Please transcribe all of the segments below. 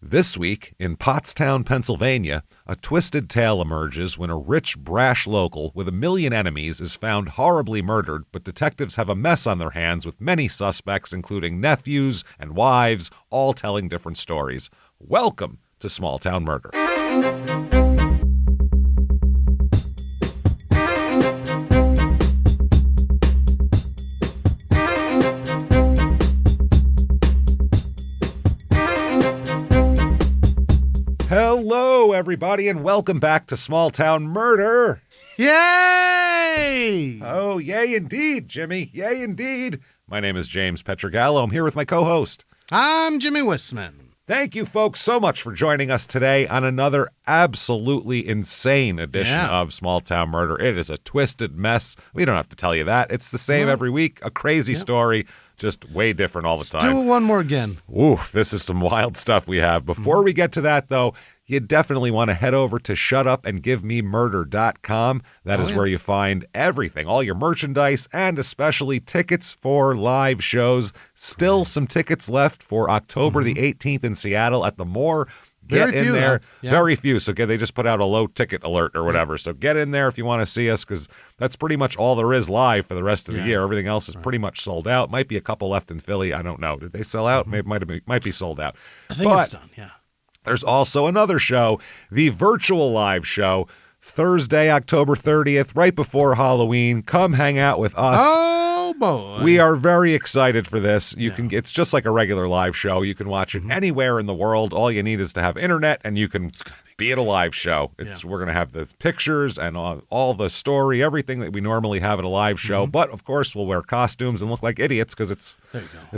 This week, in Pottstown, Pennsylvania, a twisted tale emerges when a rich, brash local with 1 million enemies is found horribly murdered, but detectives have a mess on their hands with many suspects, including nephews and wives, all telling different stories. Welcome to Small Town Murder. Hello, everybody, and welcome back to Small Town Murder. Yay! Oh, yay indeed, Jimmy. Yay indeed. My name is James Petrogallo. I'm here with my co-host. I'm Jimmy Wissman. Thank you, folks, so much for joining us today on another absolutely insane edition of Small Town Murder. It is a twisted mess. We don't have to tell you that. It's the same every week. A crazy story, just way different all the time. Do it one more again. Oof, this is some wild stuff we have. Before we get to that, though, you definitely want to head over to shutupandgivememurder.com. That is where you find everything, all your merchandise, and especially tickets for live shows. Still some tickets left for October the 18th in Seattle at the Moore. Get in there. Very few. So they just put out a low ticket alert or whatever. So get in there if you want to see us, because that's pretty much all there is live for the rest of the year. Everything else is pretty much sold out. Might be a couple left in Philly. I don't know. Did they sell out? Maybe might be sold out. I think it's done, yeah. There's also another show, the virtual live show, Thursday, October 30th, right before Halloween. Come hang out with us. Oh, boy. We are very excited for this. It's just like a regular live show. You can watch it anywhere in the world. All you need is to have internet, and you can be at a live show. We're going to have the pictures and all the story, everything that we normally have at a live show. But, of course, we'll wear costumes and look like idiots because it's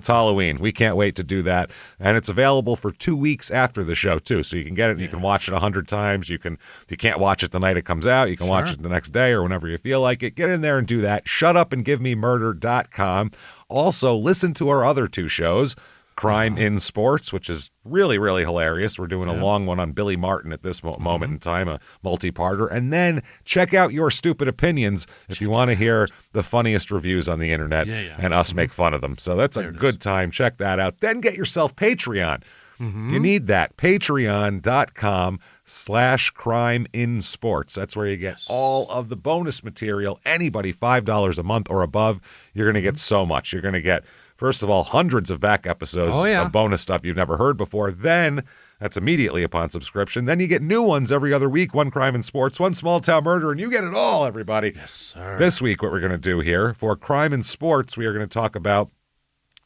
Halloween. We can't wait to do that. And it's available for 2 weeks after the show, too. So you can get it. You can watch it 100 times. If you can't watch it the night it comes out, you can watch it the next day or whenever you feel like it. Get in there and do that. Shutupandgivememurder.com. Also, listen to our other two shows. Crime in Sports, which is really, really hilarious. We're doing a long one on Billy Martin at this moment in time, a multi-parter. And then check out Your Stupid Opinions if you want to hear the funniest reviews on the internet and us make fun of them. So that's a good time. Check that out. Then get yourself Patreon. You need that. Patreon.com/CrimeInSports. That's where you get all of the bonus material. Anybody $5 a month or above, you're going to get so much. You're going to get, first of all, hundreds of back episodes of bonus stuff you've never heard before. Then, that's immediately upon subscription. Then you get new ones every other week. One Crime in Sports, one Small Town Murder, and you get it all, everybody. Yes, sir. This week, what we're going to do here, for Crime in Sports, we are going to talk about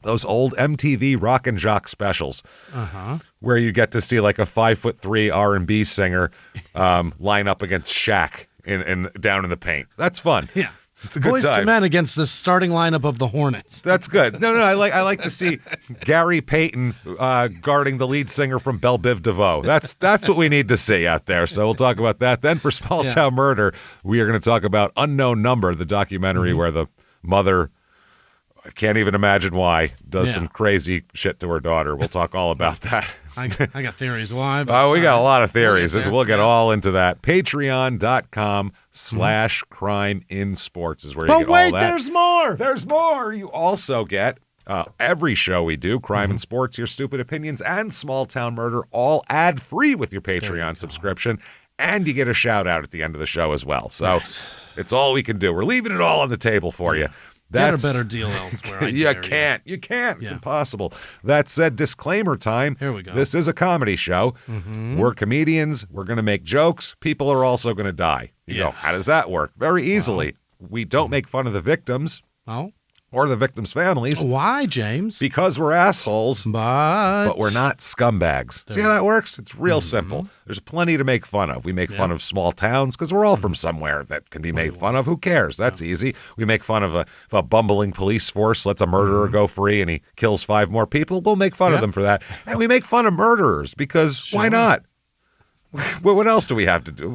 those old MTV rock and jock specials, where you get to see like a 5'3" R&B singer line up against Shaq in down in the paint. That's fun. Yeah. It's a good Boys time. to Men against the starting lineup of the Hornets. That's good. No, I like to see Gary Payton guarding the lead singer from Belle Biv DeVoe. That's what we need to see out there. So we'll talk about that. Then for Small Town Murder, we are going to talk about Unknown Number, the documentary where the mother, I can't even imagine why, does some crazy shit to her daughter. We'll talk all about that. I got theories why. We got a lot of theories. We'll get all into that. Patreon.com/CrimeInSports is where you get all that. But wait, there's more. There's more. You also get every show we do, Crime in Sports, Your Stupid Opinions, and Small Town Murder, all ad-free with your Patreon subscription. And you get a shout-out at the end of the show as well. So it's all we can do. We're leaving it all on the table for you. Get a better deal elsewhere. You can't. It's impossible. That said, disclaimer time. Here we go. This is a comedy show. We're comedians. We're going to make jokes. People are also going to die. You go, how does that work? Very easily. We don't make fun of the victims. Or the victims' families. Why, James? Because we're assholes, but we're not scumbags. See how that works? It's real simple. There's plenty to make fun of. We make fun of small towns because we're all from somewhere that can be made fun of. Who cares? That's easy. We make fun of a bumbling police force, lets a murderer go free, and he kills 5 more people. We'll make fun of them for that. And we make fun of murderers because why not? What else do we have to do?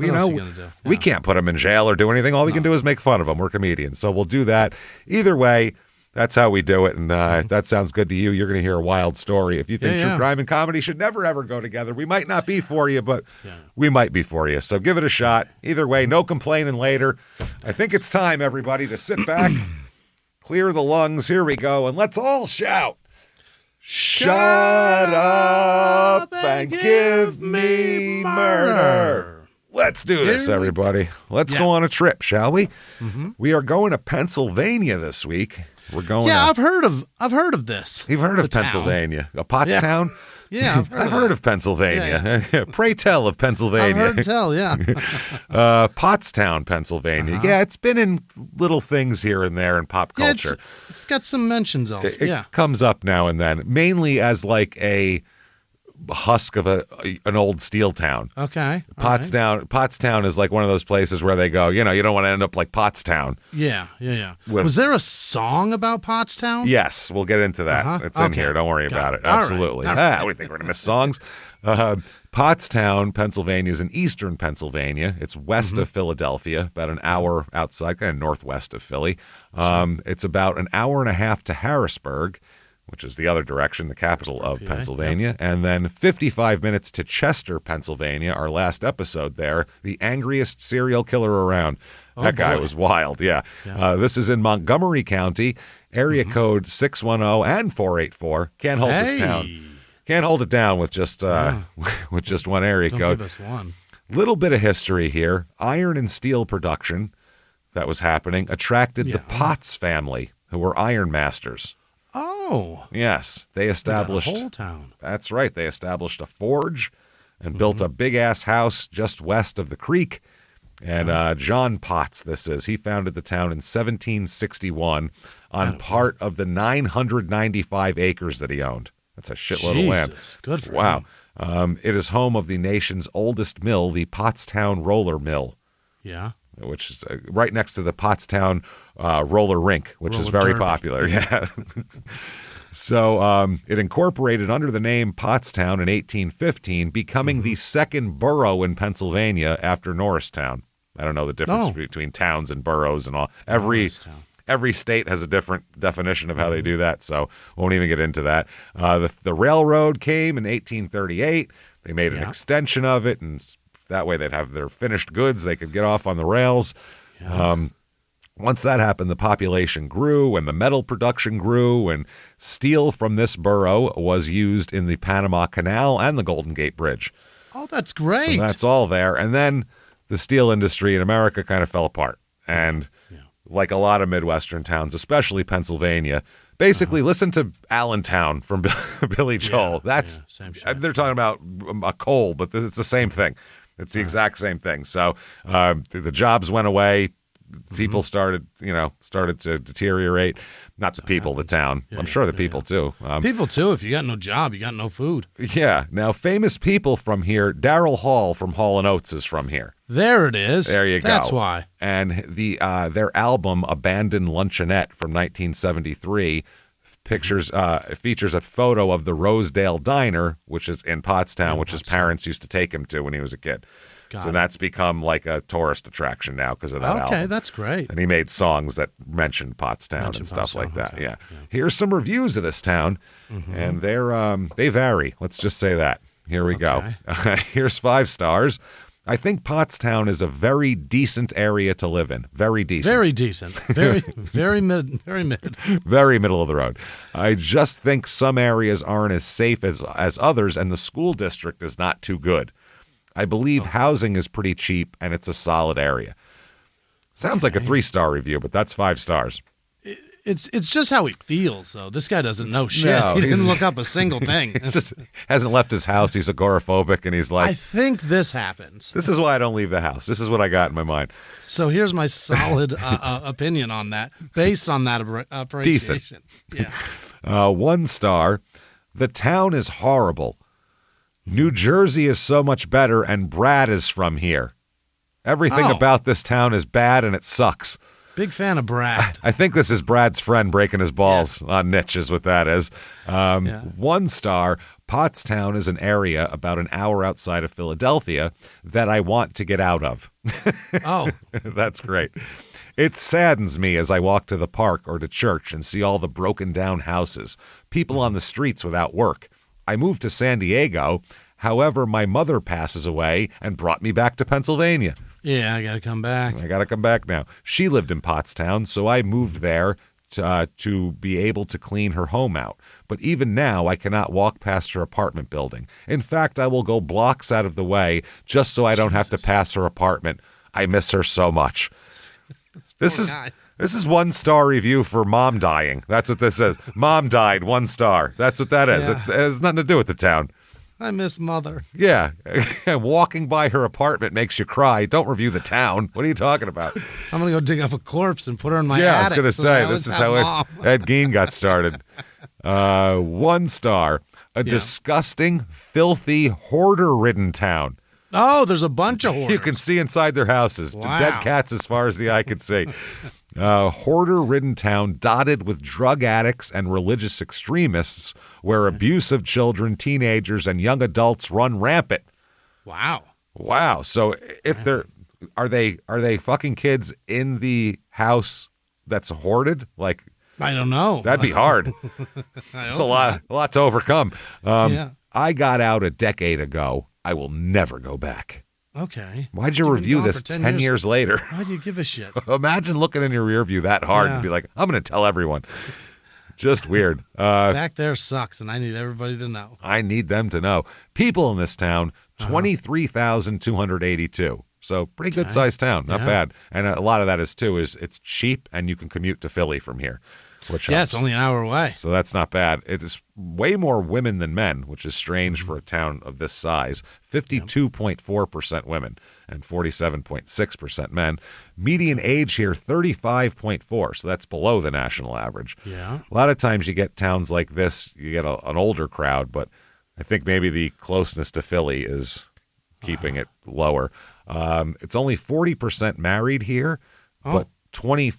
We can't put them in jail or do anything. All we can do is make fun of them. We're comedians. So we'll do that. Either way, that's how we do it. And if that sounds good to you, you're going to hear a wild story. If you think true crime and comedy should never, ever go together, we might not be for you, but we might be for you. So give it a shot. Either way, no complaining later. I think it's time, everybody, to sit back, clear the lungs. Here we go. And let's all shout. Shut up and give me murder. Let's do this, everybody. Let's go on a trip, shall we? Mm-hmm. We are going to Pennsylvania this week. We're going. Yeah, I've heard of this. You've heard of Pennsylvania? A Pottstown? Yeah, I've heard of Pennsylvania. Yeah. Pray tell of Pennsylvania. I've heard tell, yeah. Pottstown, Pennsylvania. Uh-huh. Yeah, it's been in little things here and there in pop culture. Yeah, it's got some mentions also. It comes up now and then, mainly as like a husk of an old steel town. Okay. Pottstown is like one of those places where they go, you don't want to end up like Pottstown. Yeah. Was there a song about Pottstown? Yes, we'll get into that. Uh-huh. It's in here. Don't worry about it. Absolutely. All right. We think we're going to miss songs. Pottstown, Pennsylvania is in eastern Pennsylvania. It's west of Philadelphia, about an hour outside, kind of northwest of Philly. It's about an hour and a half to Harrisburg, which is the other direction, the capital of Pennsylvania. Yep. And then 55 minutes to Chester, Pennsylvania, our last episode there, the angriest serial killer around. That guy was wild, yeah. This is in Montgomery County, area code 610 and 484. Can't hold this town. Can't hold it down with just with just one area code. Give us one. Little bit of history here. Iron and steel production that was happening attracted the Potts family, who were iron masters. Oh. Yes, they established a whole town. That's right. They established a forge and built a big-ass house just west of the creek. And John Potts, he founded the town in 1761 on part of the 995 acres that he owned. That's a shitload of land. Good for him. It is home of the nation's oldest mill, the Pottstown Roller Mill. Yeah. Which is right next to the Pottstown roller rink, which is very popular. Yeah. So it incorporated under the name Pottstown in 1815, becoming the second borough in Pennsylvania after Norristown. I don't know the difference between towns and boroughs and all. Every state has a different definition of how they do that, so won't even get into that. The railroad came in 1838. They made an extension of it, and that way they'd have their finished goods. They could get off on the rails. Yeah. Once that happened, the population grew and the metal production grew, and steel from this borough was used in the Panama Canal and the Golden Gate Bridge. Oh, that's great. So that's all there. And then the steel industry in America kind of fell apart. And like a lot of Midwestern towns, especially Pennsylvania, basically listen to Allentown from Billy Joel. That's same shit. They're talking about a coal, but it's the same thing. It's the exact same thing. So the jobs went away. People started to deteriorate. Not the people, the town. I'm sure the people too. People too. If you got no job, you got no food. Yeah. Now, famous people from here. Daryl Hall from Hall & Oates is from here. There it is. There you go. That's why. And their album Abandoned Luncheonette from 1973 features a photo of the Rosedale Diner, which is in Pottstown, which his parents used to take him to when he was a kid. So that's become like a tourist attraction now because of that album. Okay, that's great. And he made songs that mentioned Pottstown and stuff like that. Okay. Yeah. Here's some reviews of this town, and they vary. Let's just say that. Here we go. Here's 5 stars. I think Pottstown is a very decent area to live in. Very decent. Very decent. Very mid. Very middle of the road. I just think some areas aren't as safe as others, and the school district is not too good. I believe housing is pretty cheap, and it's a solid area. Sounds like a 3-star review, but that's 5 stars. It's just how he feels, though. This guy doesn't know shit. No, he didn't look up a single thing. He just hasn't left his house. He's agoraphobic, and he's like, I think this happens. This is why I don't leave the house. This is what I got in my mind. So here's my solid opinion on that, based on that appreciation. Decent. Yeah. 1 star. The town is horrible. New Jersey is so much better, and Brad is from here. Everything about this town is bad, and it sucks. Big fan of Brad. I think this is Brad's friend breaking his balls on Nitch is what that is. 1 star, Pottstown is an area about an hour outside of Philadelphia that I want to get out of. Oh. That's great. It saddens me as I walk to the park or to church and see all the broken down houses, people on the streets without work. I moved to San Diego. However, my mother passes away and brought me back to Pennsylvania. Yeah, I got to come back. I got to come back now. She lived in Pottstown, so I moved there to be able to clean her home out. But even now, I cannot walk past her apartment building. In fact, I will go blocks out of the way just so I don't have to pass her apartment. I miss her so much. This is 1-star review for mom dying. That's what this is. Mom died, 1 star. That's what that is. Yeah. It has nothing to do with the town. I miss mother. Yeah. Walking by her apartment makes you cry. Don't review the town. What are you talking about? I'm going to go dig up a corpse and put her in my Yeah, I was attic. going to say, this is how Ed Gein got started. 1 star. A disgusting, filthy, hoarder-ridden town. Oh, there's a bunch of hoarders. You can see inside their houses. Wow. Dead cats as far as the eye can see. Hoarder-ridden town dotted with drug addicts and religious extremists where abuse of children, teenagers, and young adults run rampant. Wow. Wow. So if are they fucking kids in the house that's hoarded? Like, I don't know. that'd be hard. It's a lot to overcome. I got out a decade ago. I will never go back. Okay. Why'd you review this 10 years later? Why do you give a shit? Imagine looking in your rear view that hard and be like, I'm going to tell everyone. Just weird. Back there sucks, and I need everybody to know. I need them to know. People in this town, 23,282. So pretty good sized town. Not bad. And a lot of that is it's cheap and you can commute to Philly from here. Which helps. It's only an hour away. So that's not bad. It is way more women than men, which is strange for a town of this size. 52.4% women and 47.6% men. Median age here, 35.4. So that's below the national average. Yeah. A lot of times you get towns like this, you get an older crowd, but I think maybe the closeness to Philly is keeping it lower. It's only 40% married here, but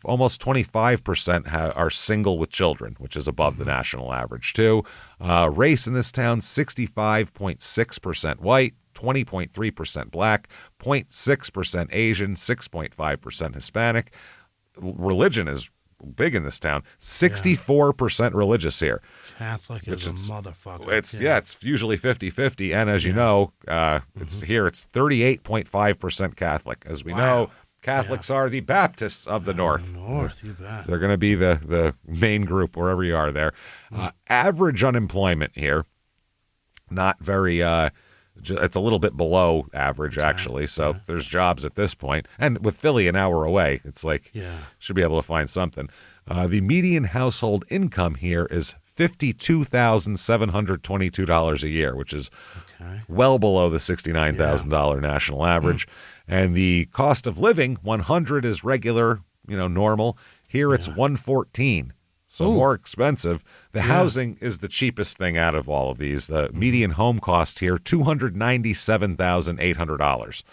almost 25% are single with children, which is above the national average too. Race in this town, 65.6% white, 20.3% black, 0.6% Asian, 6.5% Hispanic. Religion is big in this town. 64% religious here. Catholic is a motherfucker. It's usually 50-50, and as you know, it's 38.5% Catholic. As we know, Catholics are the Baptists of the North. You bet. They're going to be the main group wherever you are there. Average unemployment here, not very, it's a little bit below average, actually. So there's jobs at this point. And with Philly an hour away, it's like, should be able to find something. The median household income here is $52,722 a year, which is well below the $69,000 national average. And the cost of living, 100 is regular, normal. Here it's 114, so more expensive. The housing is the cheapest thing out of all of these. The median home cost here, $297,800,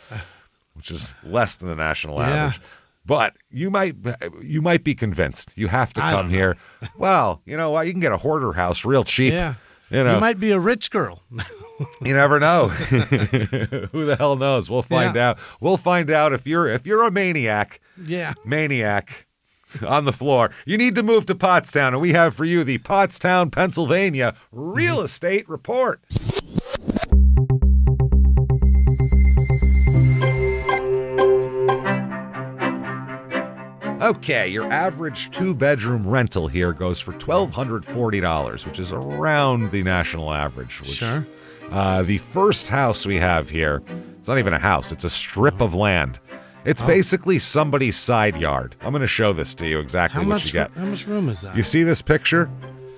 which is less than the national average. But you might be convinced. You have to come here. Well, you know what? You can get a hoarder house real cheap. Yeah. You might be a rich girl. You never know. Who the hell knows? We'll find out. We'll find out if you're a maniac. Yeah. Maniac on the floor. You need to move to Pottstown, and we have for you the Pottstown, Pennsylvania Real Estate Report. Okay, your average 2-bedroom rental here goes for $1,240, which is around the national average. Sure. The first house we have here, it's not even a house, it's a strip of land. It's basically somebody's side yard. I'm going to show this to you exactly what you get. How much room is that? You see this picture?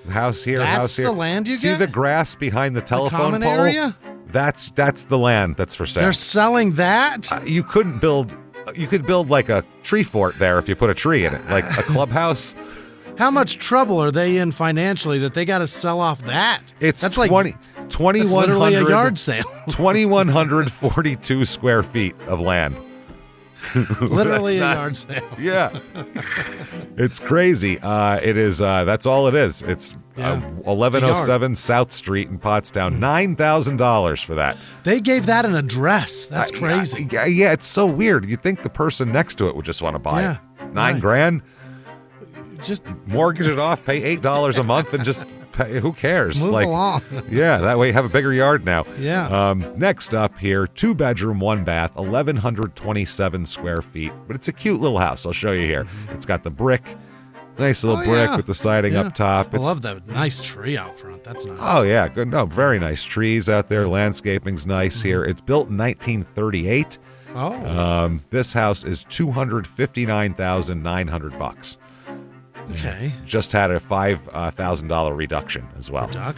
The house here, house here. That's the land you see get? the grass behind the telephone common pole? area? That's the land that's for sale. They're selling that? You could build like a tree fort there if you put a tree in it, like a clubhouse. How much trouble are they in financially that they got to sell off that? That's like 2,100, that's literally a yard sale. 2,142 square feet of land. Literally a yard sale. Yeah. It's crazy. It is. That's all it is. It's 1107 South Street in Pottstown. $9,000 for that. They gave that an address. That's crazy. Yeah, it's so weird. You'd think the person next to it would just want to buy it. $9,000. Just mortgage it off, pay $8 a month, and just pay. Who cares? Move along. Yeah, that way you have a bigger yard now. Yeah. Next up here, 2-bedroom, 1-bath, 1,127 square feet, but it's a cute little house. I'll show you here. It's got the brick Nice little brick with the siding up top. I love that nice tree out front. That's nice. Oh, yeah. Good. No, very nice trees out there. Landscaping's nice here. It's built in 1938. This house is $259,900. Okay. Just had a $5,000 reduction as well. Look at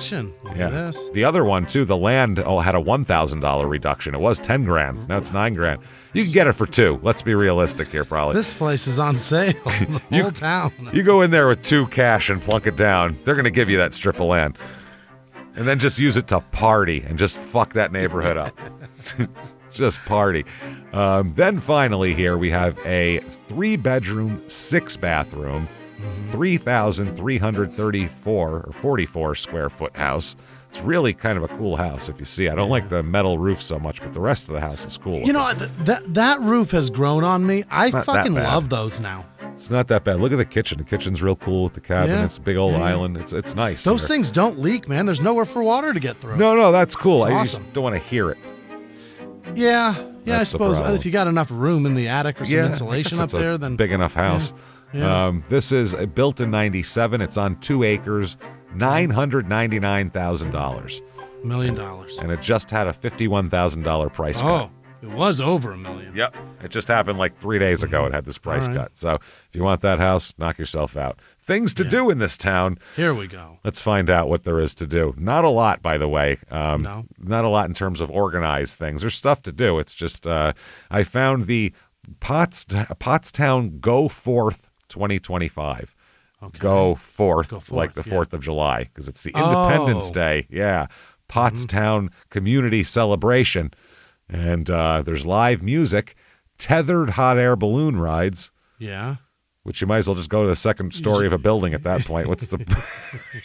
this. The other one too, the land had a $1,000 reduction. It was $10,000. Now it's $9,000. You can get it for $2,000. Let's be realistic here, probably. This place is on sale. The whole town. You go in there with $2,000 cash and plunk it down. They're going to give you that strip of land, and then just use it to party and just fuck that neighborhood up. Just party. Then finally, here we have a 3-bedroom, 6-bathroom. 3,334 or 44 square foot house. It's really kind of a cool house if you see. I don't like the metal roof so much, but the rest of the house is cool. You know, that roof has grown on me. I fucking love those now. It's not that bad. Look at the kitchen. The kitchen's real cool with the cabinets. Big old island. It's nice. Those things don't leak, man. There's nowhere for water to get through. No, that's cool. I awesome. just don't want to hear it. Yeah, I suppose if you got enough room in the attic or some insulation up there, then big enough house. Yeah. This is built in 97. It's on 2 acres, $999,000. $1 million. And it just had a $51,000 price cut. Oh, it was over $1 million. Yep. It just happened like 3 days ago. It had this price cut. So if you want that house, knock yourself out. Things to do in this town. Here we go. Let's find out what there is to do. Not a lot, by the way. No. Not a lot in terms of organized things. There's stuff to do. It's just I found the Pottstown Go Forth 2025. Okay. Go forth, like the 4th of July, because it's the Independence Day. Yeah. Pottstown Community Celebration. And there's live music, tethered hot air balloon rides. Yeah. Which you might as well just go to the second story of a building at that point. What's the...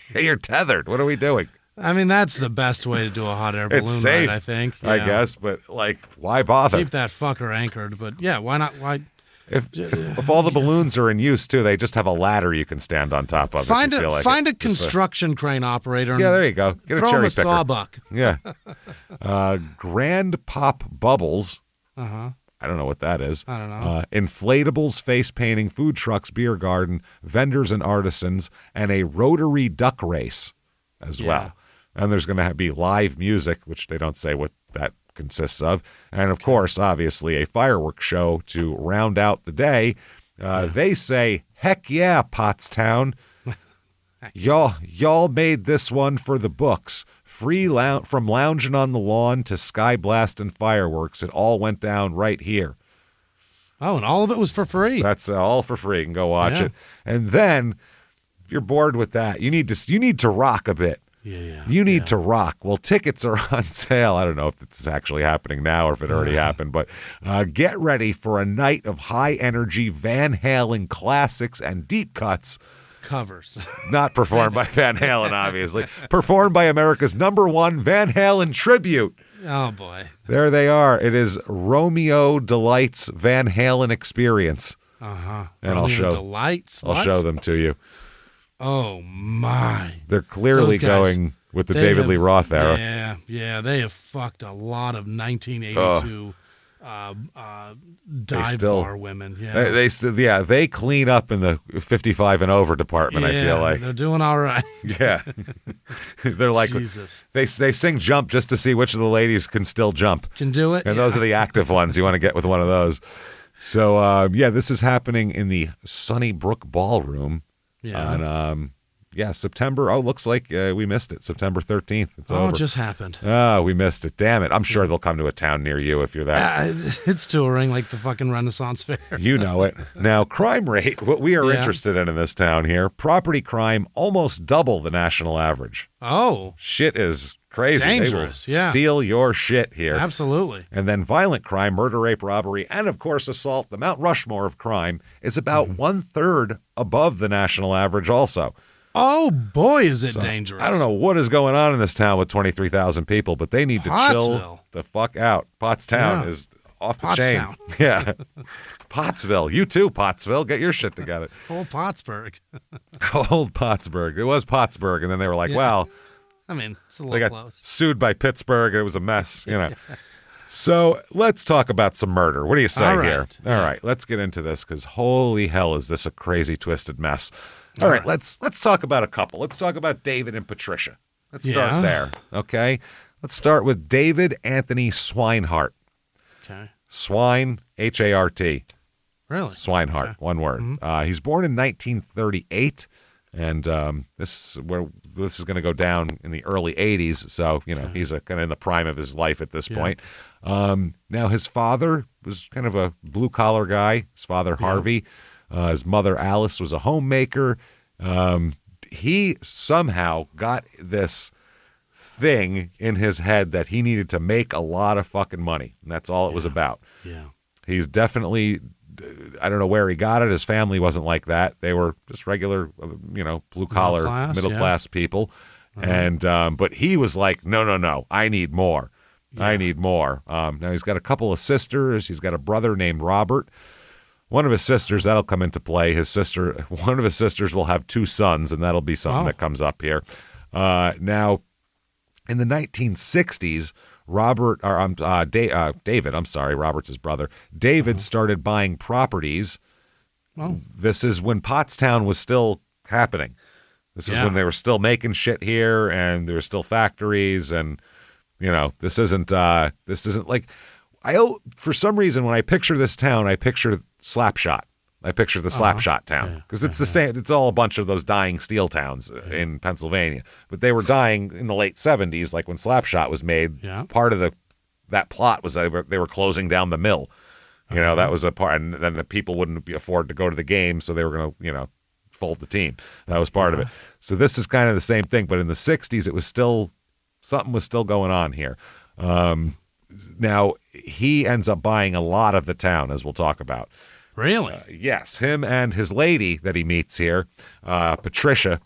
Hey, you're tethered. What are we doing? I mean, that's the best way to do a hot air balloon ride, I think. I guess, but like, why bother? Keep that fucker anchored, but yeah, why not? Why... If all the balloons are in use too, they just have a ladder you can stand on top of. Find a construction crane operator. And there you go. Get throw a cherry him a picker. sawbuck. Yeah. Grand Pop Bubbles. Uh-huh. I don't know what that is. I don't know. Inflatables, face painting, food trucks, beer garden, vendors and artisans, and a rotary duck race as well. And there's going to be live music, which they don't say what that consists of, and of course, obviously, a fireworks show to round out the day. They say, "Heck yeah, Pottstown! Y'all made this one for the books. Free from lounging on the lawn to sky blast and fireworks. It all went down right here." Oh, and all of it was for free. That's all for free. You can go watch it. And then, if you're bored with that, you need to rock a bit. You need to rock. Well, tickets are on sale. I don't know if it's actually happening now or if it already happened, but get ready for a night of high-energy Van Halen classics and deep cuts. Covers. Not performed by Van Halen, obviously. Performed by America's #1 Van Halen tribute. Oh, boy. There they are. It is Romeo Delight's Van Halen Experience. Uh-huh. And Romeo Delight's? I'll show them to you. Oh, my. They're clearly going with the David Lee Roth era. Yeah, they have fucked a lot of 1982 dive bar women. Yeah. They clean up in the 55 and over department, I feel like. They're doing all right. Yeah. They're like, Jesus. They sing Jump just to see which of the ladies can still jump. Can do it. And those are the active ones. You want to get with one of those. So, this is happening in the Sunnybrook Ballroom. On, September. Oh, looks like we missed it. September 13th. It's over. It just happened. Oh, we missed it. Damn it. I'm sure they'll come to a town near you if you're that. It's touring like the fucking Renaissance Fair. You know it. Now, crime rate, what we are interested in this town here, property crime almost double the national average. Oh. Shit is crazy. Dangerous, they will steal your shit here. Absolutely. And then violent crime, murder, rape, robbery, and of course assault, the Mount Rushmore of crime, is about 1/3 above the national average also. Oh, boy, is it dangerous. I don't know what is going on in this town with 23,000 people, but they need to chill the fuck out. Pottstown is off the chain. Yeah. Pottsville. You too, Pottsville. Get your shit together. Old Pottsburg. Old Pottsburg. It was Pottsburg, and then they were like, well... I mean, it's a little close. Sued by Pittsburgh. It was a mess, you know. So let's talk about some murder. What do you say here? All right, let's get into this because holy hell is this a crazy, twisted mess. All right, let's talk about a couple. Let's talk about David and Patricia. Let's start there, okay? Let's start with David Anthony Swinehart. Okay. Swine, H-A-R-T. Really? Swinehart, one word. Mm-hmm. He's born in 1938, and this is going to go down in the early 80s, so, he's kind of in the prime of his life at this point. Now, his father was kind of a blue-collar guy, his father, Harvey. His mother, Alice, was a homemaker. He somehow got this thing in his head that he needed to make a lot of fucking money, and that's all it was about. Yeah. He's definitely, I don't know where he got it. His family wasn't like that. They were just regular, blue-collar, middle-class people. And but he was like, no, I need more. Yeah. I need more. Now, he's got a couple of sisters. He's got a brother named Robert. One of his sisters, that'll come into play. One of his sisters will have 2 sons, and that'll be something that comes up here. Now, in the 1960s, David, Robert's his brother. David started buying properties. Oh. This is when Pottstown was still happening. This is when they were still making shit here, and there were still factories, and this isn't like for some reason when I picture this town, I picture Slapshot. I picture the Slapshot town because it's the same. It's all a bunch of those dying steel towns in Pennsylvania, but they were dying in the late 70s, like when Slapshot was made. Yeah. Part of that plot was they were closing down the mill. That was a part, and then the people wouldn't afford to go to the game, so they were going to fold the team. That was part of it. So this is kind of the same thing, but in the 60s, it was still something was still going on here. Now he ends up buying a lot of the town, as we'll talk about. Really? Yes, him and his lady that he meets here, Patricia,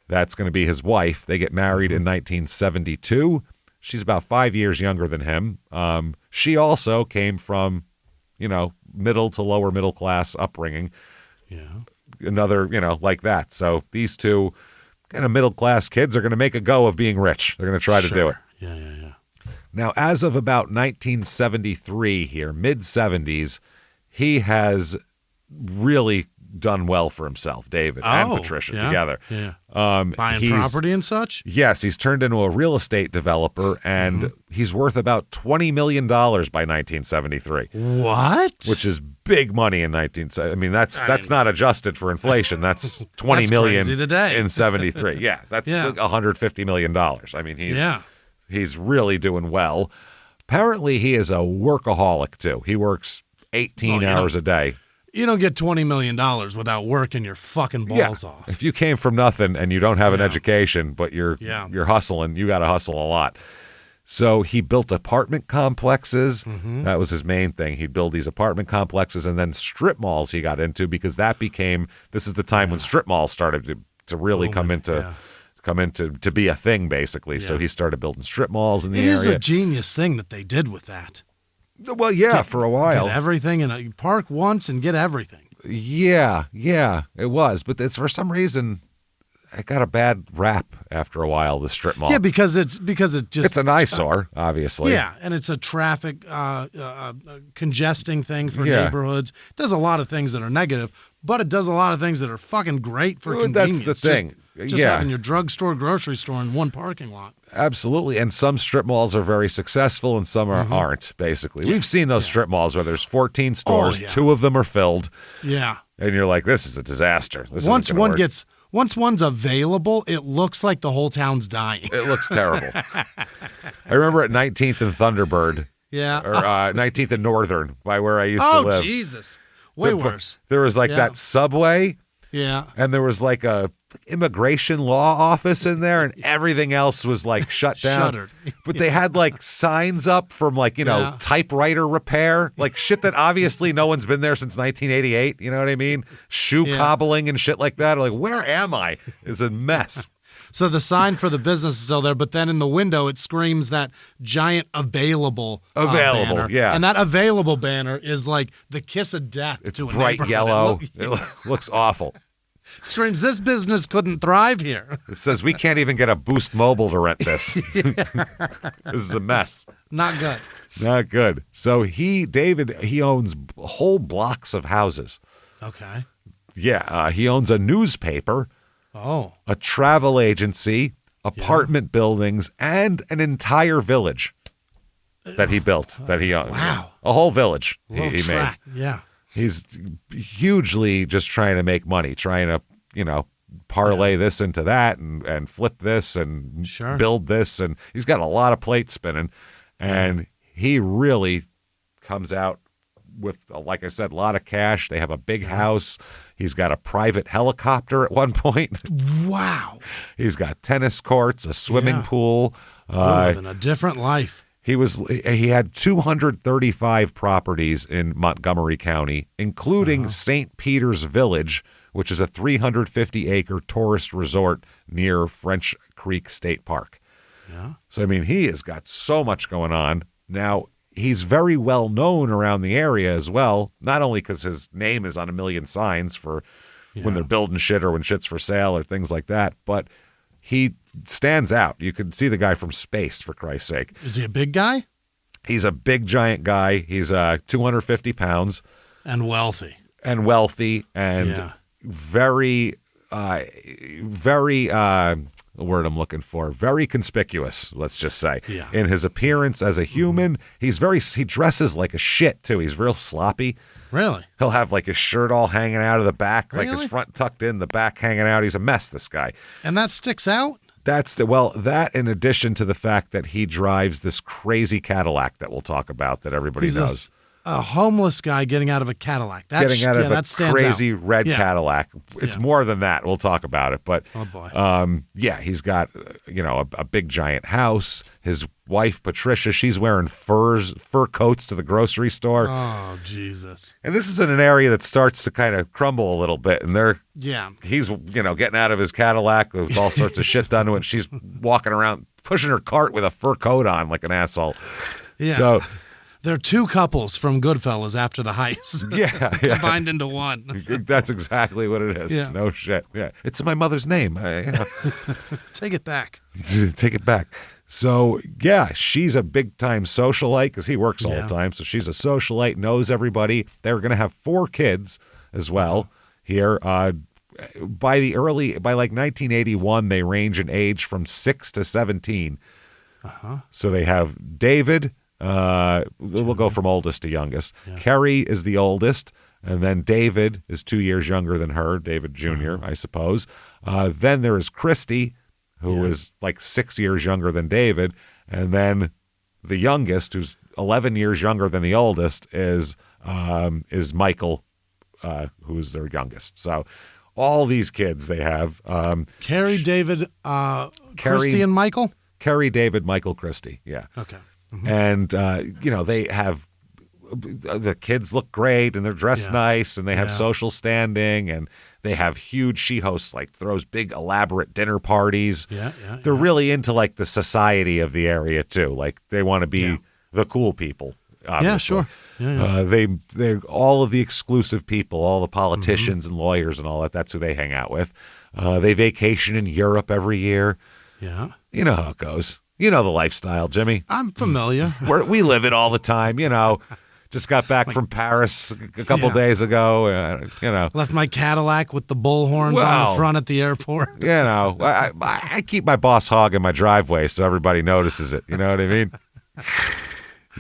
that's going to be his wife. They get married in 1972. She's about 5 years younger than him. She also came from, middle to lower middle class upbringing. Yeah. Another, like that. So these two kind of middle class kids are going to make a go of being rich. They're going to try to do it. Yeah. Now, as of about 1973 here, mid-70s, he has really done well for himself, David and Patricia together. Yeah. Buying property and such? Yes, he's turned into a real estate developer, and he's worth about $20 million by 1973. What? Which is big money in 1970. I mean, that's not adjusted for inflation. That's $20 million today. In 73. Yeah, that's $150 million. I mean, he's really doing well. Apparently, he is a workaholic, too. He works 18 hours a day. You don't get $20 million without working your fucking balls off. If you came from nothing and you don't have an education, but you're hustling, you got to hustle a lot. So he built apartment complexes. That was his main thing. He'd build these apartment complexes, and then strip malls he got into, because this is the time when strip malls started to really come into to be a thing, basically. Yeah. So he started building strip malls in the area. It is a genius thing that they did with that. Well, for a while. Get everything, and you park once and get everything. Yeah, it was. But it's for some reason, it got a bad rap after a while, the strip mall. Yeah, because it's an eyesore, obviously. Yeah, and it's a traffic congesting thing for neighborhoods. It does a lot of things that are negative, but it does a lot of things that are fucking great for convenience. That's the thing. Just having your drugstore, grocery store in one parking lot. Absolutely. And some strip malls are very successful and some aren't, basically. Yeah. We've seen those strip malls where there's 14 stores, 2 of them are filled. Yeah. And you're like, this is a disaster. Once one's available, it looks like the whole town's dying. It looks terrible. I remember at 19th and Thunderbird. Yeah. Or 19th and Northern, by where I used to live. Oh, Jesus. Way worse. There was like that Subway. Yeah. And there was like a immigration law office in there, and everything else was like shut down. Shuttered. But they had like signs up from like, typewriter repair, like shit that obviously no one's been there since 1988. You know what I mean? Shoe cobbling and shit like that. Like, where am I? It's a mess. So the sign for the business is still there, but then in the window it screams that giant available banner. Yeah. And that available banner is like the kiss of death. It's to a bright yellow. It looks awful. Screams, this business couldn't thrive here. It says we can't even get a Boost Mobile to rent this. This is a mess. Not good. Not good. So David owns whole blocks of houses. Okay. He owns a newspaper, a travel agency, apartment buildings, and an entire village that he built, that he owned. Wow. A whole village he made. Yeah. He's hugely just trying to make money, trying to, parlay this into that and flip this and build this. And he's got a lot of plates spinning. And he really comes out with, like I said, a lot of cash. They have a big house. He's got a private helicopter at one point. Wow. He's got tennis courts, a swimming pool. Living a different life. He had 235 properties in Montgomery County, including St. Peter's Village, which is a 350-acre tourist resort near French Creek State Park. Yeah. So, he has got so much going on. Now, he's very well known around the area as well, not only because his name is on a million signs for when they're building shit or when shit's for sale or things like that, but he stands out. You can see the guy from space, for Christ's sake. Is he a big guy? He's a big, giant guy. He's 250 pounds. And wealthy. And very, the word I'm looking for, very conspicuous, let's just say. Yeah. In his appearance as a human, he dresses like a shit, too. He's real sloppy. Really? He'll have like his shirt all hanging out of the back, Really? like his front tucked in, the back hanging out. He's a mess, this guy. And that sticks out? That in addition to the fact that he drives this crazy Cadillac that we'll talk about that everybody knows. A homeless guy getting out of a Cadillac. Getting out of a crazy red Cadillac. It's more than that. We'll talk about it. But oh boy. He's got a big giant house. His wife Patricia, she's wearing fur coats to the grocery store. Oh Jesus! And this is in an area that starts to kind of crumble a little bit. And he's getting out of his Cadillac with all sorts of shit done to it. She's walking around pushing her cart with a fur coat on like an asshole. Yeah. So. They're two couples from Goodfellas after the heist. Combined into one. That's exactly what it is. Yeah. No shit. Yeah. It's my mother's name. Take it back. Take it back. So, she's a big-time socialite because he works all the time. So she's a socialite, knows everybody. They're going to have 4 kids as well here. By like 1981, they range in age from 6 to 17. So they have David. We'll go from oldest to youngest. Kerry is the oldest, and then David is 2 years younger than her, David Jr., I suppose. Then there is Christy, who is like 6 years younger than David, and then the youngest, who's 11 years younger than the oldest, is Michael, who's their youngest. So all these kids they have. Kerry, David, Christy, and Michael? Kerry, David, Michael, Christy, yeah. Okay. And, they have the kids look great and they're dressed nice and they have social standing and they have huge. She hosts throws big elaborate dinner parties. They're really into the society of the area too. They want to be the cool people. Obviously. Yeah, sure. They all of the exclusive people, all the politicians and lawyers and all that. That's who they hang out with. They vacation in Europe every year. Yeah. You know how it goes. You know the lifestyle, Jimmy. I'm familiar. We live it all the time, Just got back from Paris a couple days ago, Left my Cadillac with the bullhorns on the front at the airport. I keep my boss hog in my driveway so everybody notices it. You know what I mean?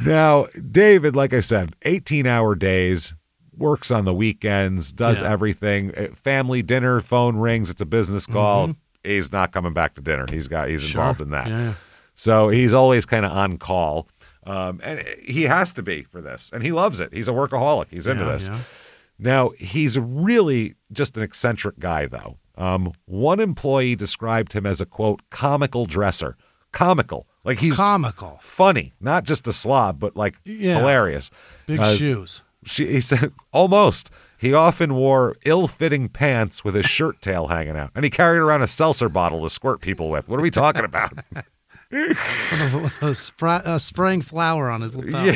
Now, David, like I said, 18-hour days, works on the weekends, does everything. Family dinner, phone rings, it's a business call. He's not coming back to dinner. He's involved in that. Yeah. So he's always kind of on call. And he has to be for this. And he loves it. He's a workaholic. He's into this. Yeah. Now, he's really just an eccentric guy, though. One employee described him as a, quote, comical dresser. Comical. He's comical. Funny. Not just a slob, but hilarious. Big shoes. He said, almost. He often wore ill-fitting pants with his shirt tail hanging out. And he carried around a seltzer bottle to squirt people with. What are we talking about? Spraying flour on his lapel.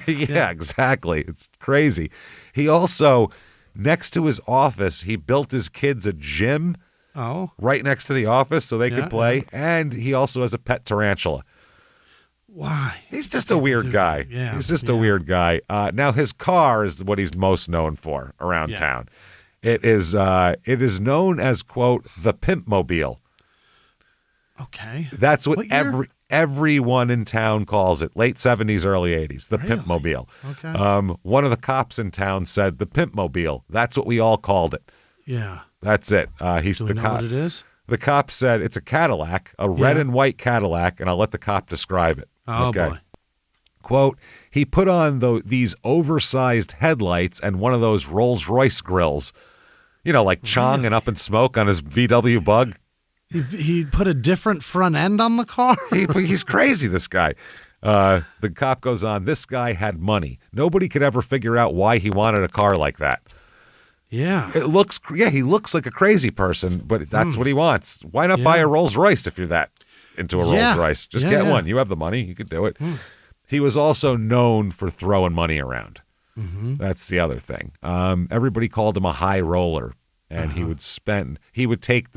Yeah, exactly. It's crazy. He also, next to his office, he built his kids a gym right next to the office so they could play. And he also has a pet tarantula. Why? He's just a weird guy. Yeah. He's just a weird guy. Now, his car is what he's most known for around town. It is known as, quote, the Pimpmobile. Okay. That's what everyone in town calls it. Late 70s, early 80s, the Really? Pimpmobile. Okay. One of the cops in town said the Pimpmobile. That's what we all called it. Yeah. That's it. He's Do the we know cop. what it is? The cop said it's a Cadillac, a red and white Cadillac, and I'll let the cop describe it. Oh, okay. boy. Quote, he put on these oversized headlights and one of those Rolls-Royce grills, like Chong and Up in Smoke on his VW Bug. He put a different front end on the car? He's crazy, this guy. The cop goes on, this guy had money. Nobody could ever figure out why he wanted a car like that. Yeah. He looks like a crazy person, but that's what he wants. Why not buy a Rolls-Royce if you're that into a Rolls-Royce? Just get one. You have the money. You could do it. He was also known for throwing money around. Mm-hmm. That's the other thing. Everybody called him a high roller, and he would take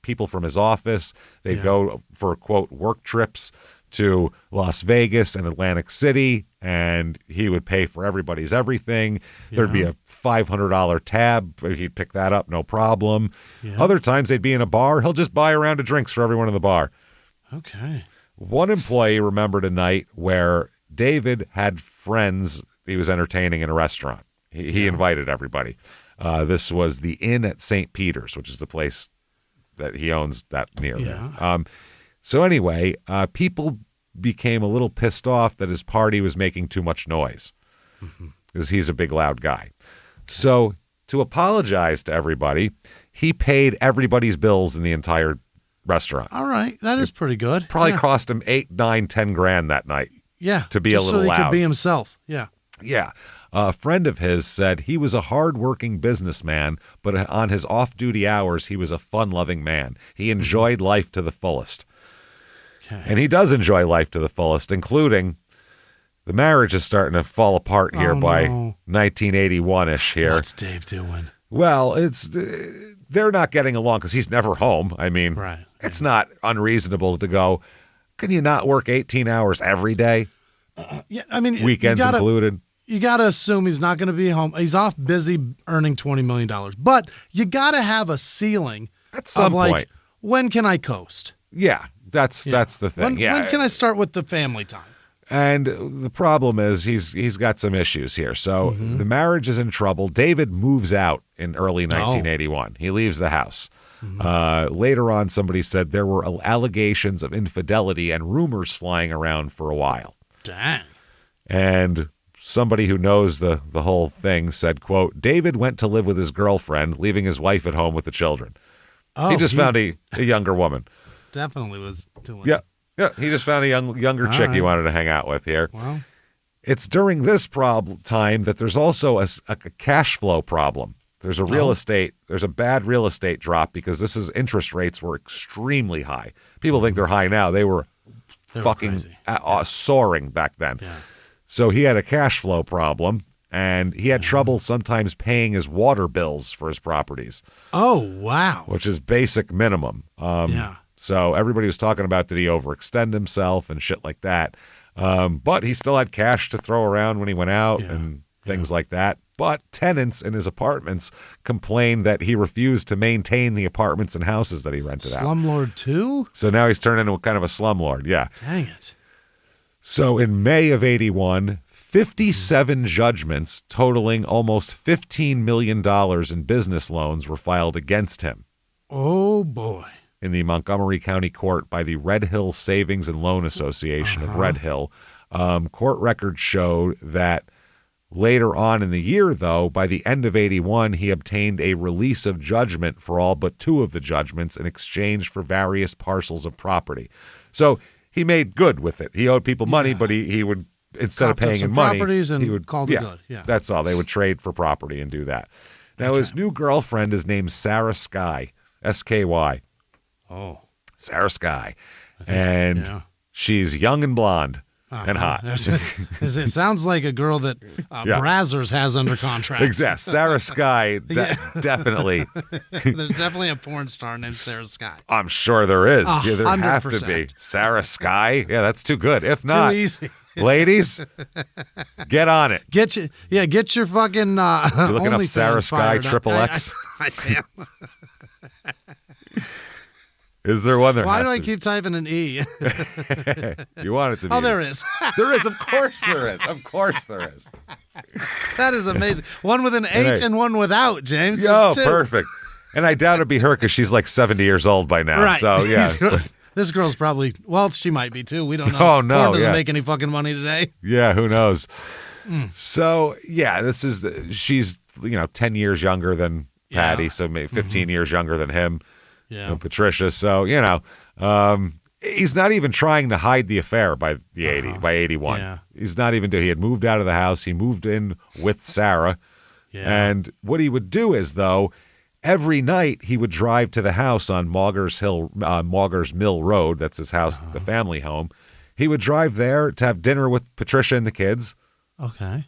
people from his office. They'd go for, quote, work trips to Las Vegas and Atlantic City, and he would pay for everybody's everything. There'd be a $500 tab. He'd pick that up, no problem. Yeah. Other times they'd be in a bar. He'll just buy a round of drinks for everyone in the bar. Okay. One employee remembered a night where David had friends he was entertaining in a restaurant. He invited everybody. This was the Inn at St. Peter's, which is the place that he owns that near there. So anyway, people became a little pissed off that his party was making too much noise because he's a big, loud guy. So to apologize to everybody, he paid everybody's bills in the entire restaurant. All right. That is pretty good. Probably cost him $8, $9, $10,000 that night. Yeah. To be a little so he loud. could be himself. Yeah. Yeah. A friend of his said he was a hard-working businessman, but on his off-duty hours, he was a fun-loving man. He enjoyed life to the fullest. Okay. And he does enjoy life to the fullest, including the marriage is starting to fall apart here by 1981-ish here. What's Dave doing? Well, they're not getting along because he's never home. I mean, it's not unreasonable to go, can you not work 18 hours every day? Weekends included. You got to assume he's not going to be home. He's off busy earning $20 million. But you got to have a ceiling at some point. When can I coast? Yeah, that's the thing. When can I start with the family time? And the problem is he's got some issues here. So the marriage is in trouble. David moves out in early 1981. He leaves the house. Later on, somebody said there were allegations of infidelity and rumors flying around for a while. Dang. And somebody who knows the whole thing said, quote, David went to live with his girlfriend, leaving his wife at home with the children. Oh, he just found a younger woman. Definitely was doing Yeah, he just found a younger chick he wanted to hang out with here. Well, it's during this time that there's also a cash flow problem. There's there's a bad real estate drop because interest rates were extremely high. People think they're high now. They were fucking soaring back then. Yeah. So he had a cash flow problem, and he had trouble sometimes paying his water bills for his properties. Oh, wow. Which is basic minimum. So everybody was talking about did he overextend himself and shit like that. But he still had cash to throw around when he went out and things like that. But tenants in his apartments complained that he refused to maintain the apartments and houses that he rented out. Slumlord too? So now he's turned into kind of a slumlord, yeah. Dang it. So in May of 81, 57 judgments totaling almost $15 million in business loans were filed against him. Oh, boy. In the Montgomery County Court by the Red Hill Savings and Loan Association of Red Hill. Court records showed that later on in the year, though, by the end of 81, he obtained a release of judgment for all but 2 of the judgments in exchange for various parcels of property. So he made good with it. He owed people money, but he would, instead of paying in money, he would call it good. Yeah, that's all. They would trade for property and do that. Now, his new girlfriend is named Sarah Sky, S-K-Y. Oh. Sarah Sky. And she's young and blonde. and hot. It sounds like a girl that Brazzers has under contract. Exactly. Sarah Sky, definitely. There's definitely a porn star named Sarah Sky. I'm sure there is. Yeah, there 100%. have to be. Sarah Sky? Yeah, that's too good. If not, Too easy. ladies, get on it. Get your fucking You're looking up Sarah Sky triple XXX? I am. Is there one there? Why has do I to be. keep typing an E? You want it to be. Oh, there is. There is. Of course there is. Of course there is. That is amazing. One with an H and one without, James. Oh, There's two. perfect. And I doubt it'd be her because she's like 70 years old by now. Right. So, yeah. This girl's probably, well, she might be too. We don't know. Oh, no. Porn doesn't Yeah. make any fucking money today. Yeah, who knows? So, yeah, she's, 10 years younger than Patty, Yeah. so maybe 15 years younger than him. Yeah. And Patricia. So, he's not even trying to hide the affair by 81. Yeah. He's not even he had moved out of the house. He moved in with Sarah. Yeah. And what he would do is, though, every night he would drive to the house on Maugers Mill Road. That's his house, the family home. He would drive there to have dinner with Patricia and the kids, Okay.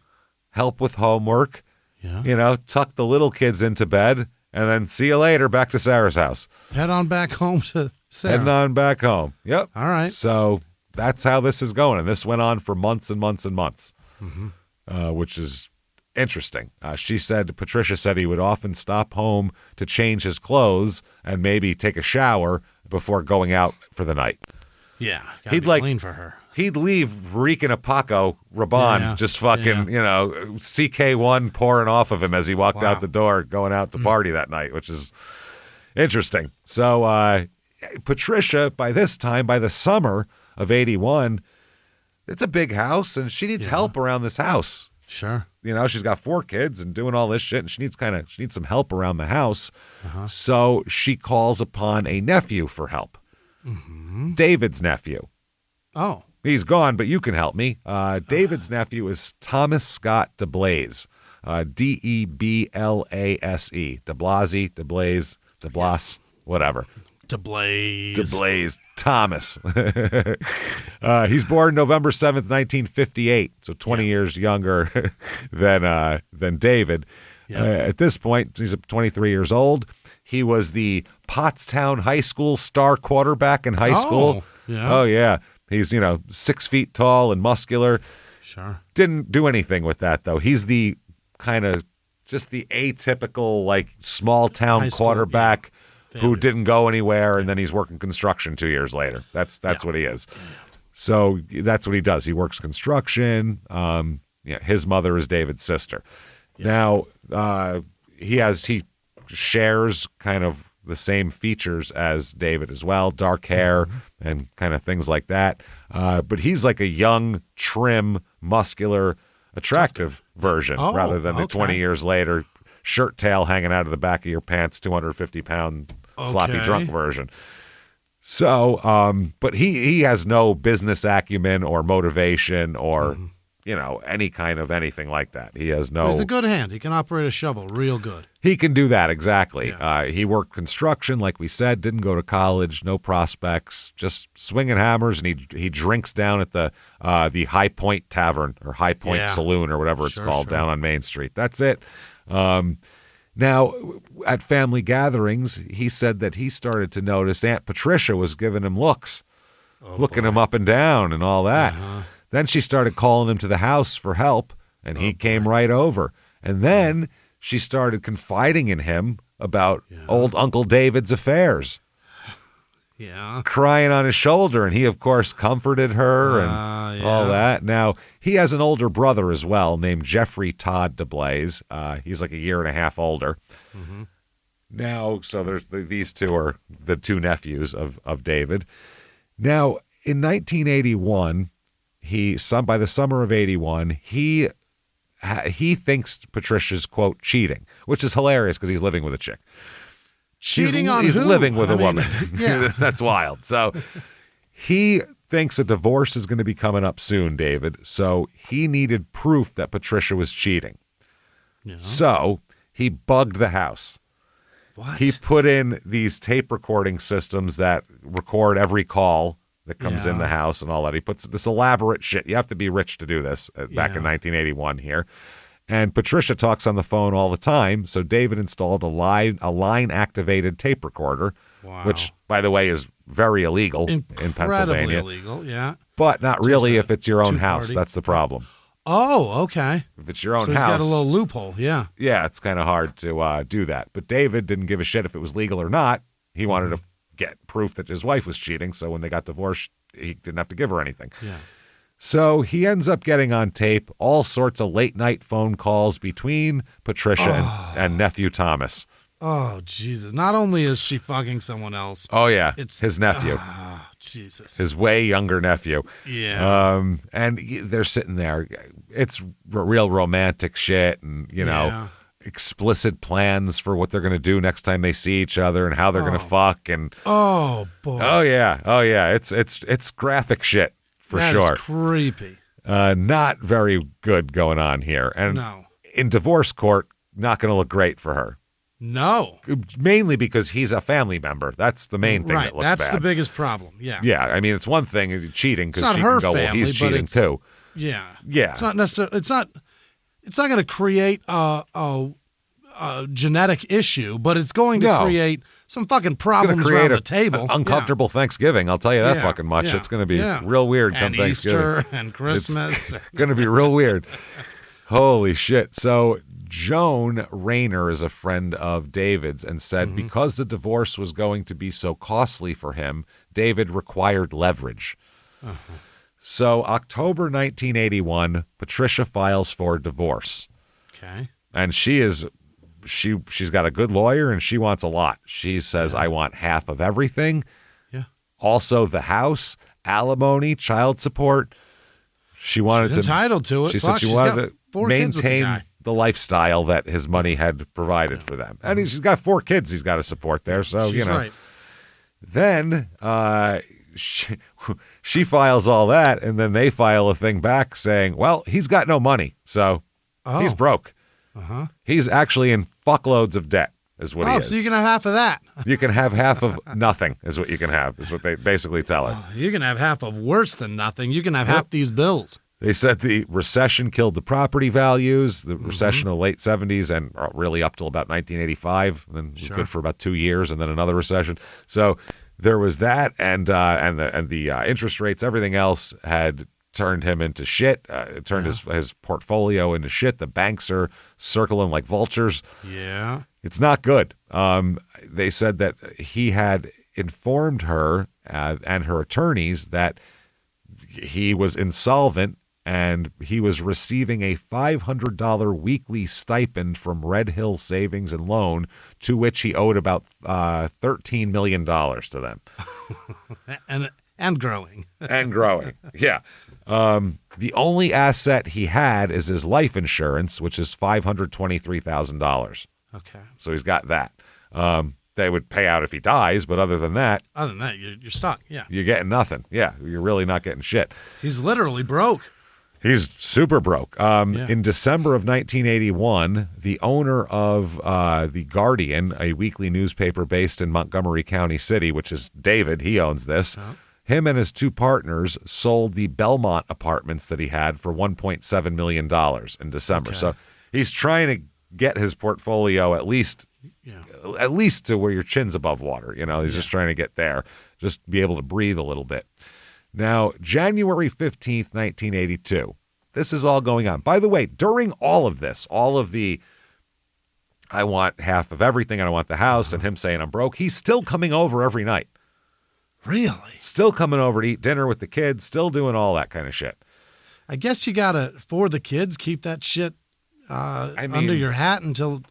help with homework, Yeah. tuck the little kids into bed, and then see you later back to Sarah's house. Head on back home to Sarah. Heading on back home. Yep. All right. So that's how this is going. And this went on for months and months and months, which is interesting. Patricia said he would often stop home to change his clothes and maybe take a shower before going out for the night. Yeah. Gotta He'd be like- clean for her. He'd leave reeking a Paco Rabanne, Yeah. just fucking, CK1 pouring off of him as he walked out the door, going out to party that night, which is interesting. So Patricia, by this time, by the summer of 81, it's a big house, and she needs help around this house. Sure. She's got 4 kids and doing all this shit, and she needs some help around the house. So she calls upon a nephew for help. David's nephew. Oh. He's gone, but you can help me. David's nephew is Thomas Scott DeBlase. Deblase. DeBlase, whatever. DeBlase. Thomas. He's born November 7th, 1958, so 20 years younger than David. At this point, he's 23 years old. He was the Pottstown High School star quarterback in high school. Yeah. Oh, yeah. He's, 6 feet tall and muscular. Sure. Didn't do anything with that, though. He's the kind of just the atypical, small town High school, quarterback who Failure. didn't go anywhere, and then he's working construction 2 years later. That's what he is. So that's what he does. He works construction. His mother is David's sister. Now, he shares kind of the same features as David as well, dark hair and kind of things like that. But he's like a young, trim, muscular, attractive version rather than the 20 years later shirt tail hanging out of the back of your pants, 250-pound sloppy drunk version. So, but he has no business acumen or motivation or, any kind of anything like that. He has no... But he's a good hand. He can operate a shovel real good. He can do that, exactly. Yeah. He worked construction, like we said, didn't go to college, no prospects, just swinging hammers, and he drinks down at the High Point Tavern or High Point Saloon or whatever it's called down on Main Street. That's it. Now, at family gatherings, he said that he started to notice Aunt Patricia was giving him looks, looking him up and down and all that. Then she started calling him to the house for help, and he came right over. And then she started confiding in him about old Uncle David's affairs, crying on his shoulder. And he, of course, comforted her and all that. Now, he has an older brother as well named Jeffrey Todd DeBlase. He's like a year and a half older. Now, so there's these two are the 2 nephews of David. Now, in 1981... by the summer of 81, he thinks Patricia's, quote, cheating, which is hilarious because he's living with a chick. Cheating on He's who? living with a I mean, woman. yeah. That's wild. So he thinks a divorce is going to be coming up soon, David. So he needed proof that Patricia was cheating. Yeah. So he bugged the house. What? He put in these tape recording systems that record every call that comes in the house and all that. He puts this elaborate shit. You have to be rich to do this back in 1981 here. And Patricia talks on the phone all the time, so David installed a line-activated tape recorder, which, by the way, is very illegal in Pennsylvania. Illegal, yeah. But not really if it's your own house. That's the problem. Oh, okay. If it's your own house. So he's got a little loophole, yeah. Yeah, it's kind of hard to do that. But David didn't give a shit if it was legal or not. He wanted to get proof that his wife was cheating, so when they got divorced, he didn't have to give her anything. Yeah. So he ends up getting on tape all sorts of late-night phone calls between Patricia and nephew Thomas. Oh, Jesus. Not only is she fucking someone else. Oh, yeah. It's his nephew. Jesus. His way younger nephew. Yeah. And they're sitting there. It's real romantic shit and, you know, explicit plans for what they're going to do next time they see each other and how they're going to fuck. And oh, boy. Oh, yeah. It's graphic shit for sure. That's creepy. Not very good going on here. And in divorce court, not going to look great for her. No. Mainly because he's a family member. That's the main thing that looks bad. That's the biggest problem. Yeah. Yeah. I mean, it's one thing cheating because she her can go, family, well, he's cheating too. Yeah. Yeah. It's not necessarily. It's not going to create a genetic issue, but it's going to create some fucking problems around the table. Uncomfortable Thanksgiving. I'll tell you that fucking much. Yeah. It's going to be real weird come Thanksgiving. Easter and Christmas. It's going to be real weird. Holy shit. So Joan Rayner is a friend of David's and said because the divorce was going to be so costly for him, David required leverage. So October 1981, Patricia files for divorce. Okay. And she's got a good lawyer and she wants a lot. She says, I want half of everything. Yeah. Also the house, alimony, child support. She's entitled to it. She said she wanted to maintain the lifestyle that his money had provided for them. And he's got 4 kids he's got to support there. So, she's right. Then she files all that, and then they file a thing back saying, well, he's got no money, so he's broke. He's actually in fuckloads of debt, is what he is. So you can have half of that. You can have half of nothing, is what you can have, is what they basically tell her. You can have half of worse than nothing. You can have half these bills. They said the recession killed the property values, the recession of the late 70s and really up till about 1985. And then it was good for about 2 years and then another recession. So there was that and the interest rates, everything else had turned him into shit. It turned his portfolio into shit. The banks are circling like vultures. Yeah. It's not good. They said that he had informed her and her attorneys that he was insolvent and he was receiving a $500 weekly stipend from Red Hill Savings and Loan, to which he owed about $13 million to them. and growing. And growing, yeah. The only asset he had is his life insurance, which is $523,000. Okay. So he's got that. They would pay out if he dies, but other than that, you're stuck. Yeah, you're getting nothing. Yeah, you're really not getting shit. He's literally broke. He's super broke. In December of 1981, the owner of The Guardian, a weekly newspaper based in Montgomery County City, which is David, he owns this. Him and his 2 partners sold the Belmont apartments that he had for $1.7 million in December. So he's trying to get his portfolio at least to where your chin's above water. You know, he's just trying to get there, just be able to breathe a little bit. Now, January 15th, 1982, this is all going on. By the way, during all of this, all of the I want half of everything and I want the house and him saying I'm broke, he's still coming over every night. Really? Still coming over to eat dinner with the kids, still doing all that kind of shit. I guess you got to, for the kids, keep that shit under your hat until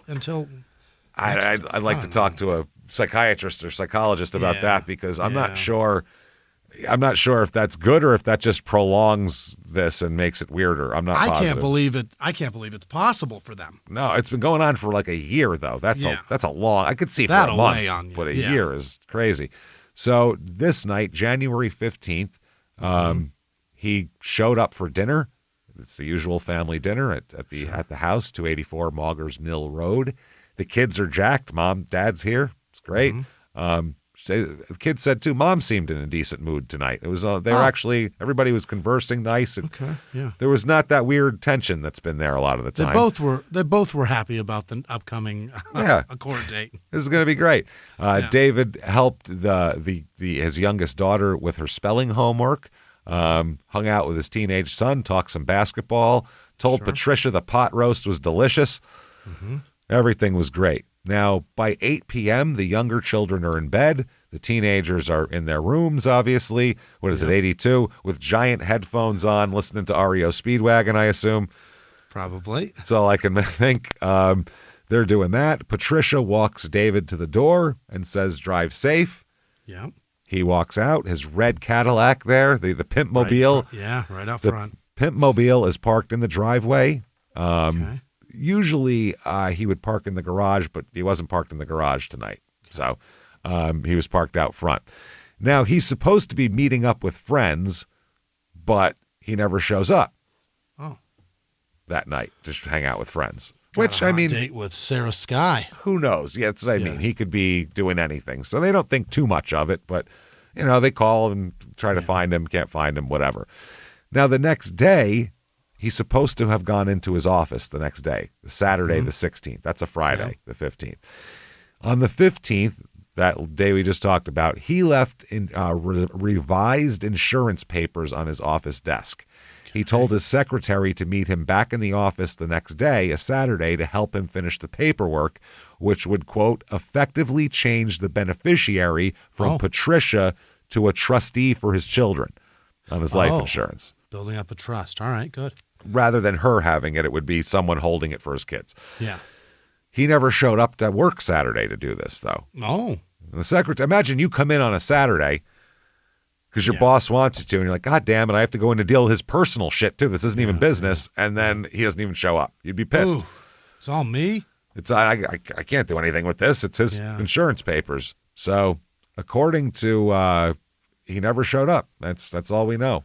I'd like to talk to a psychiatrist or psychologist about that because I'm not sure if that's good or if that just prolongs this and makes it weirder. I'm not positive. I can't believe it's possible for them. No, it's been going on for like a year though. That's a long. I could see for a month, but a year is crazy. So this night, January 15th, he showed up for dinner. It's the usual family dinner at the house, 284 Maugers Mill Road. The kids are jacked. Mom, Dad's here. It's great. The kid said too, Mom seemed in a decent mood tonight. It was they were actually, everybody was conversing nice. And Okay, yeah. there was not that weird tension that's been there a lot of the time. They both were happy about the upcoming a court date. This is going to be great. David helped his youngest daughter with her spelling homework. Hung out with his teenage son, talked some basketball, told Patricia the pot roast was delicious. Mm-hmm. Everything was great. Now, by 8 p.m., the younger children are in bed. The teenagers are in their rooms, obviously. What is it, 82? With giant headphones on, listening to REO Speedwagon, I assume. Probably. That's all I can think. They're doing that. Patricia walks David to the door and says, drive safe. Yeah. He walks out. His red Cadillac there, the Pimp Mobile. Right out front. Pimp Mobile is parked in the driveway. Usually he would park in the garage, but he wasn't parked in the garage tonight. So he was parked out front. Now, he's supposed to be meeting up with friends, but he never shows up that night, just hang out with friends. Which, I mean, date with Sarah Sky. Who knows? Yeah, that's what I mean. He could be doing anything. So they don't think too much of it, but, they call and try to find him, can't find him, whatever. Now, the next day, he's supposed to have gone into his office the next day, Saturday the 16th. That's a Friday, the 15th. On the 15th, that day we just talked about, he left revised insurance papers on his office desk. He told his secretary to meet him back in the office the next day, a Saturday, to help him finish the paperwork, which would, quote, effectively change the beneficiary from Patricia to a trustee for his children on his life insurance. Building up a trust. All right, good. Rather than her having it, it would be someone holding it for his kids. Yeah. He never showed up to work Saturday to do this, though. Oh. And the secretary, imagine you come in on a Saturday because your boss wants you to, and you're like, God damn it, I have to go in to deal with his personal shit, too. This isn't even business. And then he doesn't even show up. You'd be pissed. Ooh, it's all me? I can't do anything with this. It's his insurance papers. So, according to, he never showed up. That's all we know.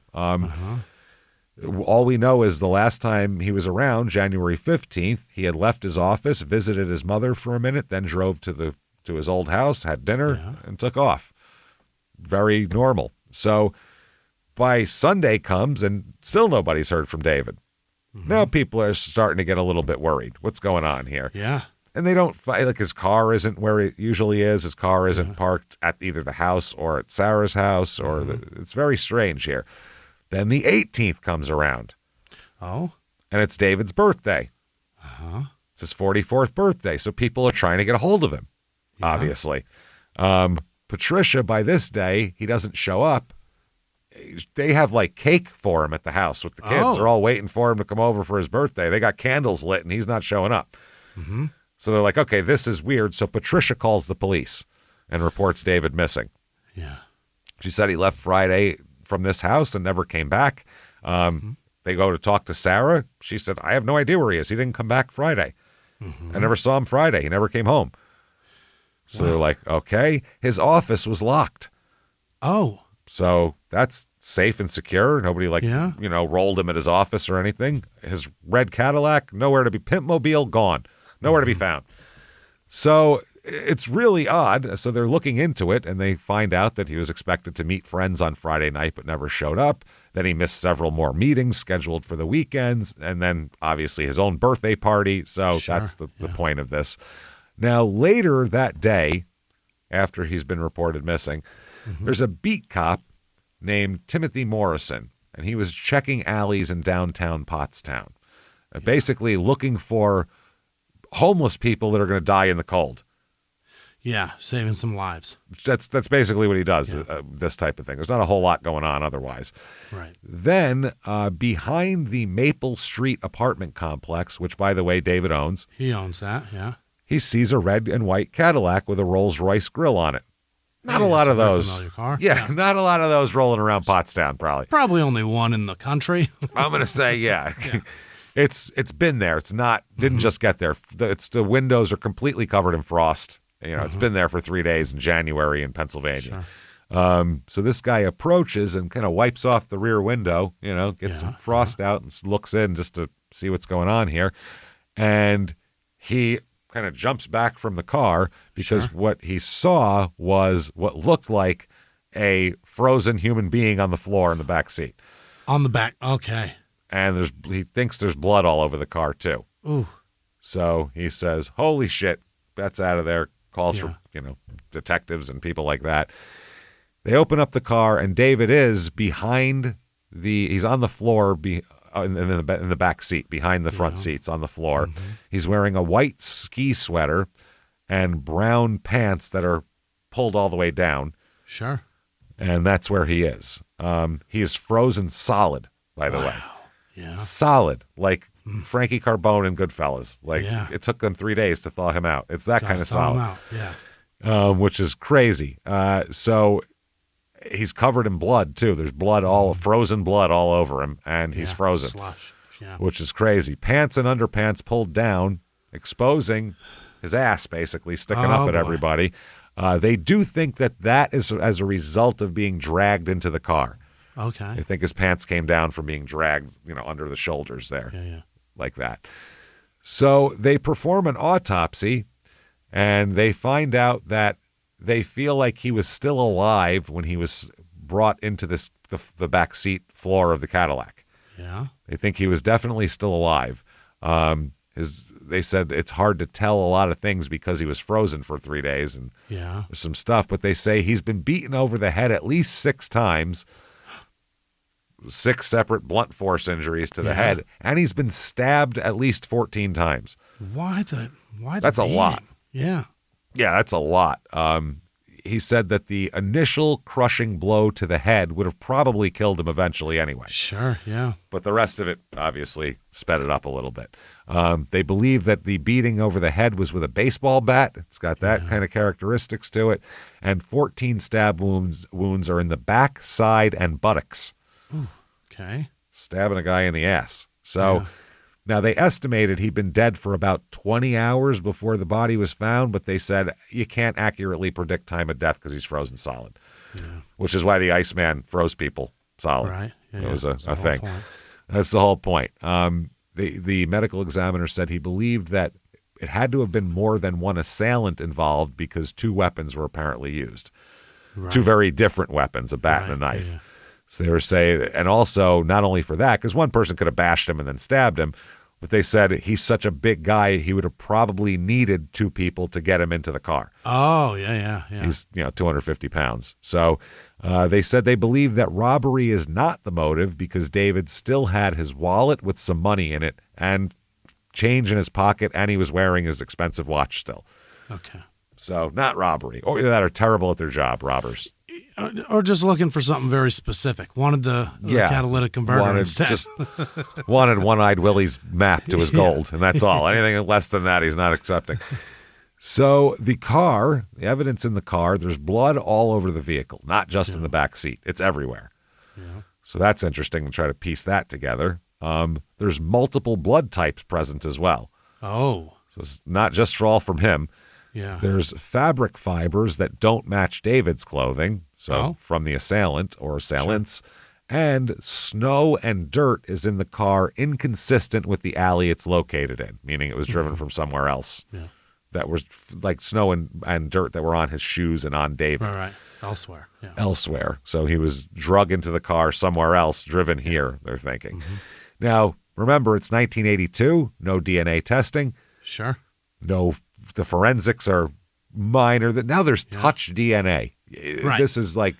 All we know is the last time he was around, January 15th, he had left his office, visited his mother for a minute, then drove to his old house, had dinner, and took off. Very normal. So by Sunday comes and still nobody's heard from David. Now people are starting to get a little bit worried. What's going on here? Yeah. And they don't fight, like his car isn't where it usually is. His car isn't parked at either the house or at Sarah's house, or it's very strange here. Then the 18th comes around. Oh. And it's David's birthday. It's his 44th birthday. So people are trying to get a hold of him, obviously. Patricia, by this day, he doesn't show up. They have like cake for him at the house with the kids. They're all waiting for him to come over for his birthday. They got candles lit and he's not showing up. So they're like, okay, this is weird. So Patricia calls the police and reports David missing. Yeah. She said he left Friday from this house and never came back. They go to talk to Sarah. She said, I have no idea where he is. He didn't come back Friday. I never saw him Friday. He never came home. So they're like, okay. His office was locked. Oh. So that's safe and secure. Nobody rolled him at his office or anything. His red Cadillac, nowhere to be. Pimp Mobile, gone. Nowhere to be found. So it's really odd. So they're looking into it, and they find out that he was expected to meet friends on Friday night but never showed up. Then he missed several more meetings scheduled for the weekends, and then obviously his own birthday party. So that's the point of this. Now, later that day, after he's been reported missing, there's a beat cop named Timothy Morrison, and he was checking alleys in downtown Pottstown, basically looking for homeless people that are going to die in the cold. Yeah, saving some lives. That's basically what he does, this type of thing. There's not a whole lot going on otherwise. Right. Then behind the Maple Street apartment complex, which, by the way, David owns. He owns that, yeah. He sees a red and white Cadillac with a Rolls-Royce grill on it. Not a lot of those. Car. Yeah, not a lot of those rolling around Pottstown, probably. Probably only one in the country. I'm going to say, It's been there. It's not, didn't just get there. The windows are completely covered in frost. It's been there for 3 days in January in Pennsylvania. Sure. So this guy approaches and kind of wipes off the rear window, gets some frost out and looks in just to see what's going on here. And he kind of jumps back from the car because what he saw was what looked like a frozen human being on the floor in the back seat. On the back, okay. And he thinks there's blood all over the car, too. Ooh. So he says, holy shit, that's out of there. Calls for, detectives and people like that. They open up the car, and David is behind he's on the floor in the back seat, behind the front seats on the floor. Mm-hmm. He's wearing a white ski sweater and brown pants that are pulled all the way down. Sure. And that's where he is. He is frozen solid, by the way. Yeah. Solid, like Frankie Carbone in Goodfellas. Like, it took them 3 days to thaw him out. It's that kind of solid. Thaw him out. Yeah. Which is crazy. So he's covered in blood, too. There's blood, frozen blood all over him, and he's frozen. Slush. Yeah. Which is crazy. Pants and underpants pulled down, exposing his ass, basically, sticking up at everybody. They do think that is as a result of being dragged into the car. Okay. They think his pants came down from being dragged, under the shoulders there. Yeah. Like that. So they perform an autopsy, and they find out that they feel like he was still alive when he was brought into the back seat floor of the Cadillac. Yeah. They think he was definitely still alive. They said it's hard to tell a lot of things because he was frozen for 3 days and there's some stuff, but they say he's been beaten over the head at least 6 times, 6 separate blunt force injuries to the head, and he's been stabbed at least 14 times. Why That's a lot. Yeah. Yeah, that's a lot. He said that the initial crushing blow to the head would have probably killed him eventually anyway. Sure, yeah. But the rest of it obviously sped it up a little bit. They believe that the beating over the head was with a baseball bat. It's got that kind of characteristics to it. And 14 stab wounds are in the back, side, and buttocks. Ooh, okay. Stabbing a guy in the ass. So now they estimated he'd been dead for about 20 hours before the body was found, but they said you can't accurately predict time of death because he's frozen solid, which is why the Iceman froze people solid. Right. Yeah, it was a thing. That's the whole point. The medical examiner said he believed that it had to have been more than one assailant involved because 2 weapons were apparently used. Right. 2 very different weapons, a bat and a knife. Yeah. So they were saying, and also not only for that, because one person could have bashed him and then stabbed him, but they said he's such a big guy, he would have probably needed 2 people to get him into the car. Oh, yeah. He's 250 pounds. So they said they believe that robbery is not the motive because David still had his wallet with some money in it and change in his pocket, and he was wearing his expensive watch still. Okay. So not robbery. Or that are terrible at their job, robbers. Or just looking for something very specific. Wanted the catalytic converter instead. Wanted One-Eyed Willie's map to his gold, and that's all. Anything less than that, he's not accepting. So the evidence in the car, there's blood all over the vehicle, not just in the back seat. It's everywhere. Yeah. So that's interesting to try to piece that together. There's multiple blood types present as well. Oh. So it's not just all from him. Yeah. There's fabric fibers that don't match David's clothing, so from the assailant or assailants, and snow and dirt is in the car inconsistent with the alley it's located in, meaning it was driven from somewhere else. Yeah. That was like snow and dirt that were on his shoes and on David. Right. Elsewhere. Yeah. Elsewhere. So he was drug into the car somewhere else, driven here, they're thinking. Mm-hmm. Now, remember, it's 1982, no DNA testing. Sure. No, the forensics are minor. Now there's touch DNA. Right. This is like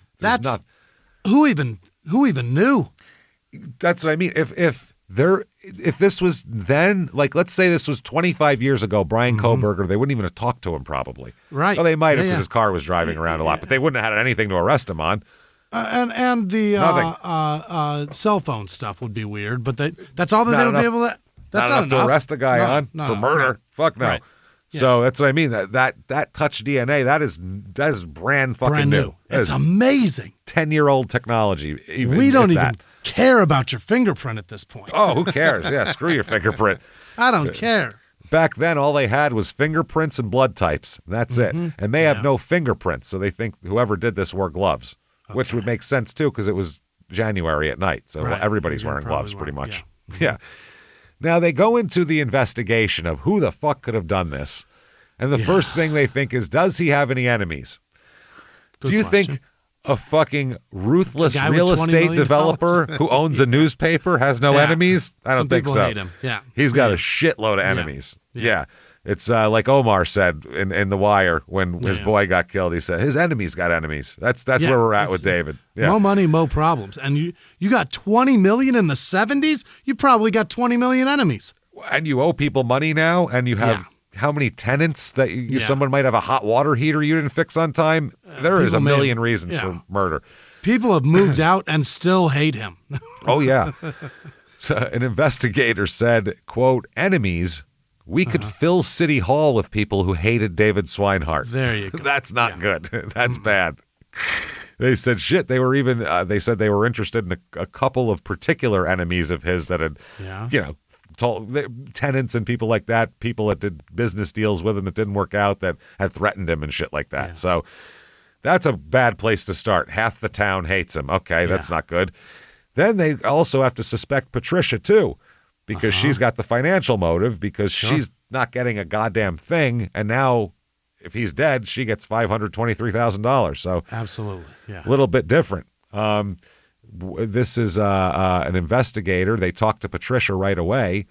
who even knew? That's what I mean. If this was then, like, let's say this was 25 years ago, Brian Kohberger, they wouldn't even have talked to him probably. Right. Well, they might have because his car was driving around a lot, but they wouldn't have had anything to arrest him on. And the cell phone stuff would be weird, but that's all that they would be able to. That's not enough to arrest a guy on for murder. Right. Fuck no. Right. Yeah. So that's what I mean. That touch DNA, that is brand fucking new. It's amazing. 10-year-old technology. We don't even care about your fingerprint at this point. Oh, who cares? Yeah, screw your fingerprint. I don't care. Back then, all they had was fingerprints and blood types. That's it. And they have no fingerprints, so they think whoever did this wore gloves, which would make sense, too, because it was January at night. So everybody's wearing gloves pretty much. Yeah. Now, they go into the investigation of who the fuck could have done this. And the first thing they think is, does he have any enemies? Good Do you question. think a fucking ruthless guy with real $20 estate million? developer who owns a newspaper has no Yeah. enemies? I don't Some think people so. hate him. Yeah. He's got a shitload of enemies. Yeah. It's like Omar said in The Wire when his boy got killed. He said his enemies got enemies. That's where we're at with David. Yeah. Mo money, mo problems. And you got 20 million in the 70s? You probably got 20 million enemies. And you owe people money now, and you have how many tenants that someone might have a hot water heater you didn't fix on time? There is a million reasons for murder. People have moved out and still hate him. Oh, yeah. So an investigator said, quote, enemies, we could fill City Hall with people who hated David Swinehart. There you go. That's not good. That's bad. They said, shit, they were even, they said they were interested in a couple of particular enemies of his that had, tenants and people like that, people that did business deals with him that didn't work out, that had threatened him and shit like that. Yeah. So that's a bad place to start. Half the town hates him. Okay, that's not good. Then they also have to suspect Patricia, too, because she's got the financial motive, because she's not getting a goddamn thing. And now, if he's dead, she gets $523,000. So absolutely, a little bit different. This is an investigator. They talked to Patricia right away,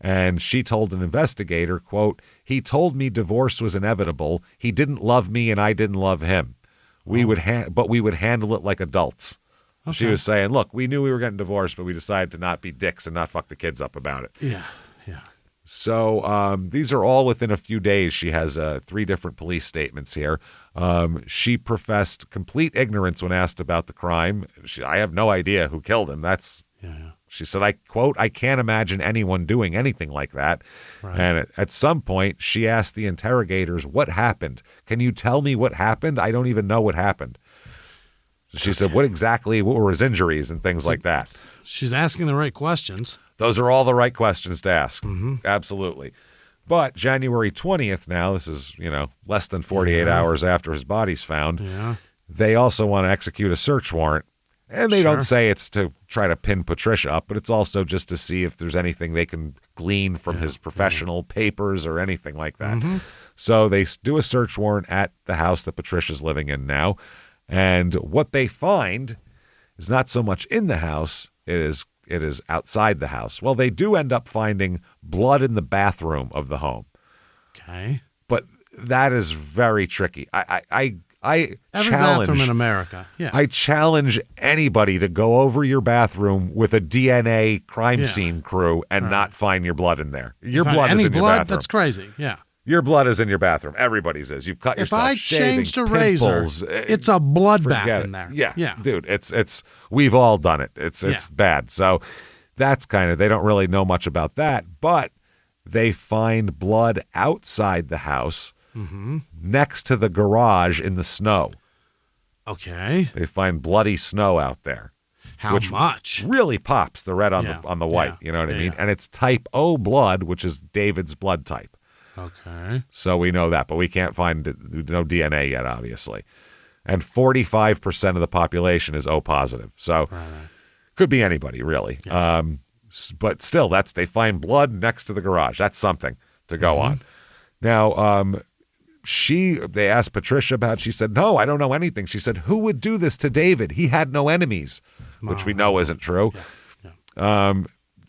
and she told an investigator, quote, he told me divorce was inevitable. He didn't love me, and I didn't love him. But we would handle it like adults. Okay. She was saying, look, we knew we were getting divorced, but we decided to not be dicks and not fuck the kids up about it. Yeah. So these are all within a few days. She has 3 different police statements here. She professed complete ignorance when asked about the crime. I have no idea who killed him. She said, I quote, I can't imagine anyone doing anything like that. Right. And at some point, she asked the interrogators, what happened? Can you tell me what happened? I don't even know what happened. She said, what were his injuries and things like that? She's asking the right questions. Those are all the right questions to ask. Mm-hmm. Absolutely. But January 20th now, this is, less than 48 hours after his body's found, they also want to execute a search warrant. And they don't say it's to try to pin Patricia up, but it's also just to see if there's anything they can glean from his professional papers or anything like that. Mm-hmm. So they do a search warrant at the house that Patricia's living in now. And what they find is not so much in the house, it is outside the house. Well, they do end up finding blood in the bathroom of the home. Okay. But that is very tricky. I Every challenge bathroom in America. Yeah. I challenge anybody to go over your bathroom with a DNA crime scene crew and not find your blood in there. Your blood is in your bathroom. That's crazy. Yeah. Your blood is in your bathroom. Everybody's is. You've cut yourself. If I changed a razor, it's a bloodbath in there. Yeah, dude. It's. We've all done it. It's bad. So that's kind of, they don't really know much about that, but they find blood outside the house next to the garage in the snow. Okay. They find bloody snow out there. How much? Really pops the red on the white. You know what I mean? And it's type O blood, which is David's blood type. Okay. So we know that, but we can't find no DNA yet, obviously. And 45% of the population is O positive. So could be anybody, really. Yeah. But still, they find blood next to the garage. That's something to go on. Now, they asked Patricia about, she said, no, I don't know anything. She said, who would do this to David? He had no enemies, which we know isn't true. Yeah.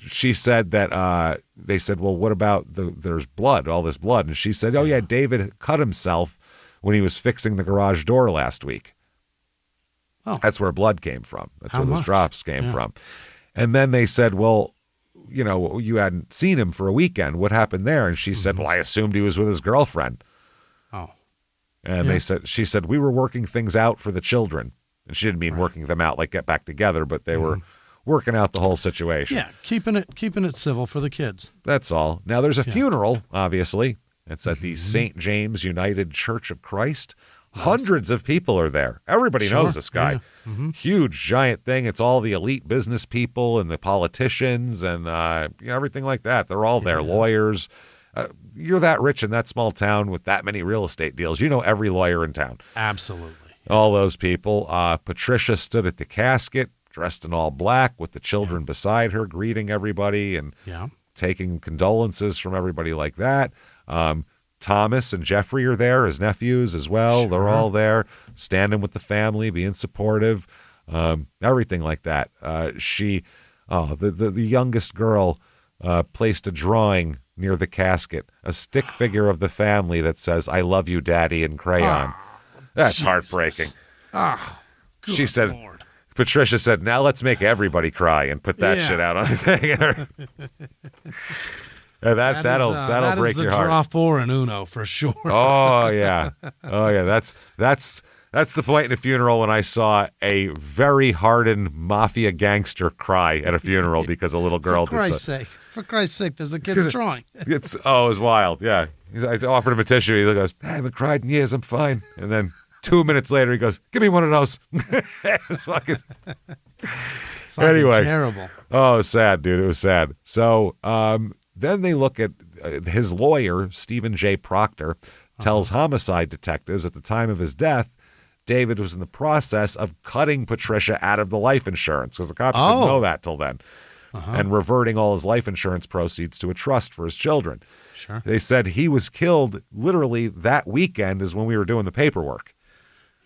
She said that they said, well, what about there's blood, all this blood? And she said, oh, yeah, David cut himself when he was fixing the garage door last week. Oh. That's where blood came from. That's where those drops came from. And then they said, well, you hadn't seen him for a weekend. What happened there? And she said, well, I assumed he was with his girlfriend. Oh. And she said, we were working things out for the children. And she didn't mean working them out like get back together, but they were working out the whole situation. Yeah, keeping it civil for the kids. That's all. Now, there's a funeral, obviously. It's at the St. James United Church of Christ. Hundreds of people are there. Everybody knows this guy. Yeah. Huge, giant thing. It's all the elite business people and the politicians and everything like that. They're all there, lawyers. You're that rich in that small town with that many real estate deals. You know every lawyer in town. Absolutely. All those people. Patricia stood at the casket, dressed in all black, with the children beside her, greeting everybody and taking condolences from everybody like that. Thomas and Jeffrey are there as nephews as well. Sure. They're all there, standing with the family, being supportive, everything like that. The youngest girl placed a drawing near the casket, a stick figure of the family that says, "I love you, Daddy," in crayon. That's Jesus. Heartbreaking. She said, Lord. Patricia said, "Now let's make everybody cry and put that shit out on the thing." That'll break your heart. That is the draw for an Uno for sure. Oh yeah. That's the point in a funeral when I saw a very hardened mafia gangster cry at a funeral because a little girl For Christ's sake, there's a kid's drawing. It was wild. Yeah, I offered him a tissue. He goes, "I haven't cried in years. I'm fine." And then 2 minutes later, he goes, "Give me one of those." It's fucking anyway, terrible. Oh, it was sad, dude. It was sad. So then they look at his lawyer, Stephen J. Proctor, tells homicide detectives at the time of his death, David was in the process of cutting Patricia out of the life insurance because the cops didn't know that till then, and reverting all his life insurance proceeds to a trust for his children. Sure. They said he was killed literally that weekend is when we were doing the paperwork.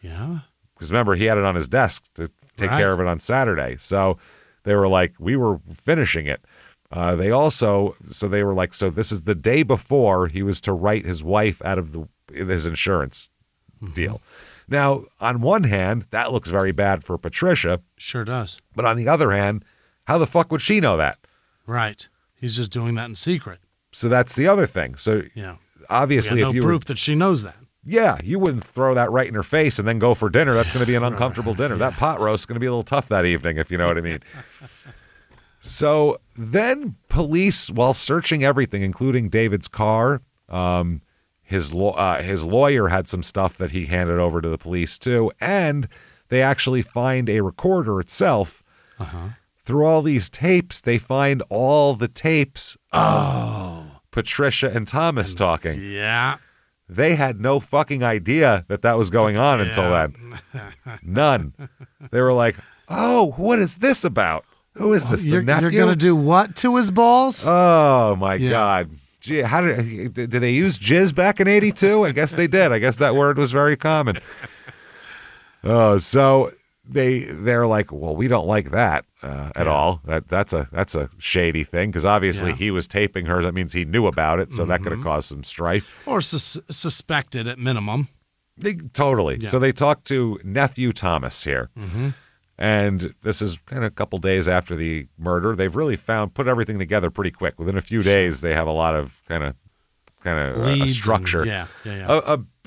Yeah. Because remember, he had it on his desk to take care of it on Saturday. So they were like, we were finishing it. They were like, so this is the day before he was to write his wife out of his insurance deal. Now, on one hand, that looks very bad for Patricia. Sure does. But on the other hand, how the fuck would she know that? Right. He's just doing that in secret. So that's the other thing. So obviously, if you proof that she knows that. Yeah, you wouldn't throw that right in her face and then go for dinner. That's going to be an uncomfortable dinner. That pot roast is going to be a little tough that evening, if you know what I mean. So then police, while searching everything, including David's car, his lawyer had some stuff that he handed over to the police too, and they actually find a recorder itself. Through all these tapes, they find all the tapes of Patricia and Thomas talking. Yeah. They had no fucking idea that was going on until then. None. They were like, "Oh, what is this about? Who is this? The nephew? You're going to do what to his balls?" Oh, my God. Gee, how did they use jizz back in 82? I guess they did. I guess that word was very common. Oh, so they're like, "Well, we don't like that at all. That's a shady thing because obviously he was taping her. That means he knew about it, so that could have caused some strife or suspected at minimum." Totally. Yeah. So they talked to nephew Thomas here. And this is kind of a couple days after the murder. They've really put everything together pretty quick. Within a few days, they have a lot of kind of a structure.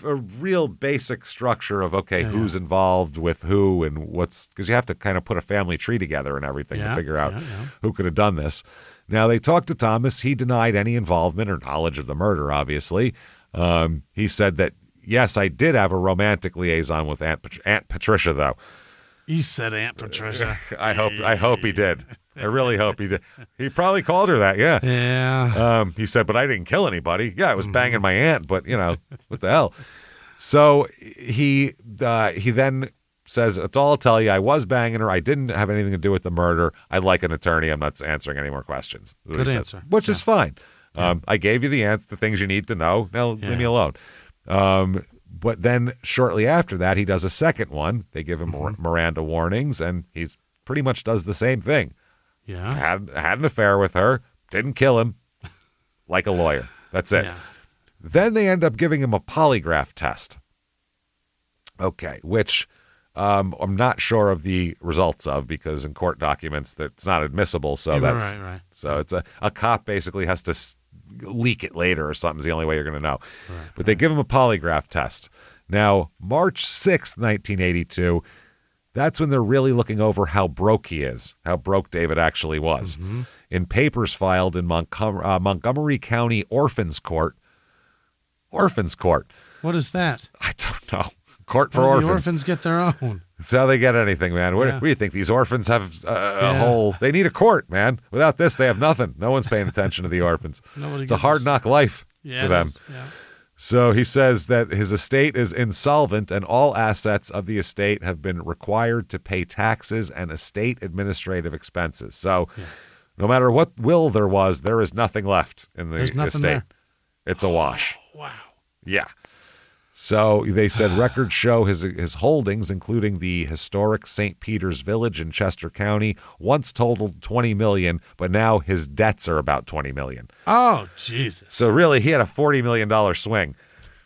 A real basic structure of, who's involved with who and because you have to kind of put a family tree together and everything to figure out who could have done this. Now, they talked to Thomas. He denied any involvement or knowledge of the murder, obviously. He said that, yes, I did have a romantic liaison with Aunt Patricia, though. He said Aunt Patricia. I hope he did. I really hope he did. He probably called her that, yeah. Yeah. He said, but I didn't kill anybody. Yeah, I was banging my aunt, but, what the hell? So he then says, "That's all I'll tell you. I was banging her. I didn't have anything to do with the murder. I'd like an attorney. I'm not answering any more questions." Good answer. Which is fine. I gave you the things you need to know. Now leave me alone. But then shortly after that, he does a second one. They give him Miranda warnings, and he's pretty much does the same thing. Yeah. Had an affair with her, didn't kill him, like a lawyer. That's it. Yeah. Then they end up giving him a polygraph test. Okay, which I'm not sure of the results of because in court documents that's not admissible. So that's right. So it's a cop basically has to leak it later or something's the only way you're going to know. But they give him a polygraph test. Now, March 6th, 1982, that's when they're really looking over how broke he is, how broke David actually was. In papers filed in Montgomery County Orphans Court. Orphans Court. What is that? I don't know. Court for orphans. The orphans get their own. That's how they get anything, man. What do you think? These orphans have a whole... They need a court, man. Without this, they have nothing. No one's paying attention to the orphans. It's a hard knock life for them. Yeah. So he says that his estate is insolvent and all assets of the estate have been required to pay taxes and estate administrative expenses. So no matter what will there was, there is nothing left in the estate. There. It's a wash. Wow. Yeah. So they said records show his holdings, including the historic St. Peter's Village in Chester County, once totaled $20 million, but now his debts are about $20 million. Oh, Jesus. So really, he had a $40 million swing.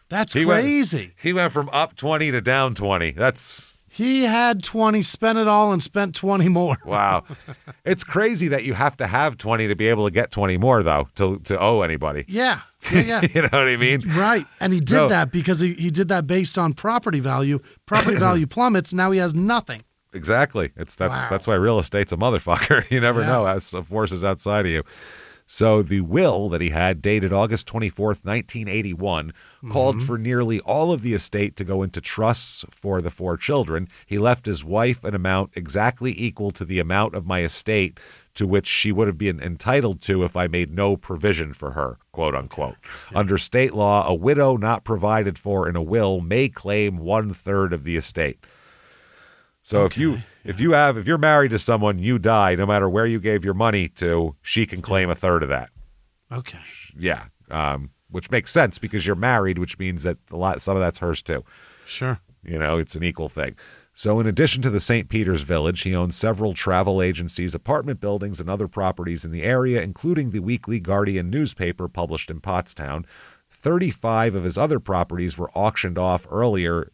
That's crazy. He went from up 20 to down 20. He had 20, spent it all, and spent 20 more. Wow. It's crazy that you have to have 20 to be able to get 20 more, though, to owe anybody. Yeah. You know what I mean? Right. And he did that because he did that based on property value. Property value plummets. Now he has nothing. Exactly. That's why real estate's a motherfucker. You never know as forces outside of you. So the will that he had, dated August 24th, 1981, called for nearly all of the estate to go into trusts for the 4 children. He left his wife an amount exactly equal to the amount of my estate to which she would have been entitled to if I made no provision for her, quote unquote. Yeah. Under state law, a widow not provided for in a will may claim 1/3 of the estate. So if you're married to someone, you die, no matter where you gave your money to, she can claim 1/3 of that. Okay. Yeah. Which makes sense because you're married, which means that some of that's hers too. Sure. It's an equal thing. So in addition to the St. Peter's Village, he owns several travel agencies, apartment buildings, and other properties in the area, including the Weekly Guardian newspaper published in Pottstown. 35 of his other properties were auctioned off earlier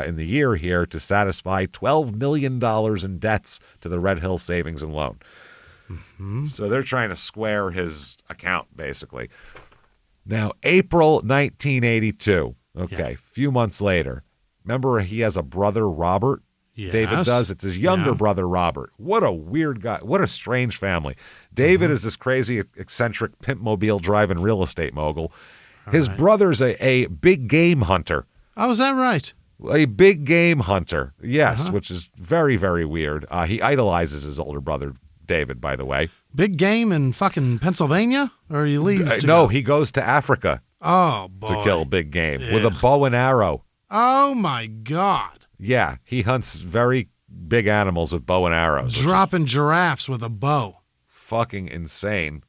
in the year here to satisfy $12 million in debts to the Red Hill Savings and Loan. Mm-hmm. So they're trying to square his account, basically. Now, April 1982, few months later, remember he has a brother, Robert? Yes. David does. It's his younger brother, Robert. What a weird guy. What a strange family. David is this crazy, eccentric, pimp-mobile driving real estate mogul. His brother's a big game hunter. Oh, is that right? A big game hunter, yes, which is very, very weird. He idolizes his older brother, David, by the way. Big game in fucking Pennsylvania? Or he leaves to No, go? he goes to Africa to kill big game with a bow and arrow. Oh, my God. Yeah, he hunts very big animals with bow and arrows. Dropping giraffes with a bow. Fucking insane.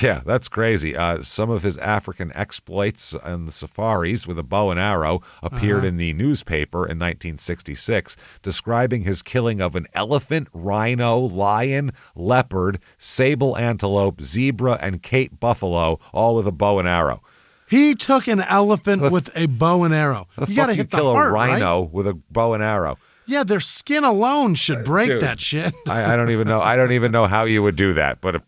Yeah, that's crazy. Some of his African exploits on the safaris with a bow and arrow appeared in the newspaper in 1966, describing his killing of an elephant, rhino, lion, leopard, sable antelope, zebra, and Cape buffalo, all with a bow and arrow. He took an elephant with a bow and arrow. You got to hit the heart, kill a rhino right? with a bow and arrow. Yeah, their skin alone should break that shit. I don't even know. I don't even know how you would do that. But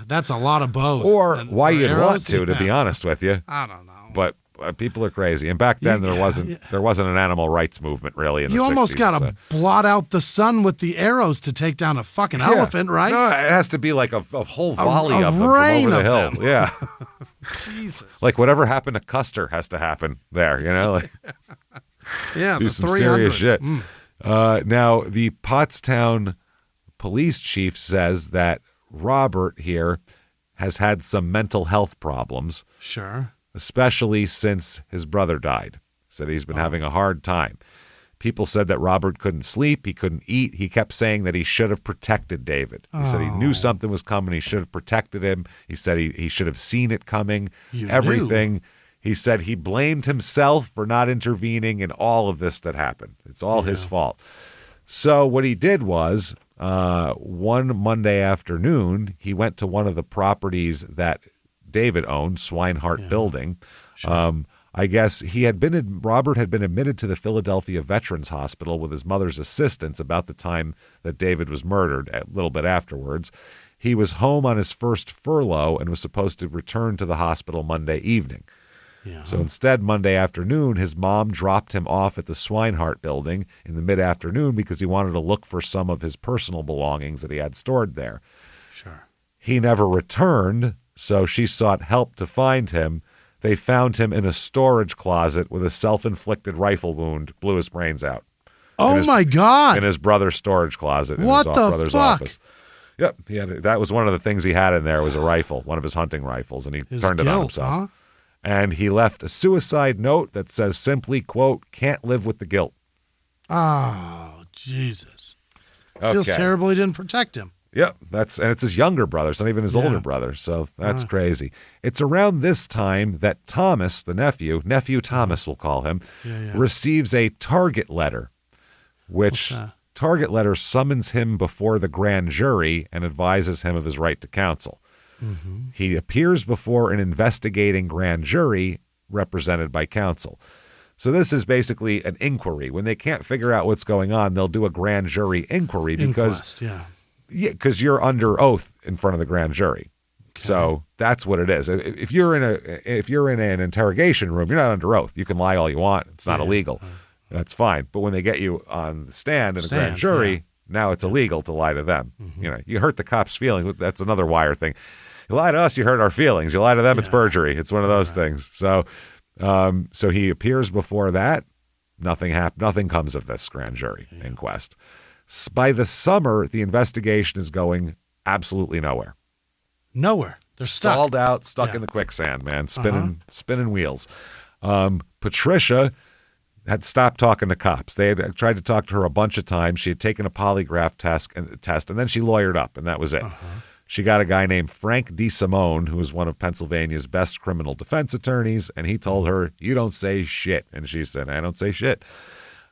that's a lot of bows. Or why you'd want to be honest with you. I don't know. But people are crazy. And back then there wasn't an animal rights movement really in the 60s. You almost got to blot out the sun with the arrows to take down a fucking elephant, right? No, it has to be like a whole volley of them from over the hill. Them. Yeah. Jesus. Like whatever happened to Custer has to happen there, Like, yeah, do the some 300. serious shit. Now, the Pottstown police chief says that Robert here has had some mental health problems. Sure. Especially since his brother died. Said he's been having a hard time. People said that Robert couldn't sleep, he couldn't eat. He kept saying that he should have protected David. He said he knew something was coming. He should have protected him. He said he should have seen it coming. Everything. He said he blamed himself for not intervening in all of this that happened. It's all his fault. So what he did was, one Monday afternoon, he went to one of the properties that David owned, Swinehart Building. Sure. I guess Robert had been admitted to the Philadelphia Veterans Hospital with his mother's assistance about the time that David was murdered, a little bit afterwards. He was home on his first furlough and was supposed to return to the hospital Monday evening. Yeah. So instead, Monday afternoon, his mom dropped him off at the Swinehart Building in the mid-afternoon because he wanted to look for some of his personal belongings that he had stored there. Sure. He never returned, so she sought help to find him. They found him in a storage closet with a self-inflicted rifle wound, blew his brains out. Oh, my God. In his brother's storage closet in what his the brother's fuck? office. Yep, that was one of the things he had in there was a rifle, one of his hunting rifles, and he turned it on himself. Huh? And he left a suicide note that says simply, quote, "Can't live with the guilt." Oh, Jesus. Okay. Feels terrible he didn't protect him. Yep, and it's his younger brother. It's not even his older brother. So that's crazy. It's around this time that Thomas, the nephew Thomas, we'll call him, receives a target letter, which target letter summons him before the grand jury and advises him of his right to counsel. Mm-hmm. He appears before an investigating grand jury represented by counsel. So this is basically an inquiry. When they can't figure out what's going on, they'll do a grand jury inquiry because you're under oath in front of the grand jury. Okay. So that's what it is. If you're in an interrogation room, you're not under oath. You can lie all you want. It's not illegal. That's fine. But when they get you on the stand in a grand jury, now it's illegal to lie to them. Mm-hmm. You hurt the cops' feelings. That's another Wire thing. You lie to us, you hurt our feelings. You lie to them, it's perjury. It's one of those things. So he appears before that. Nothing comes of this grand jury inquest. By the summer, the investigation is going absolutely nowhere. Nowhere. They're stalled out, stuck in the quicksand, man, spinning wheels. Patricia had stopped talking to cops. They had tried to talk to her a bunch of times. She had taken a polygraph test, and then she lawyered up, and that was it. She got a guy named Frank DeSimone, who was one of Pennsylvania's best criminal defense attorneys, and he told her, "You don't say shit." And she said, "I don't say shit."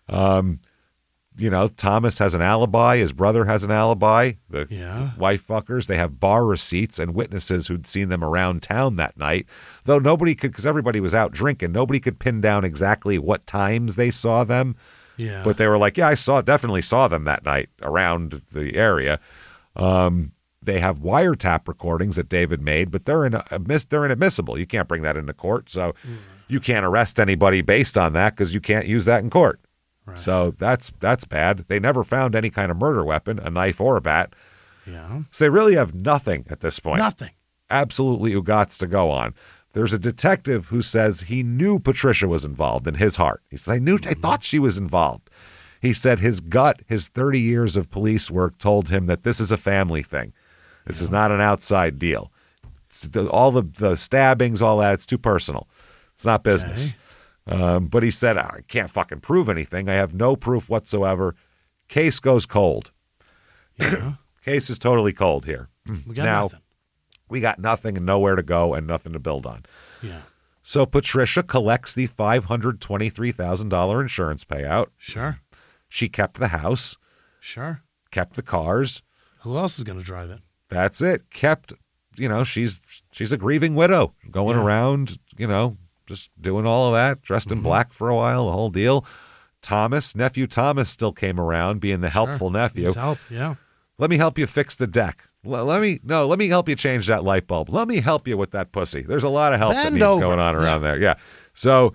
Thomas has an alibi. His brother has an alibi. The wife fuckers, they have bar receipts and witnesses who'd seen them around town that night. Though nobody could, because everybody was out drinking, nobody could pin down exactly what times they saw them. Yeah. But they were like, definitely saw them that night around the area. They have wiretap recordings that David made, but they're inadmissible. You can't bring that into court. So you can't arrest anybody based on that because you can't use that in court. Right. So that's bad. They never found any kind of murder weapon, a knife or a bat. Yeah. So they really have nothing at this point. Nothing. Absolutely ugots to go on. There's a detective who says he knew Patricia was involved in his heart. He said, I thought she was involved. He said his gut, his 30 years of police work told him that this is a family thing. This is not an outside deal. All the stabbings, all that, it's too personal. It's not business. But he said, I can't fucking prove anything. I have no proof whatsoever. Case goes cold. Case is totally cold here. We got nothing. We got nothing and nowhere to go and nothing to build on. Yeah. So Patricia collects the $523,000 insurance payout. Sure. She kept the house. Sure. Kept the cars. Who else is going to drive it? That's it. Kept, she's a grieving widow going around, just doing all of that, dressed in black for a while, the whole deal. Nephew Thomas still came around, being the helpful nephew. Needs help, yeah. Let me help you fix the deck. Let me help you change that light bulb. Let me help you with that pussy. There's a lot of help that needs going on around there. Yeah. So,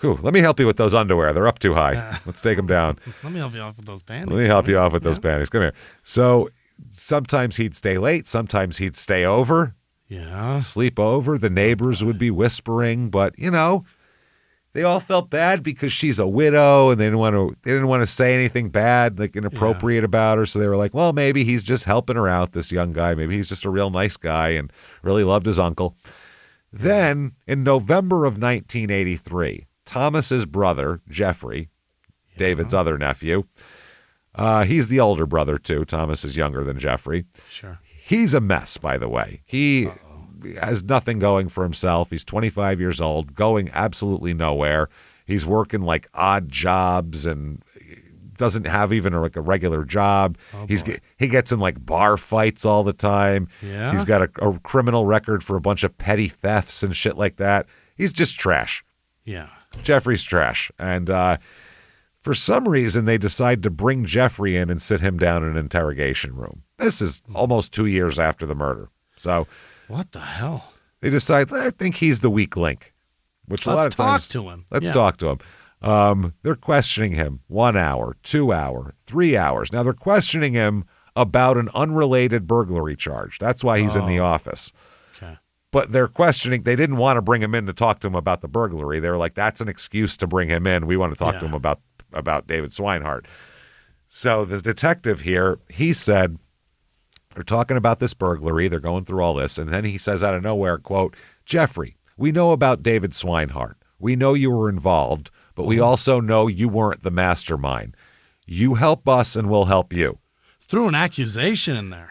let me help you with those underwear. They're up too high. Let's take them down. Let me help you off with those panties. Let me help you off with those panties. Come here. So sometimes he'd stay late. Sometimes he'd stay over. Yeah. Sleep over. The neighbors would be whispering, but they all felt bad because she's a widow and they didn't want to say anything bad, like inappropriate about her. So they were like, well, maybe he's just helping her out, this young guy. Maybe he's just a real nice guy and really loved his uncle. Then in November of 1983, Thomas's brother, Jeffrey, David's other nephew, he's the older brother too. Thomas is younger than Jeffrey. Sure. He's a mess, by the way. He has nothing going for himself. He's 25 years old, going absolutely nowhere. He's working like odd jobs and doesn't have even a regular job. He gets in like bar fights all the time. Yeah. He's got a criminal record for a bunch of petty thefts and shit like that. He's just trash. Yeah. Jeffrey's trash. And for some reason, they decide to bring Jeffrey in and sit him down in an interrogation room. This is almost 2 years after the murder. So what the hell? They decide, I think he's the weak link. Which a lot of times, let's talk to him. They're questioning him 1 hour, 2 hour, 3 hours. Now they're questioning him about an unrelated burglary charge. That's why he's in the office. Okay. But they're questioning, they didn't want to bring him in to talk to him about the burglary. They were like, that's an excuse to bring him in. We want to talk to him about David Swinehart. So the detective here, he said, they're talking about this burglary. They're going through all this. And then he says out of nowhere, quote, Jeffrey, we know about David Swinehart. We know you were involved, but we also know you weren't the mastermind. You help us and we'll help you. Threw an accusation in there.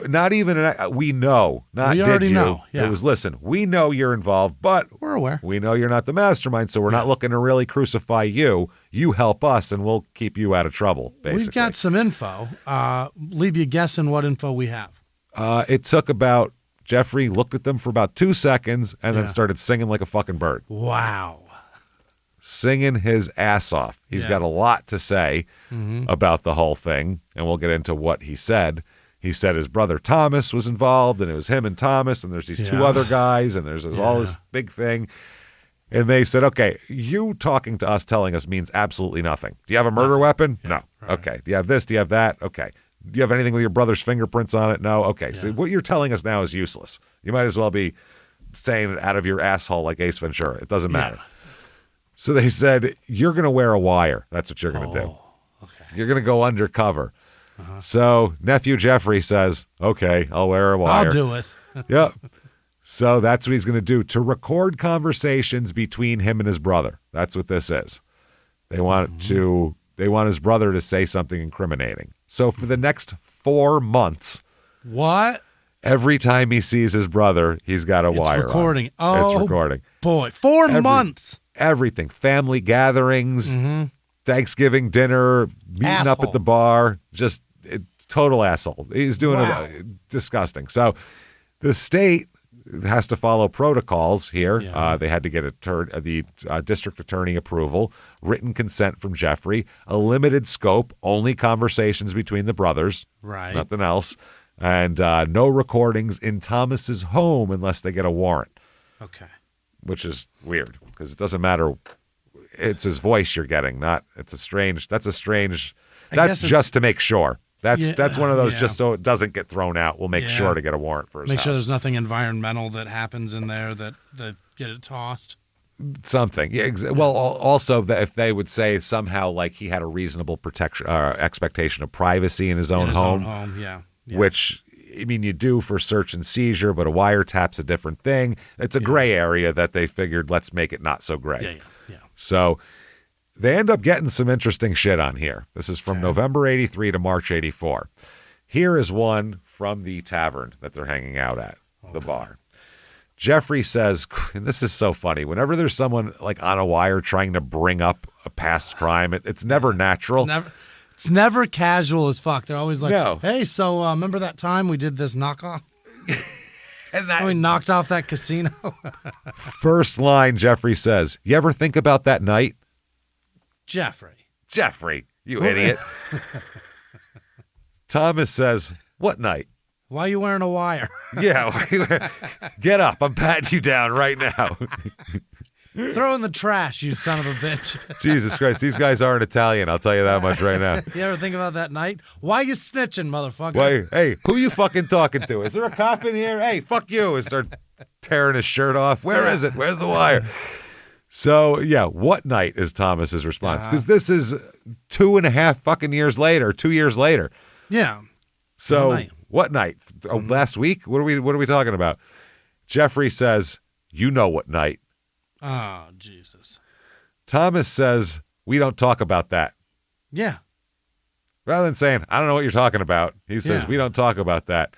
Not even we know. Not we did you. Know. Yeah. It was, listen, we know you're involved, but we're aware. We know you're not the mastermind, so we're not looking to really crucify you. You help us, and we'll keep you out of trouble, basically. We've got some info. Leave you guessing what info we have. It took about, Jeffrey looked at them for about 2 seconds and then started singing like a fucking bird. Wow. Singing his ass off. He's got a lot to say about the whole thing, and we'll get into what he said. He said his brother Thomas was involved, and it was him and Thomas, and there's these two other guys, and there's all this big thing. And they said, okay, you talking to us, telling us means absolutely nothing. Do you have a murder weapon? Yeah, no. right. Okay. Do you have this? Do you have that? Okay. Do you have anything with your brother's fingerprints on it? No. Okay. So what you're telling us now is useless. You might as well be saying it out of your asshole like Ace Ventura. It doesn't matter. So they said, you're going to wear a wire. That's what you're going to do. Okay. You're going to go undercover. So nephew Jeffrey says, okay, I'll wear a wire. I'll do it. Yep. So that's what he's going to do, to record conversations between him and his brother. That's what this is. They want his brother to say something incriminating. So for the next 4 months, what? Every time he sees his brother, he's got a wire recording. on. Oh, it's recording. Boy, 4 months. Everything. Family gatherings, Thanksgiving dinner, meeting up at the bar. Just total asshole. He's doing disgusting. So the state has to follow protocols here. Yeah. They had to get the district attorney approval, written consent from Jeffrey, a limited scope, only conversations between the brothers, right? Nothing else, and no recordings in Thomas's home unless they get a warrant. Okay. Which is weird because it doesn't matter. It's his voice you're getting, not. That's just to make sure. That's one of those just so it doesn't get thrown out. We'll make sure to get a warrant for his house. Make sure there's nothing environmental that happens in there that get it tossed. Something. Yeah. Well, also if they would say somehow like he had a reasonable expectation of privacy in his own home. Yeah. Which, I mean, you do for search and seizure, but a wiretap's a different thing. It's a gray area that they figured, let's make it not so gray. Yeah. So they end up getting some interesting shit on here. This is from November 83 to March 84. Here is one from the tavern that they're hanging out at, the bar. Jeffrey says, and this is so funny, whenever there's someone like on a wire trying to bring up a past crime, it's never natural. It's never casual as fuck. They're always like, no. Hey, so remember that time we did this knockoff? And we knocked off that casino? First line, Jeffrey says, you ever think about that night? Jeffrey, you idiot. Thomas says, what night? Why are you wearing a wire? Yeah, get up. I'm patting you down right now. Throw in the trash, you son of a bitch. Jesus Christ, these guys aren't Italian. I'll tell you that much right now. You ever think about that night? Why you snitching, motherfucker? Hey, who you fucking talking to? Is there a cop in here? Hey, fuck you. And start tearing his shirt off. Where is it? Where's the wire? So, what night is Thomas's response? Because this is 2.5 fucking years later, 2 years later. Yeah. So, what night? Last week? What are we talking about? Jeffrey says, you know what night. Oh, Jesus. Thomas says, we don't talk about that. Yeah. Rather than saying, I don't know what you're talking about, he says, we don't talk about that.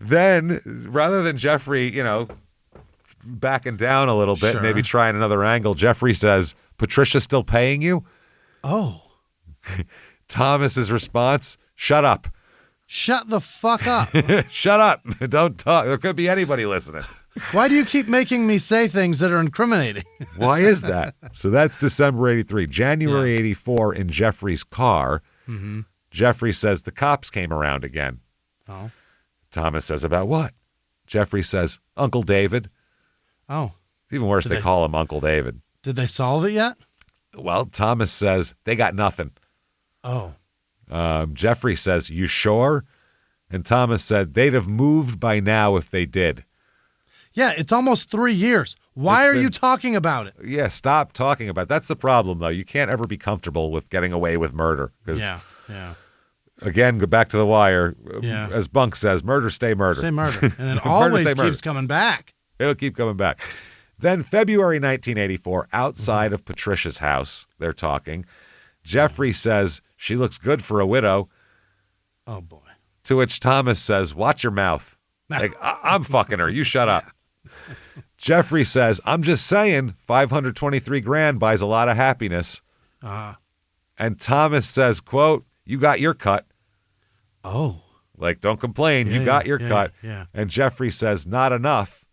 Then, rather than Jeffrey, backing down a little bit, maybe trying another angle, Jeffrey says, Patricia's still paying you? Oh. Thomas's response, shut up. Shut the fuck up. Shut up. Don't talk. There could be anybody listening. Why do you keep making me say things that are incriminating? Why is that? So that's December 83. January 84 in Jeffrey's car, Jeffrey says the cops came around again. Oh. Thomas says, about what? Jeffrey says, Uncle David. Oh. It's even worse, they call him Uncle David. Did they solve it yet? Well, Thomas says, they got nothing. Oh. Jeffrey says, you sure? And Thomas said, they'd have moved by now if they did. Yeah, it's almost 3 years. Why are you talking about it? Yeah, stop talking about it. That's the problem, though. You can't ever be comfortable with getting away with murder. Yeah. Again, go back to the wire. Yeah. As Bunk says, murder, stay murder. Stay murder. And it always keeps coming back. It'll keep coming back. Then February 1984, outside of Patricia's house, they're talking. Jeffrey says, she looks good for a widow. Oh, boy. To which Thomas says, watch your mouth. Like, I'm fucking her. You shut up. Jeffrey says, I'm just saying, $523,000 buys a lot of happiness. And Thomas says, quote, you got your cut. Oh. Like, don't complain. You got your cut. Yeah. And Jeffrey says, not enough.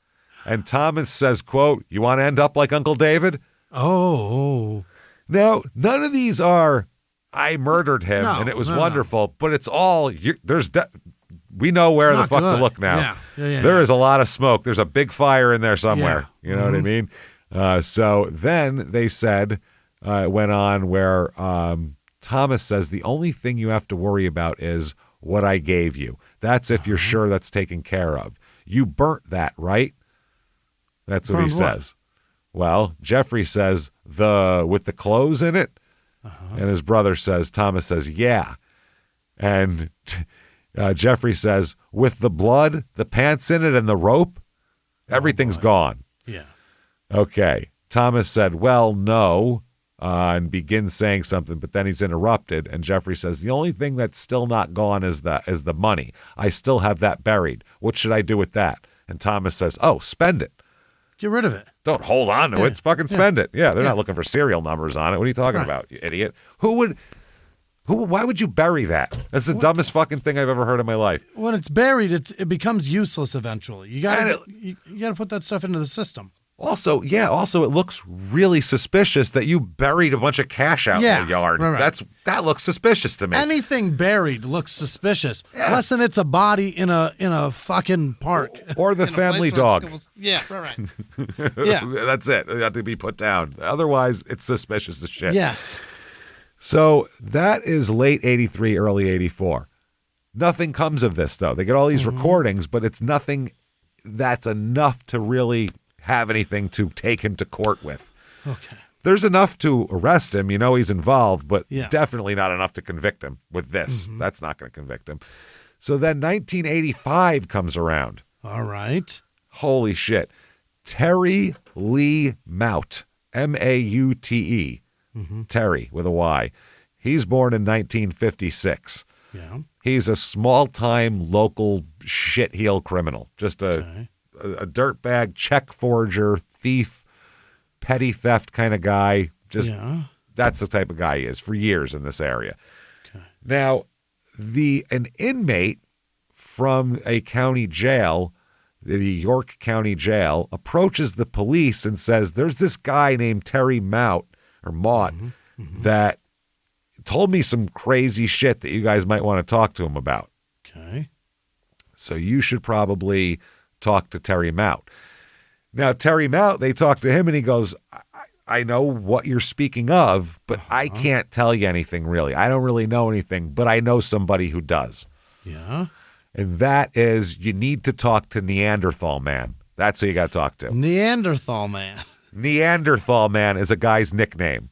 And Thomas says, quote, you want to end up like Uncle David? Oh. Now, none of these are, I murdered him and it was wonderful, but it's all, we know where the fuck to look now. There is a lot of smoke. There's a big fire in there somewhere. You know what I mean? So then they said, went on where Thomas says, the only thing you have to worry about is what I gave you. That's if you're sure that's taken care of. You burnt that, right? That's what he says. Well, Jeffrey says, with the clothes in it? And his brother says, Thomas says, yeah. And Jeffrey says, with the blood, the pants in it, and the rope, everything's gone. Yeah. Okay. Thomas said, well, no, and begins saying something, but then he's interrupted. And Jeffrey says, the only thing that's still not gone is the money. I still have that buried. What should I do with that? And Thomas says, oh, spend it. Get rid of it. Don't hold on to it. Fucking spend it. Yeah, they're not looking for serial numbers on it. What are you talking about, you idiot? Why would you bury that? That's the dumbest fucking thing I've ever heard in my life. When it's buried, it becomes useless eventually. You gotta put that stuff into the system. Also, it looks really suspicious that you buried a bunch of cash out in the yard. Right. That looks suspicious to me. Anything buried looks suspicious. Unless it's a body in a fucking park. Or the family dog. Yeah, right. Yeah. That's it. It had to be put down. Otherwise, it's suspicious as shit. Yes. So that is late 83, early 84. Nothing comes of this, though. They get all these recordings, but it's nothing that's enough to really have anything to take him to court with. Okay. There's enough to arrest him. You know he's involved, but definitely not enough to convict him with this. That's not going to convict him. So then 1985 comes around. All right. Holy shit. Terry Lee Mout, Maute. Terry with a Y. He's born in 1956. Yeah. He's a small-time local shitheel criminal. Just a dirtbag, check forger, thief, petty theft kind of guy. That's the type of guy he is for years in this area. Okay. Now, an inmate from a county jail, the York County Jail, approaches the police and says, there's this guy named Terry Mout that told me some crazy shit that you guys might want to talk to him about. Okay. So you should probably talk to Terry Mout. Now, Terry Mout, they talk to him and he goes, I know what you're speaking of, but I can't tell you anything really. I don't really know anything, but I know somebody who does. Yeah. And that is, you need to talk to Neanderthal Man. That's who you got to talk to. Neanderthal Man. Neanderthal Man is a guy's nickname.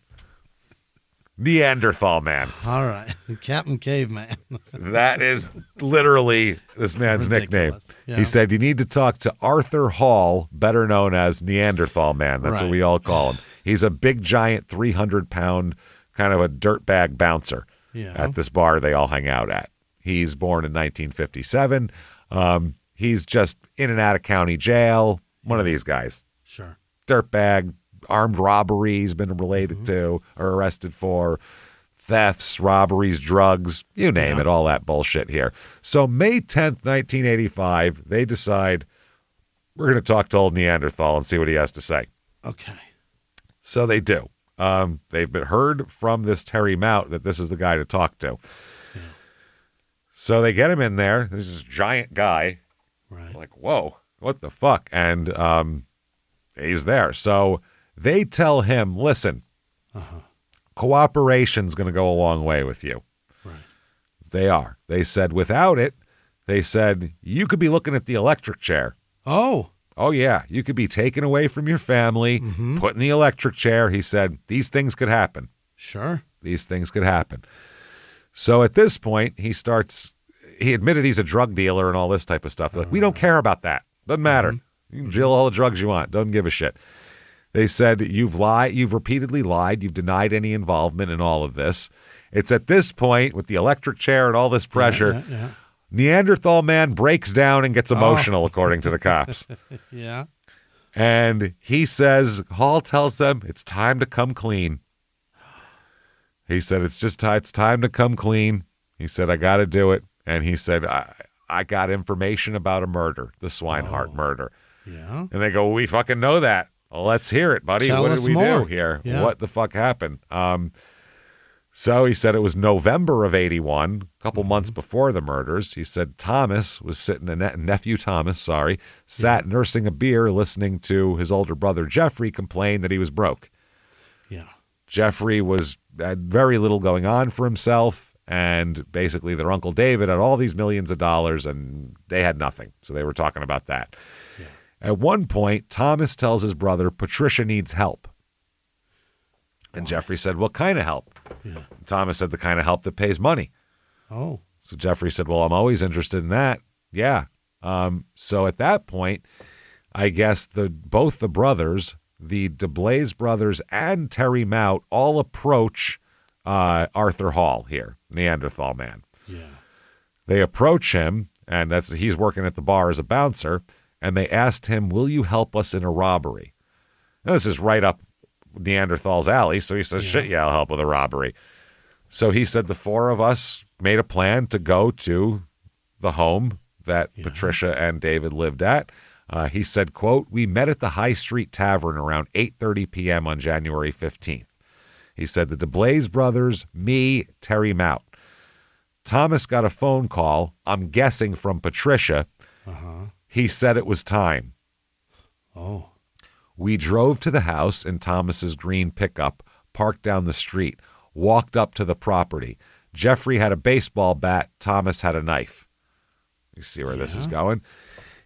Neanderthal Man. All right. Captain Caveman. That is literally this man's nickname. Yeah. He said, you need to talk to Arthur Hall, better known as Neanderthal Man. That's what we all call him. He's a big, giant, 300-pound kind of a dirtbag bouncer at this bar they all hang out at. He's born in 1957. He's just in and out of county jail. One of these guys. Sure. Dirtbag, armed robbery he's been related to or arrested for, thefts, robberies, drugs, you name it, all that bullshit here. So May 10th, 1985, they decide we're going to talk to old Neanderthal and see what he has to say. Okay. So they do. They've been heard from this Terry Mout that this is the guy to talk to. Yeah. So they get him in there. There's this giant guy. Right. Like, whoa, what the fuck? And he's there. So they tell him, listen, cooperation's going to go a long way with you. Right. They are. They said without it, they said you could be looking at the electric chair. Oh, yeah. You could be taken away from your family, put in the electric chair. He said these things could happen. Sure. These things could happen. So at this point, he admitted he's a drug dealer and all this type of stuff. They're like, we don't care about that. Doesn't matter. You can deal all the drugs you want. Doesn't give a shit. They said, you've repeatedly lied. You've denied any involvement in all of this. It's at this point, with the electric chair and all this pressure, Neanderthal man breaks down and gets emotional, according to the cops. Yeah. And he says, Hall tells them, it's time to come clean. He said, it's time to come clean. He said, I got to do it. And he said, I got information about a murder, the Swinehart murder. Yeah. And they go, well, we fucking know that. Well, let's hear it, buddy. Tell what us did we more. do here? Yeah. What the fuck happened? So he said it was November of 81, a couple months before the murders. He said Thomas was sitting, nephew Thomas, sat nursing a beer listening to his older brother Jeffrey complain that he was broke. Yeah. Jeffrey had very little going on for himself, and basically their Uncle David had all these millions of dollars, and they had nothing. So they were talking about that. Yeah. At one point, Thomas tells his brother Patricia needs help. And Jeffrey said, what kind of help? Yeah. Thomas said, the kind of help that pays money. Oh. So Jeffrey said, well, I'm always interested in that. Yeah. So at that point, I guess both the brothers, the DeBlaze brothers and Terry Mout, all approach Arthur Hall here, Neanderthal man. Yeah. They approach him, and he's working at the bar as a bouncer, and they asked him, will you help us in a robbery? Now, this is right up Neanderthal's alley, so he says, shit, yeah, I'll help with a robbery. So he said the four of us made a plan to go to the home that Patricia and David lived at. He said, quote, we met at the High Street Tavern around 8:30 p.m. on January 15th. He said the DeBlaze brothers, me, Terry Mout. Thomas got a phone call, I'm guessing from Patricia. He said it was time. Oh. We drove to the house in Thomas's green pickup, parked down the street, walked up to the property. Jeffrey had a baseball bat. Thomas had a knife. You see where this is going?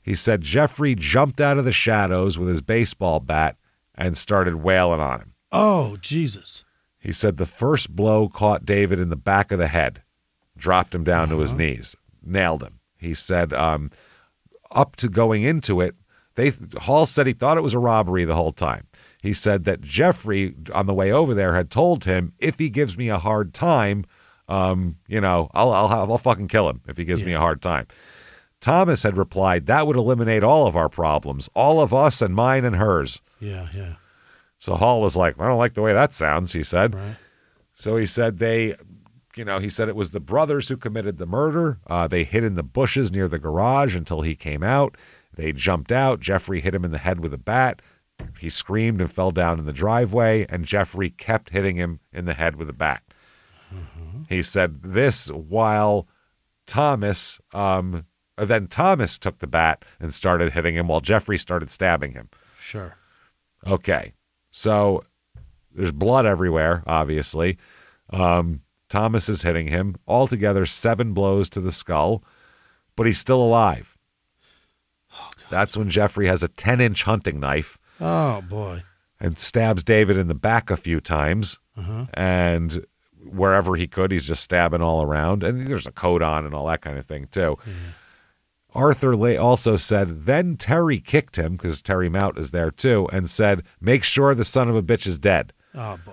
He said Jeffrey jumped out of the shadows with his baseball bat and started wailing on him. Oh, Jesus. He said the first blow caught David in the back of the head, dropped him down to his knees, nailed him. He said up to going into it, Hall said he thought it was a robbery the whole time. He said that Jeffrey, on the way over there, had told him, if he gives me a hard time, I'll fucking kill him if he gives me a hard time. Thomas had replied, that would eliminate all of our problems, all of us and mine and hers. Yeah. So Hall was like, I don't like the way that sounds, he said. Right. So he said he said it was the brothers who committed the murder. They hid in the bushes near the garage until he came out. They jumped out. Jeffrey hit him in the head with a bat. He screamed and fell down in the driveway, and Jeffrey kept hitting him in the head with a bat. He said this while Thomas, then Thomas took the bat and started hitting him while Jeffrey started stabbing him. Sure. Okay. So there's blood everywhere, obviously. Thomas is hitting him. Altogether, 7 blows to the skull, but he's still alive. Oh, God. That's when Jeffrey has a 10-inch hunting knife. Oh, boy. And stabs David in the back a few times. And wherever he could, he's just stabbing all around. And there's a coat on and all that kind of thing, too. Yeah. Arthur also said, then Terry kicked him, because Terry Mout is there, too, and said, make sure the son of a bitch is dead. Oh, boy.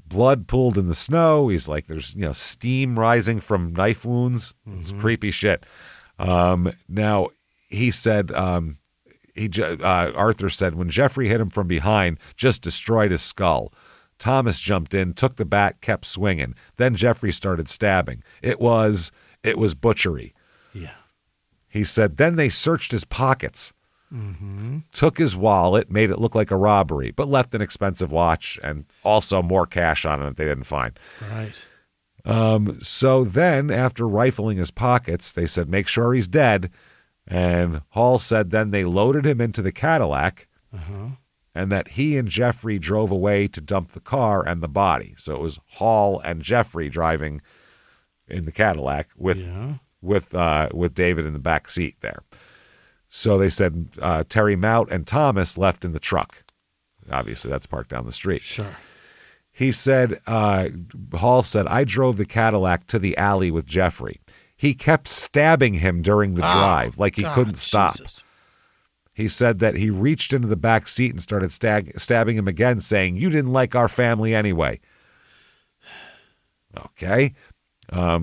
Blood pooled in the snow. He's like, there's steam rising from knife wounds. It's creepy shit. Now, he said, Arthur said, when Jeffrey hit him from behind, just destroyed his skull. Thomas jumped in, took the bat, kept swinging. Then Jeffrey started stabbing. It was butchery. Yeah. He said, then they searched his pockets, took his wallet, made it look like a robbery, but left an expensive watch and also more cash on it that they didn't find. Right. So then, after rifling his pockets, they said, make sure he's dead. And Hall said then they loaded him into the Cadillac and that he and Jeffrey drove away to dump the car and the body. So it was Hall and Jeffrey driving in the Cadillac with David in the back seat there. So they said Terry Mout and Thomas left in the truck. Obviously, that's parked down the street. Sure. He said, Hall said, I drove the Cadillac to the alley with Jeffrey. He kept stabbing him during the drive, like he couldn't stop. Jesus. He said that he reached into the back seat and started stabbing him again, saying, you didn't like our family anyway. Okay.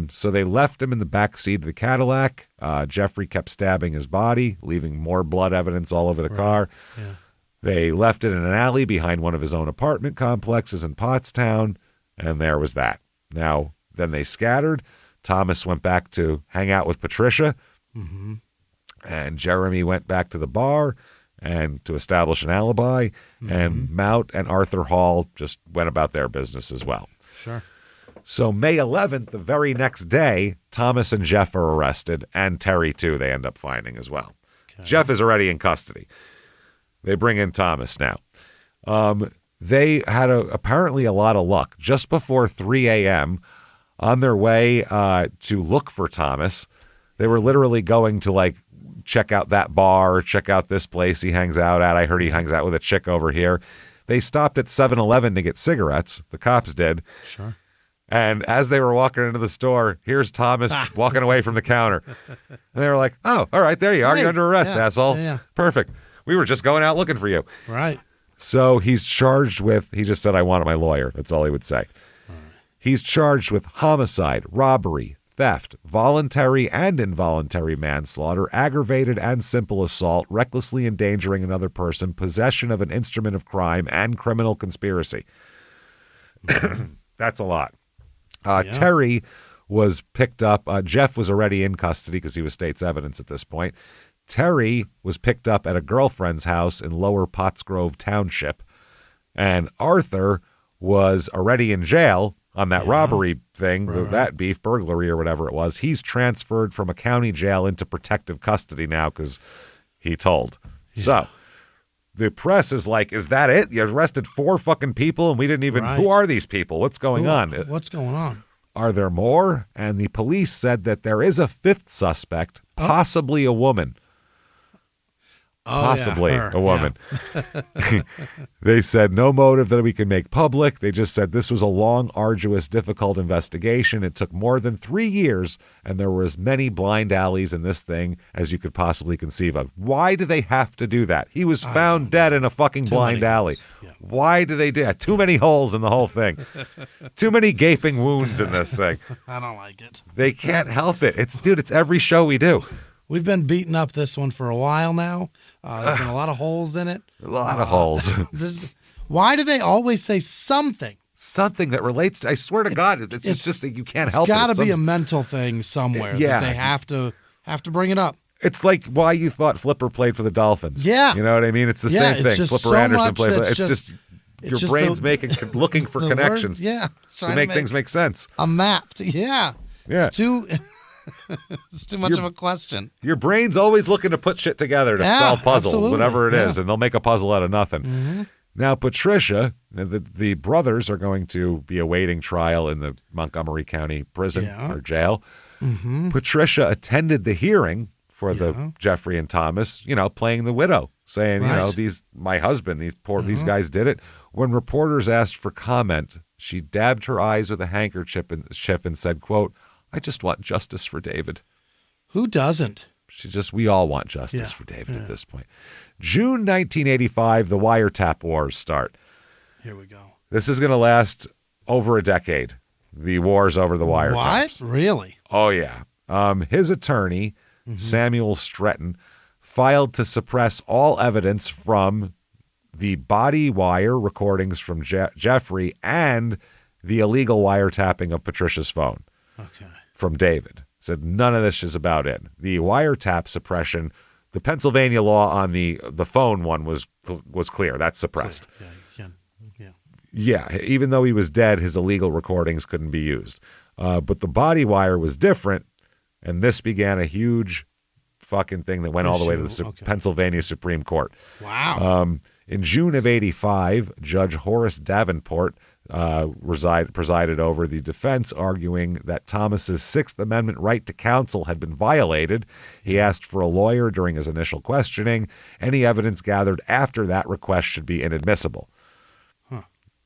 So they left him in the back seat of the Cadillac. Jeffrey kept stabbing his body, leaving more blood evidence all over the car. Yeah. They left it in an alley behind one of his own apartment complexes in Pottstown, and there was that. Now, then they scattered. Thomas went back to hang out with Patricia, and Jeremy went back to the bar and to establish an alibi, and Mount and Arthur Hall just went about their business as well. Sure. So May 11th, the very next day, Thomas and Jeff are arrested, and Terry, too, they end up finding as well. Okay. Jeff is already in custody. They bring in Thomas now. They had apparently a lot of luck. Just before 3 a.m., on their way to look for Thomas, they were literally going to, like, check out that bar, check out this place he hangs out at. I heard he hangs out with a chick over here. They stopped at 7-Eleven to get cigarettes. The cops did. Sure. And as they were walking into the store, here's Thomas walking away from the counter. And they were like, oh, all right, there you are. You're under arrest, asshole. Yeah. Perfect. We were just going out looking for you. Right. So he's charged with, he just said, I wanted my lawyer. That's all he would say. Right. He's charged with homicide, robbery, theft, voluntary and involuntary manslaughter, aggravated and simple assault, recklessly endangering another person, possession of an instrument of crime, and criminal conspiracy. That's a lot. Terry was picked up. Jeff was already in custody because he was state's evidence at this point. Terry was picked up at a girlfriend's house in Lower Pottsgrove Township, and Arthur was already in jail on that robbery thing, that beef burglary or whatever it was. He's transferred from a county jail into protective custody now because he told. Yeah. So the press is like, is that it? You arrested 4 fucking people and we didn't even, who are these people? What's going on? What's going on? Are there more? And the police said that there is a 5th suspect, possibly a woman. Possibly a woman. Yeah. They said no motive that we can make public. They just said this was a long, arduous, difficult investigation. It took more than 3 years, and there were as many blind alleys in this thing as you could possibly conceive of. Why do they have to do that? He was found dead in a fucking blind alley. Yeah. Why do they do that? Too many holes in the whole thing. Too many gaping wounds in this thing. I don't like it. They can't help it. It's every show we do. We've been beating up this one for a while now. There's been a lot of holes in it. A lot of holes. Why do they always say something? Something that relates to, I swear to God, it's just that you can't help it. It's got to be a mental thing somewhere that they have to bring it up. It's like why you thought Flipper played for the Dolphins. Yeah. You know what I mean? It's the same thing. Flipper Anderson played for it's just your brain's looking for connections to make things make sense. A map. Yeah. It's too much of a question. Your brain's always looking to put shit together to solve puzzles, whatever it is, and they'll make a puzzle out of nothing. Mm-hmm. Now, Patricia, the brothers are going to be awaiting trial in the Montgomery County prison or jail. Mm-hmm. Patricia attended the hearing for the Jeffrey and Thomas, playing the widow, saying, my husband, these guys did it. When reporters asked for comment, she dabbed her eyes with a handkerchief and said, quote, I just want justice for David. Who doesn't? We all want justice for David at this point. June 1985, the wiretap wars start. Here we go. This is going to last over a decade. The wars over the wiretaps. What? Really? Oh, yeah. His attorney, Samuel Stretton, filed to suppress all evidence from the body wire recordings from Jeffrey and the illegal wiretapping of Patricia's phone. Okay. From David. Said none of this is about it. The wiretap suppression, the Pennsylvania law on the phone one was clear. That's suppressed. Clear. Yeah, you can. Yeah, even though he was dead, his illegal recordings couldn't be used. But the body wire was different, and this began a huge fucking thing that went all the way to the Pennsylvania Supreme Court. Wow. In June of 85, Judge Horace Davenport presided over the defense, arguing that Thomas's Sixth Amendment right to counsel had been violated. He asked for a lawyer during his initial questioning. Any evidence gathered after that request should be inadmissible.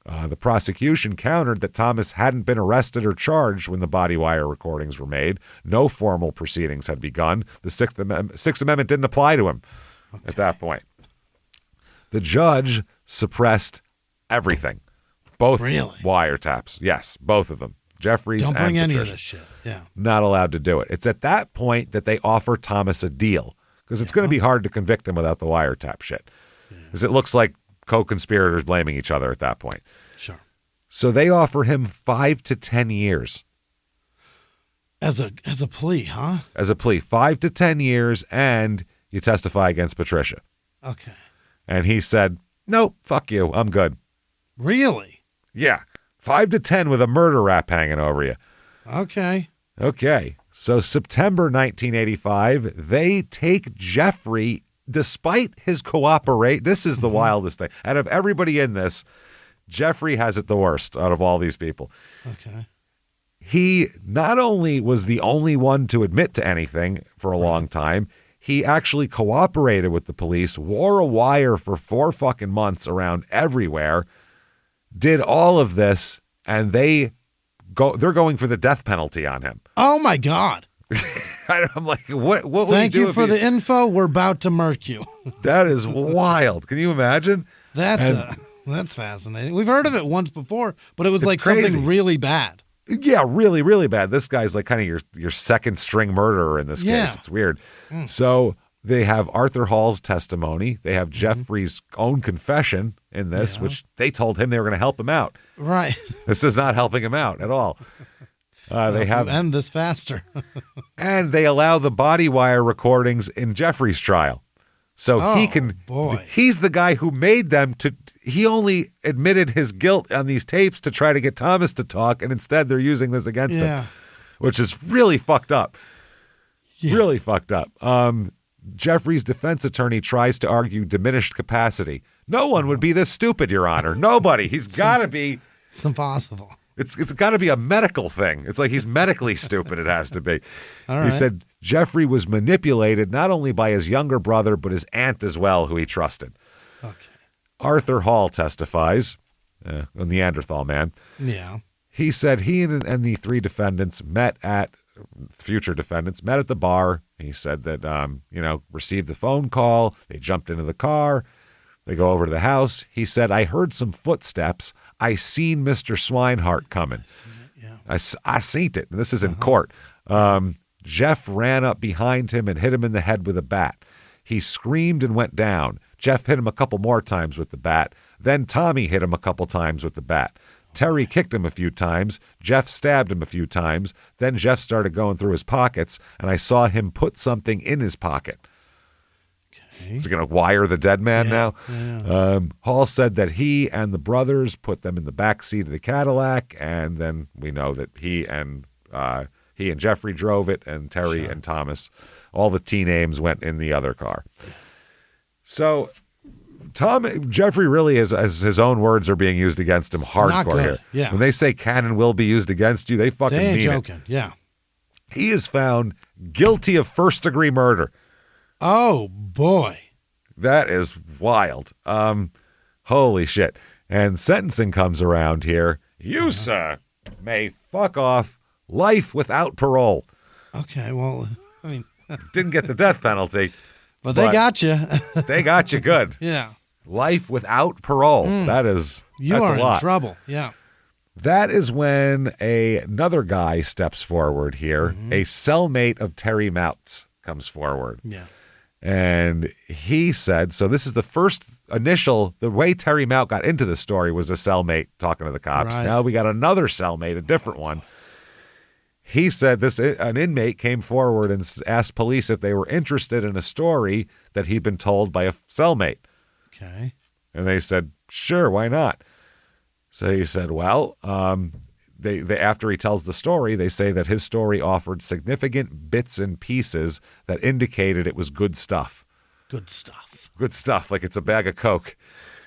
The prosecution countered that Thomas hadn't been arrested or charged when the body wire recordings were made. No formal proceedings had begun. The Sixth Amendment didn't apply to him at that point. The judge suppressed everything. Both wiretaps. Yes, both of them. Jeffries Don't bring and any Patricia. of this shit. Yeah. Not allowed to do it. It's at that point that they offer Thomas a deal because it's going to be hard to convict him without the wiretap shit. Because it looks like co-conspirators blaming each other at that point. Sure. So they offer him 5 to 10 years. As a plea, huh? As a plea, 5 to 10 years, and you testify against Patricia. Okay. And he said, nope, fuck you, I'm good. Really? Yeah, 5 to 10 with a murder rap hanging over you. Okay. Okay, so September 1985, they take Jeffrey, despite his cooperate. This is the wildest thing. Out of everybody in this, Jeffrey has it the worst out of all these people. Okay. He not only was the only one to admit to anything for a long time, he actually cooperated with the police, wore a wire for 4 fucking months around everywhere, did all of this, and they're going for the death penalty on him. Oh my God. I'm like, what will Thank you do you for the info. We're about to murk you. That is wild. Can you imagine? That's fascinating. We've heard of it once before, but it was like crazy. something really bad. Yeah, really, really bad. This guy's like kind of your second string murderer in this case. It's weird. So they have Arthur Hall's testimony. They have Jeffrey's own confession in this, which they told him they were going to help him out. Right. This is not helping him out at all. They have end this faster. and they allow the body wire recordings in Jeffrey's trial. So he's the guy who made them he only admitted his guilt on these tapes to try to get Thomas to talk, and instead they're using this against him, which is really fucked up. Yeah. Really fucked up. Jeffrey's defense attorney tries to argue diminished capacity. No one would be this stupid, Your Honor. Nobody. He's got to be. It's impossible. It's got to be a medical thing. It's like he's medically stupid. It has to be. All right. He said Jeffrey was manipulated not only by his younger brother, but his aunt as well, who he trusted. Okay. Arthur Hall testifies, a Neanderthal man. Yeah. He said he and the 3 defendants future defendants met at the bar. He said that, received the phone call. They jumped into the car. They go over to the house. He said, I heard some footsteps. I seen Mr. Swinehart coming. I seen it. And this is in court. Jeff ran up behind him and hit him in the head with a bat. He screamed and went down. Jeff hit him a couple more times with the bat. Then Tommy hit him a couple times with the bat. Terry kicked him a few times. Jeff stabbed him a few times. Then Jeff started going through his pockets, and I saw him put something in his pocket. Okay. Is he going to wire the dead man now? Yeah. Hall said that he and the brothers put them in the back seat of the Cadillac, and then we know that he and Jeffrey drove it, and Terry and Thomas, all the T names went in the other car. So Jeffrey really is, as his own words are being used against him, hardcore here. Yeah. When they say can and will be used against you, they fucking mean joking. it. Yeah. He is found guilty of first-degree murder. Oh, boy. That is wild. Holy shit. And sentencing comes around here. You, sir, may fuck off life without parole. Okay, well, I mean. Didn't get the death penalty. But they got you. They got you good. Yeah. Life without parole. That's a lot. In trouble. Yeah. That is when another guy steps forward here. A cellmate of Terry Moutts comes forward. Yeah. And he said, so this is the first the way Terry Mount got into the story was a cellmate talking to the cops. Right. Now we got another cellmate, a different one. He said an inmate came forward and asked police if they were interested in a story that he'd been told by a cellmate. Okay. And they said, sure, why not? So he said, well, they after he tells the story, they say that his story offered significant bits and pieces that indicated it was good stuff. Good stuff. Good stuff, like it's a bag of Coke.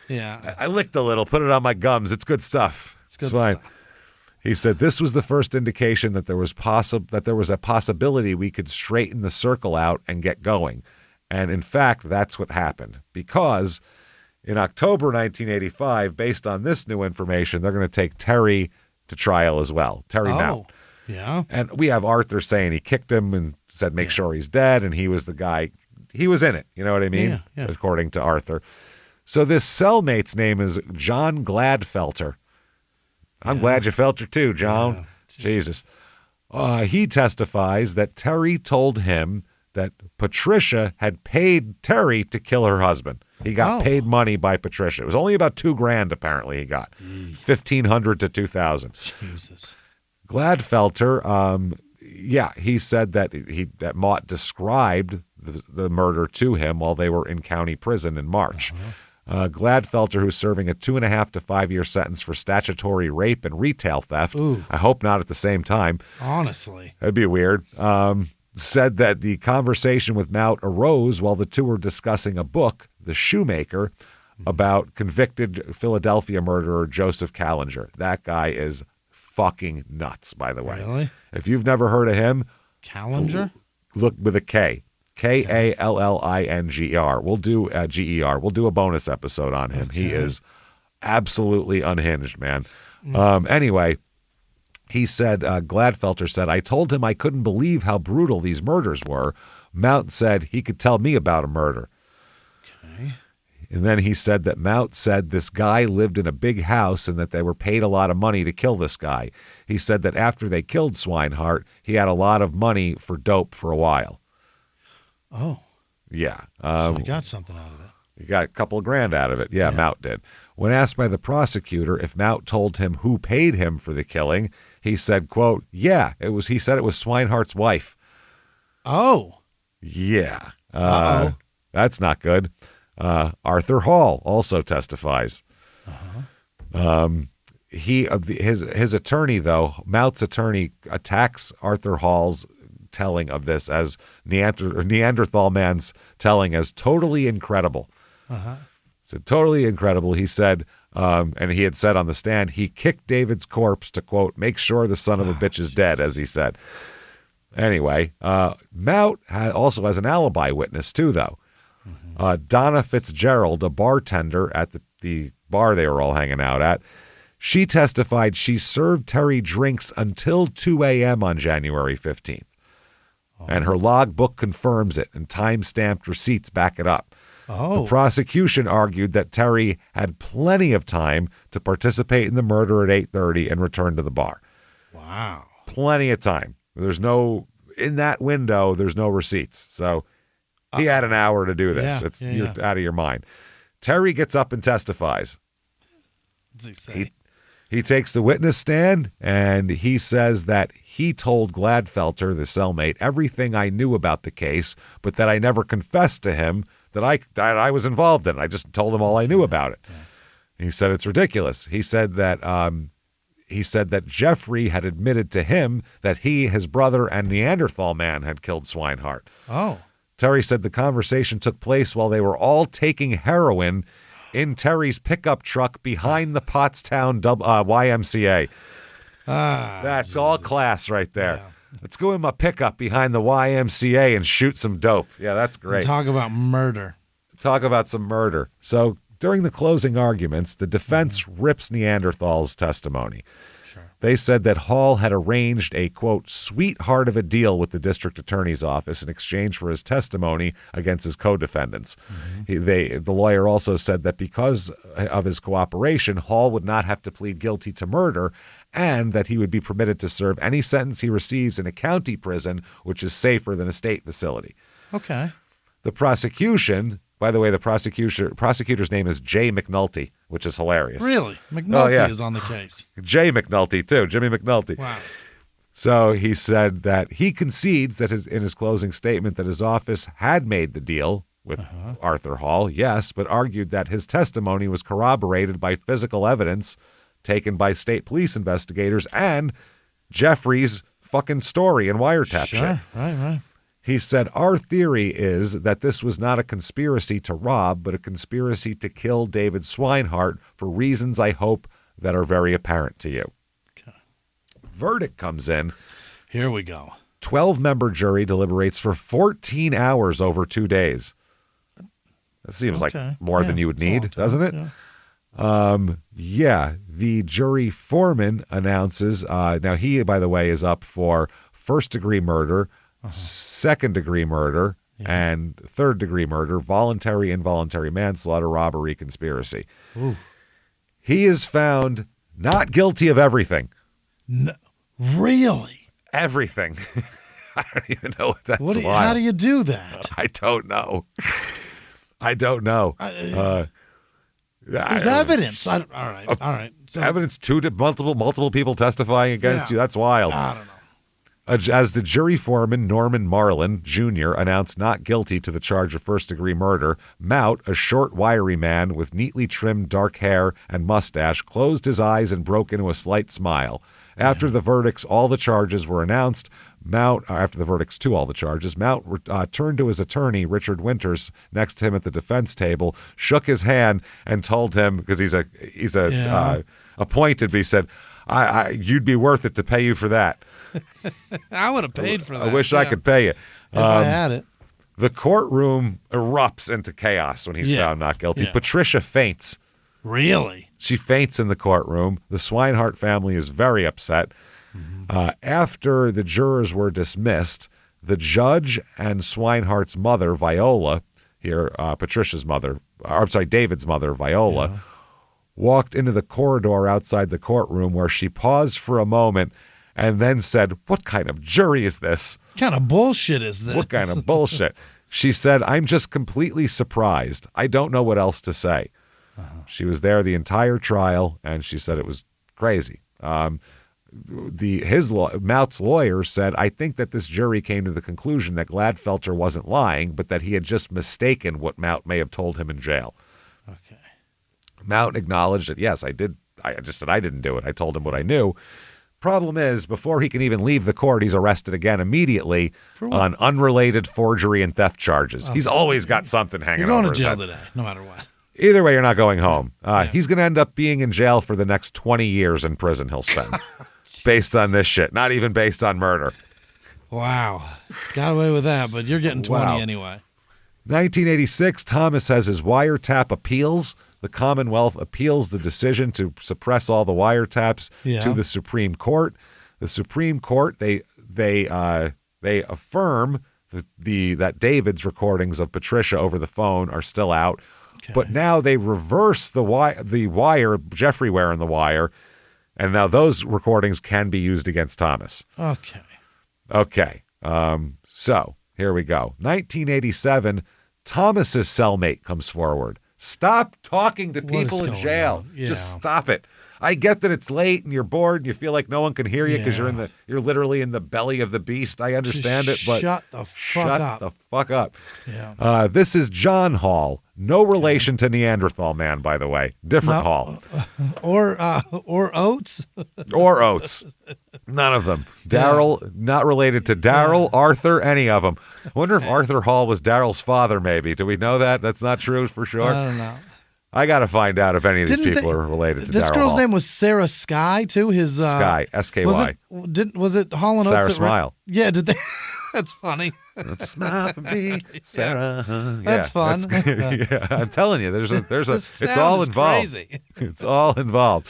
Yeah. I licked a little, put it on my gums. It's good stuff. It's fine. Stuff. He said this was the first indication that there was a possibility we could straighten the circle out and get going. And in fact, that's what happened. Because in October 1985, based on this new information, they're going to take Terry to trial as well. Terry Mount. Yeah. And we have Arthur saying he kicked him and said make sure he's dead, and he was the guy. He was in it. You know what I mean? Yeah. According to Arthur. So this cellmate's name is John Gladfelter. I'm glad you felt her too, John. Jesus. He testifies that Terry told him that Patricia had paid Terry to kill her husband. He got paid money by Patricia. It was only about $2,000 apparently he got. $1,500 to $2,000. Jesus. Gladfelter, he said that Mott described the murder to him while they were in county prison in March. Gladfelter, who's serving a 2.5 to 5 year sentence for statutory rape and retail theft. Ooh. I hope not at the same time. Honestly. That'd be weird. Said that the conversation with Mout arose while the two were discussing a book, The Shoemaker, about convicted Philadelphia murderer Joseph Callinger. That guy is fucking nuts, by the way. Really? If you've never heard of him, Callinger? look with a K. Kallinger. We'll do GER. We'll do a bonus episode on him. Okay. He is absolutely unhinged, man. Anyway, he said, Gladfelter said, I told him I couldn't believe how brutal these murders were. Mout said he could tell me about a murder. Okay. And then he said that Mout said this guy lived in a big house and that they were paid a lot of money to kill this guy. He said that after they killed Swinehart, he had a lot of money for dope for a while. Oh. Yeah. So he got something out of it. He got a couple of grand out of it. Yeah, Mout did. When asked by the prosecutor if Mout told him who paid him for the killing, he said, quote, he said it was Swinehart's wife. Oh. Yeah. That's not good. Arthur Hall also testifies. His attorney, though, Mout's attorney attacks Arthur Hall's telling of this as Neanderthal man's telling as totally incredible. So totally incredible. He said, and he had said on the stand, he kicked David's corpse to, quote, make sure the son of a bitch is dead, as he said. Anyway, Mout also has an alibi witness, too, though. Donna Fitzgerald, a bartender at the bar they were all hanging out at, she testified she served Terry drinks until 2 a.m. on January 15th. And her logbook confirms it, and time-stamped receipts back it up. The prosecution argued that Terry had plenty of time to participate in the murder at 8:30 and return to the bar. Wow. Plenty of time. In that window, there's no receipts. So he had an hour to do this. You're out of your mind. Terry gets up and testifies. He takes the witness stand, and he says that he told Gladfelter, the cellmate, everything I knew about the case, but that I never confessed to him that I was involved in it. I just told him all I knew about it. He said it's ridiculous. He said that Jeffrey had admitted to him that he, his brother, and Neanderthal man had killed Swinehart. Oh. Terry said the conversation took place while they were all taking heroin in Terry's pickup truck behind the Pottstown YMCA. That's Jesus. All class right there. Yeah. Let's go in my pickup behind the YMCA and shoot some dope. Yeah, that's great. Talk about murder. Talk about some murder. So during the closing arguments, the defense rips Neanderthal's testimony. They said that Hall had arranged a, quote, sweetheart of a deal with the district attorney's office in exchange for his testimony against his co-defendants. The lawyer also said that because of his cooperation, Hall would not have to plead guilty to murder and that he would be permitted to serve any sentence he receives in a county prison, which is safer than a state facility. Okay. The prosecution... By the way, the prosecutor's name is Jay McNulty, which is hilarious. Really? McNulty is on the case. Jay McNulty, too. Jimmy McNulty. Wow. So he said that he concedes that in his closing statement that his office had made the deal with Arthur Hall, yes, but argued that his testimony was corroborated by physical evidence taken by state police investigators and Jeffrey's fucking story and wiretap shit. Right. He said, our theory is that this was not a conspiracy to rob, but a conspiracy to kill David Swinehart for reasons I hope that are very apparent to you. Okay. Verdict comes in. Here we go. 12-member jury deliberates for 14 hours over 2 days. That seems like more than you would need, doesn't it? Yeah. The jury foreman announces, now he, by the way, is up for first-degree murder, second-degree murder, and third-degree murder, voluntary, involuntary manslaughter, robbery, conspiracy. Ooh. He is found not guilty of everything. No. Really? Everything. I don't even know what that's wild. How do you do that? I don't know. There's evidence. All right. So, Evidence, multiple people testifying against you. That's wild. I don't know. As the jury foreman, Norman Marlin, Jr., announced not guilty to the charge of first-degree murder, Mout, a short, wiry man with neatly trimmed dark hair and mustache, closed his eyes and broke into a slight smile. After the verdicts, all the charges were announced. After the verdicts to all the charges, Mout turned to his attorney, Richard Winters, next to him at the defense table, shook his hand, and told him, because he's appointed, but he said, "You'd be worth it to pay you for that." I would have paid for that. I wish I could pay you. If I had it. The courtroom erupts into chaos when he's found not guilty. Yeah. Patricia faints. Really? She faints in the courtroom. The Swinehart family is very upset. After the jurors were dismissed, the judge and Swinehart's mother, Viola, David's mother, Viola, walked into the corridor outside the courtroom where she paused for a moment and then said, "What kind of jury is this? What kind of bullshit is this? What kind of bullshit?" She said, "I'm just completely surprised. I don't know what else to say." She was there the entire trial, and she said it was crazy. Mout's lawyer said, "I think that this jury came to the conclusion that Gladfelter wasn't lying, but that he had just mistaken what Mout may have told him in jail." Okay. Mout acknowledged that, yes, I did. I just said I didn't do it. I told him what I knew. Problem is, before he can even leave the court, he's arrested again immediately on unrelated forgery and theft charges. He's always got something hanging over You're going to jail his head. today, no matter what. Either way, you're not going home. He's going to end up being in jail for the next 20 years in prison he'll spend. Based on this shit. Not even based on murder. Wow. Got away with that, but you're getting 20 anyway. 1986, Thomas has his wiretap appeals. The Commonwealth appeals the decision to suppress all the wiretaps to the Supreme Court. The Supreme Court, they affirm that David's recordings of Patricia over the phone are still out. Okay. But now they reverse the wire, Jeffrey Ware in the wire, and now those recordings can be used against Thomas. Okay. So here we go. 1987, Thomas's cellmate comes forward. Stop talking to people in jail. Just stop it. I get that it's late and you're bored and you feel like no one can hear you because you're literally in the belly of the beast. I understand it, but shut the fuck up. Yeah. This is John Hall. No relation to Neanderthal man, by the way. Different Hall. Or Oates. Or Oates. None of them. Daryl, not related to Daryl, Arthur, any of them. I wonder if Arthur Hall was Daryl's father, maybe. Do we know that? That's not true for sure? I don't know. I got to find out if any of these people are related to Daryl Hall. This girl's name was Sarah Sky, too? Sky, S-K-Y. Was it Hall and Oates? Sarah Smile. Yeah, did they? That's funny. Smile for me, Sarah. That's fun. I'm telling you, it's all involved. Crazy. It's all involved.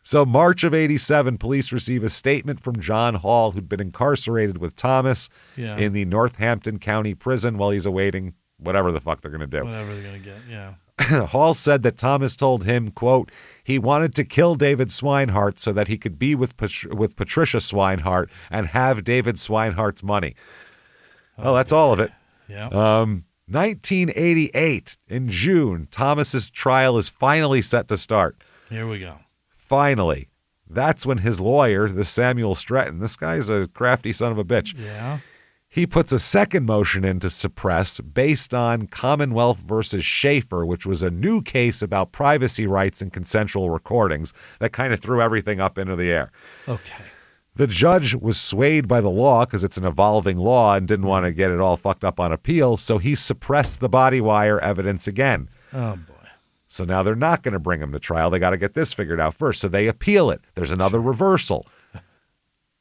So March of 87, police receive a statement from John Hall, who'd been incarcerated with Thomas in the Northampton County Prison while he's awaiting whatever the fuck they're going to do. Whatever they're going to get, yeah. Hall said that Thomas told him, quote, he wanted to kill David Swinehart so that he could be with Patricia Swinehart and have David Swinehart's money. Oh, that's all of it. Yeah. 1988, in June, Thomas's trial is finally set to start. Here we go. Finally. That's when his lawyer, the Samuel Stratton, this guy's a crafty son of a bitch. Yeah. He puts a second motion in to suppress based on Commonwealth versus Schaefer, which was a new case about privacy rights and consensual recordings that kind of threw everything up into the air. Okay. The judge was swayed by the law because it's an evolving law and didn't want to get it all fucked up on appeal, so he suppressed the body wire evidence again. Oh, boy. So now they're not going to bring him to trial. They got to get this figured out first, so they appeal it. There's another reversal.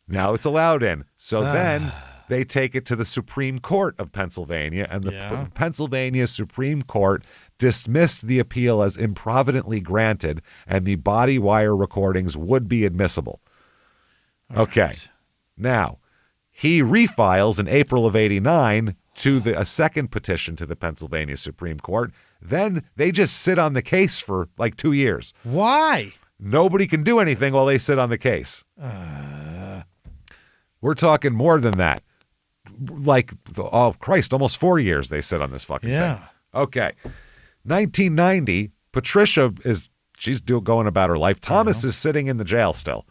Now it's allowed in. So then they take it to the Supreme Court of Pennsylvania, and the Pennsylvania Supreme Court dismissed the appeal as improvidently granted, and the body wire recordings would be admissible. Okay. Right. Now, he refiles in April of 89 to a second petition to the Pennsylvania Supreme Court. Then they just sit on the case for like 2 years. Why? Nobody can do anything while they sit on the case. We're talking more than that. Like, oh, Christ, almost 4 years they sit on this fucking thing. Okay. 1990, Patricia she's going about her life. Thomas is sitting in the jail still.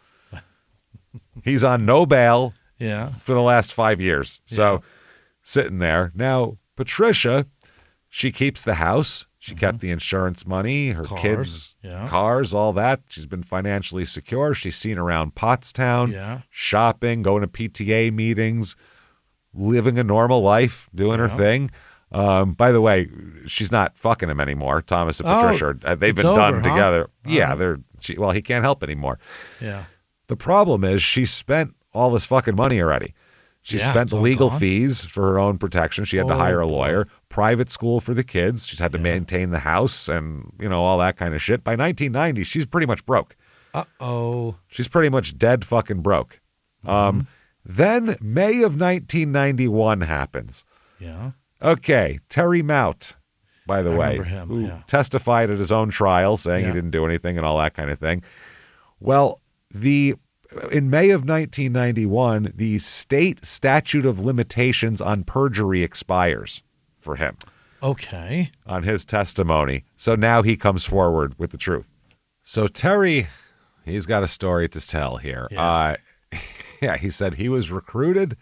He's on no bail for the last 5 years. So sitting there. Now, Patricia, she keeps the house. She kept the insurance money, her kids, cars, all that. She's been financially secure. She's seen around Pottstown, shopping, going to PTA meetings, living a normal life, doing her thing. By the way, she's not fucking him anymore. Thomas and Patricia, they've been done together. Yeah, he can't help anymore. Yeah. The problem is she spent all this fucking money already. She spent the legal fees for her own protection. She had to hire a lawyer, private school for the kids. She's had to maintain the house and, all that kind of shit. By 1990, she's pretty much broke. Uh-oh. She's pretty much dead fucking broke. Then May of 1991 happens. Yeah. Okay, Terry Mout, by the way, him, who testified at his own trial saying he didn't do anything and all that kind of thing. Well, in May of 1991, the state statute of limitations on perjury expires for him. Okay. On his testimony. So now he comes forward with the truth. So Terry, he's got a story to tell here. He said he was recruited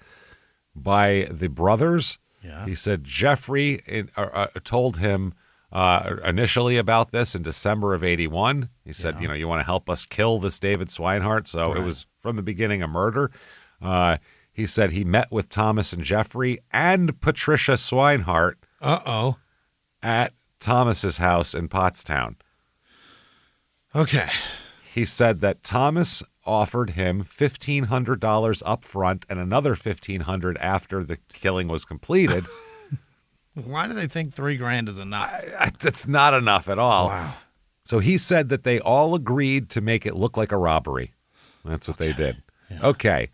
by the brothers. Yeah. He said Jeffrey told him initially about this in December of 81. He said, you want to help us kill this David Swinehart. So it was from the beginning a murder. He said he met with Thomas and Jeffrey and Patricia Swinehart at Thomas's house in Pottstown. Okay. He said that Thomas offered him $1,500 up front and another $1,500 after the killing was completed. Why do they think $3,000 is enough? That's not enough at all. Wow. So he said that they all agreed to make it look like a robbery. That's what they did. Yeah. Okay.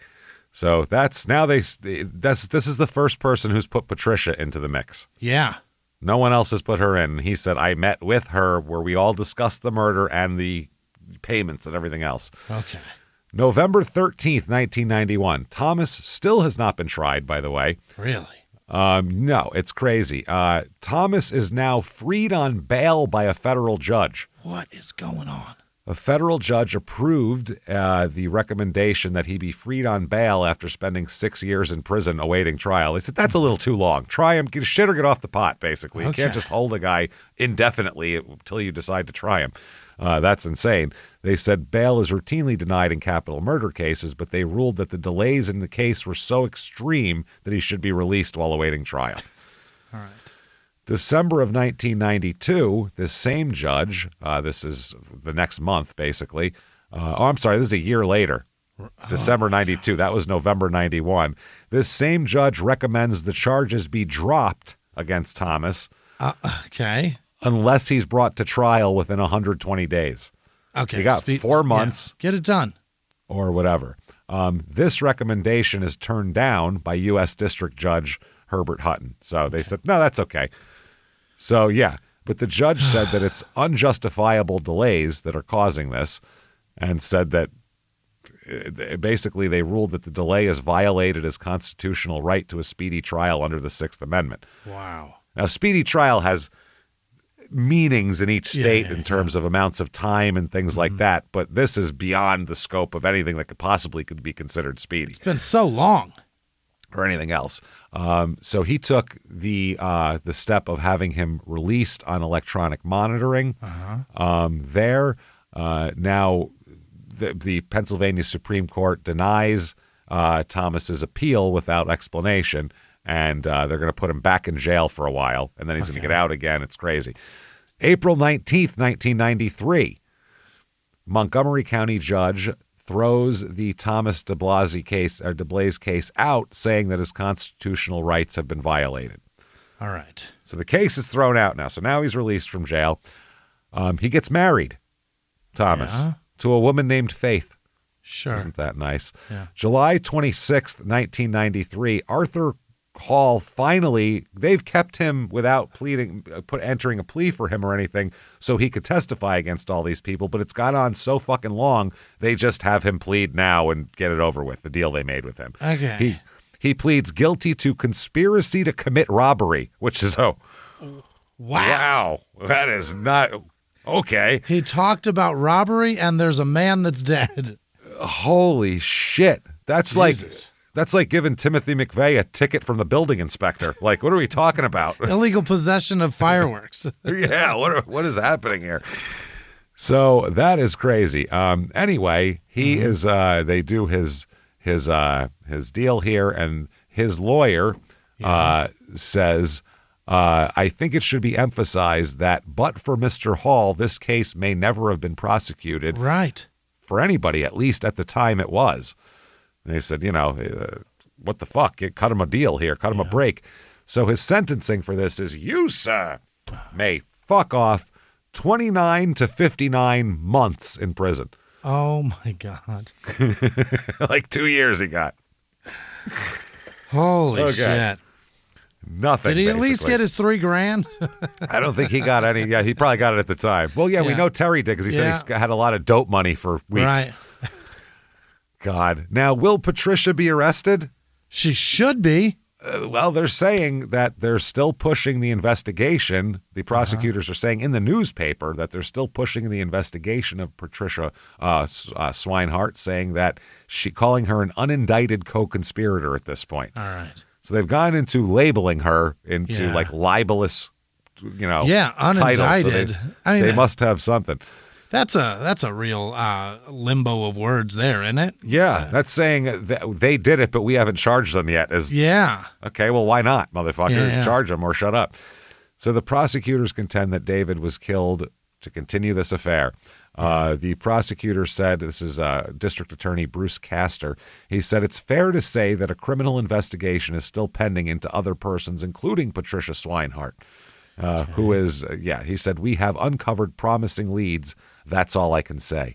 So this is the first person who's put Patricia into the mix. Yeah. No one else has put her in. He said, I met with her where we all discussed the murder and the payments and everything else. Okay. November 13th, 1991. Thomas still has not been tried, by the way. Really? No, it's crazy. Thomas is now freed on bail by a federal judge. What is going on? A federal judge approved the recommendation that he be freed on bail after spending 6 years in prison awaiting trial. They said, that's a little too long. Try him, get shit or get off the pot, basically. You can't just hold a guy indefinitely until you decide to try him. That's insane. They said bail is routinely denied in capital murder cases, but they ruled that the delays in the case were so extreme that he should be released while awaiting trial. All right. December of 1992, this same judge, this is the next month, basically. I'm sorry, this is a year later. December 92. That was November 91. This same judge recommends the charges be dropped against Thomas. Okay. Unless he's brought to trial within 120 days. Okay. You got 4 months. Yeah. Get it done. Or whatever. This recommendation is turned down by U.S. District Judge Herbert Hutton. So they said, no, that's okay. So, yeah. But the judge said that it's unjustifiable delays that are causing this and said that basically they ruled that the delay has violated his constitutional right to a speedy trial under the Sixth Amendment. Wow. Now, speedy trial has meanings in each state in terms of amounts of time and things like that, but this is beyond the scope of anything that could be considered speedy. It's been so long. Or anything else. So he took the step of having him released on electronic monitoring. Now the Pennsylvania Supreme Court denies Thomas's appeal without explanation, and they're going to put him back in jail for a while, and then he's going to get out again. It's crazy. April 19th, 1993, Montgomery County judge throws the Thomas DeBlaise case out, saying that his constitutional rights have been violated. All right. So the case is thrown out now. So now he's released from jail. He gets married, Thomas, to a woman named Faith. Sure. Isn't that nice? Yeah. July 26th, 1993, Arthur Hall finally, they've kept him without entering a plea for him or anything so he could testify against all these people, but it's gone on so fucking long, they just have him plead now and get it over with, the deal they made with him. Okay. He pleads guilty to conspiracy to commit robbery, which is, wow. That is not, okay. He talked about robbery and there's a man that's dead. Holy shit. That's Jesus. That's like giving Timothy McVeigh a ticket from the building inspector. Like, what are we talking about? Illegal possession of fireworks. Yeah, what is happening here? So that is crazy. Anyway, he is. They do his deal here, and his lawyer says, I think it should be emphasized that, but for Mr. Hall, this case may never have been prosecuted. Right. For anybody, at least at the time it was. They said, what the fuck? Cut him a deal here. Cut him a break. So his sentencing for this is, you, sir, may fuck off 29 to 59 months in prison. Oh, my God. Like 2 years he got. Holy shit. Nothing. Did he at least basically get his $3,000? I don't think he got any. Yeah, he probably got it at the time. Well, we know Terry did because he said he had a lot of dope money for weeks. Right. God. Now, will Patricia be arrested? She should be. Well, they're saying that they're still pushing the investigation. The prosecutors are saying in the newspaper that they're still pushing the investigation of Patricia Swinehart, saying that calling her an unindicted co-conspirator at this point. All right. So they've gone into labeling her into like libelous, unindicted. titles. So they must have something. That's a real limbo of words there, isn't it? Yeah, that's saying that they did it, but we haven't charged them yet. Okay, well, why not, motherfucker? Yeah. Charge them or shut up. So the prosecutors contend that David was killed to continue this affair. The prosecutor said, this is District Attorney Bruce Castor, he said, it's fair to say that a criminal investigation is still pending into other persons, including Patricia Swinehart, who is, he said, we have uncovered promising leads. That's all I can say.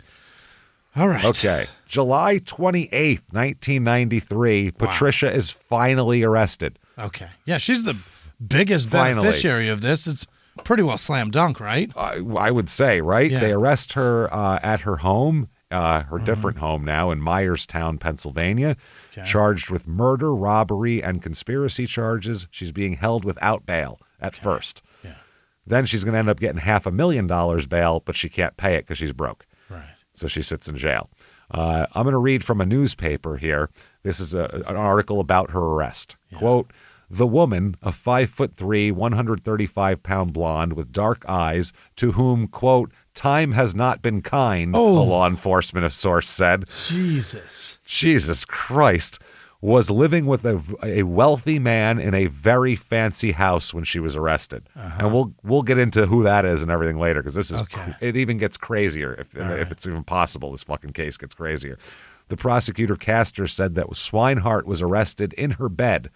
All right. Okay. July 28th, 1993, Patricia is finally arrested. Okay. Yeah, she's the biggest beneficiary of this. It's pretty well slam dunk, right? I would say, right? Yeah. They arrest her at her home, her different home now in Myerstown, Pennsylvania, charged with murder, robbery, and conspiracy charges. She's being held without bail at first. Yeah. Then she's going to end up getting $500,000 bail, but she can't pay it because she's broke. Right. So she sits in jail. I'm going to read from a newspaper here. This is an article about her arrest. Yeah. Quote, the woman, a 5'3", 135-pound blonde with dark eyes, to whom, quote, time has not been kind, a law enforcement source said. Jesus Christ. Was living with a wealthy man in a very fancy house when she was arrested. And we'll get into who that is and everything later, because this is it even gets crazier if it's even possible. This fucking case gets crazier. The prosecutor Castor said that Swinehart was arrested in her bed.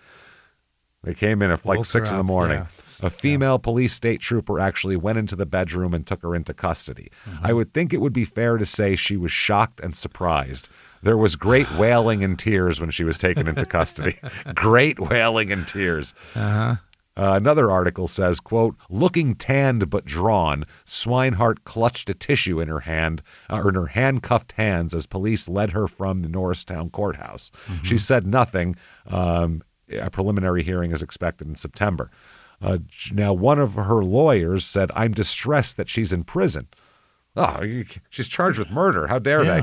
They came in at like 6 in the morning. Yeah. A female police state trooper actually went into the bedroom and took her into custody. I would think it would be fair to say she was shocked and surprised. There was great wailing and tears when she was taken into custody. Great wailing and tears. Another article says, quote, looking tanned but drawn, Swinehart clutched a tissue in her hand, or in her handcuffed hands as police led her from the Norristown courthouse. She said nothing. A preliminary hearing is expected in September. Now, one of her lawyers said, I'm distressed that she's in prison. Oh, she's charged with murder. How dare they?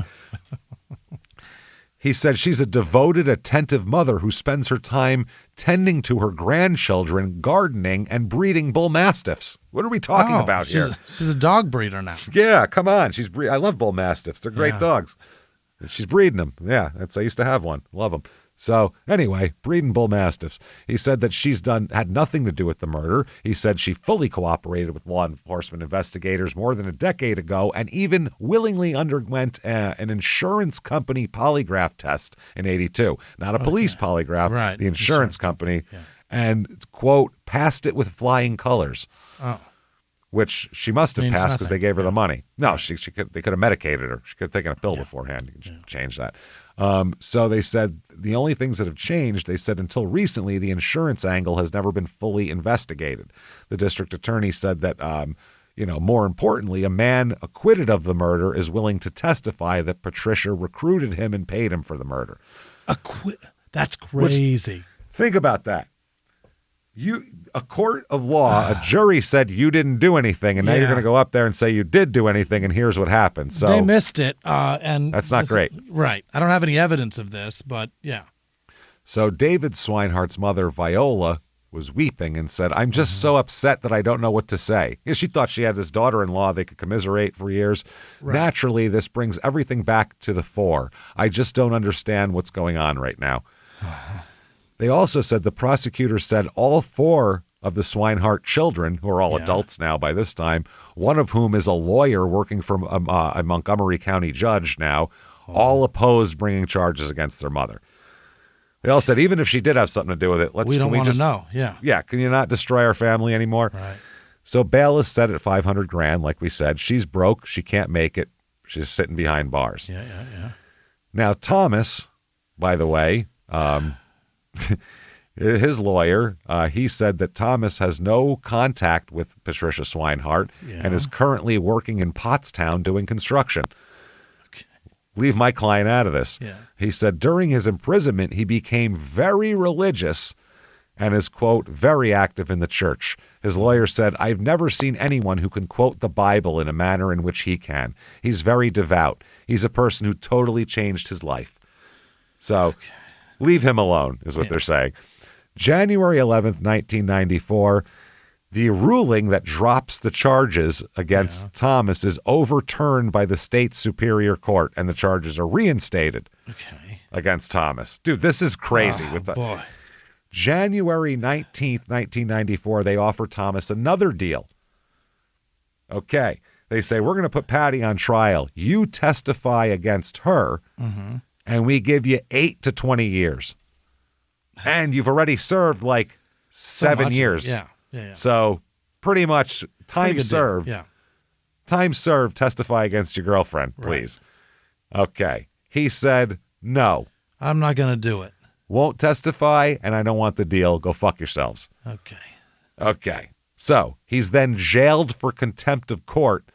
He said she's a devoted, attentive mother who spends her time tending to her grandchildren, gardening, and breeding bull mastiffs. What are we talking about here? She's a dog breeder now. Yeah, come on. I love bull mastiffs. They're great dogs. She's breeding them. Yeah, I used to have one. Love them. So anyway, breeding bull mastiffs. He said that she's had nothing to do with the murder. He said she fully cooperated with law enforcement investigators more than a decade ago and even willingly underwent an insurance company polygraph test in 1982. Not a police polygraph, right. The insurance company. Yeah. And, quote, passed it with flying colors. Oh. Which she must have passed because they gave her the money. No, they could have medicated her. She could have taken a pill beforehand. You can change that. So they said the only things that have changed, they said until recently, the insurance angle has never been fully investigated. The district attorney said that, more importantly, a man acquitted of the murder is willing to testify that Patricia recruited him and paid him for the murder. That's crazy. Think about that. A court of law, a jury said you didn't do anything, and now you're going to go up there and say you did do anything, and here's what happened. So they missed it, and that's not great. Right. I don't have any evidence of this, but yeah. So David Swinehart's mother, Viola, was weeping and said, I'm just so upset that I don't know what to say. She thought she had this daughter-in-law they could commiserate for years. Right. Naturally, this brings everything back to the fore. I just don't understand what's going on right now. They also said the prosecutor said all 4 of the Swinehart children, who are all adults now by this time, one of whom is a lawyer working for a Montgomery County judge now, all opposed bringing charges against their mother. They all said, even if she did have something to do with it, we don't want to know. Yeah. Yeah. Can you not destroy our family anymore? Right. So bail is set at $500,000. Like we said, she's broke. She can't make it. She's sitting behind bars. Yeah. Now, Thomas, by the way, his lawyer, he said that Thomas has no contact with Patricia Swinehart and is currently working in Pottstown doing construction. Leave my client out of this. Yeah. He said during his imprisonment, he became very religious and is, quote, very active in the church. His lawyer said, I've never seen anyone who can quote the Bible in a manner in which he can. He's very devout. He's a person who totally changed his life. So leave him alone is what they're saying. January 11th, 1994, the ruling that drops the charges against Thomas is overturned by the state superior court, and the charges are reinstated against Thomas. Dude, this is crazy. January 19th, 1994, they offer Thomas another deal. Okay. They say, we're going to put Patty on trial. You testify against her, and we give you 8 to 20 years. And you've already served like 7 years. Yeah. So pretty much time served. Yeah. Time served, testify against your girlfriend, please. Right. Okay. He said, no. I'm not going to do it. Won't testify, and I don't want the deal. Go fuck yourselves. Okay. So he's then jailed for contempt of court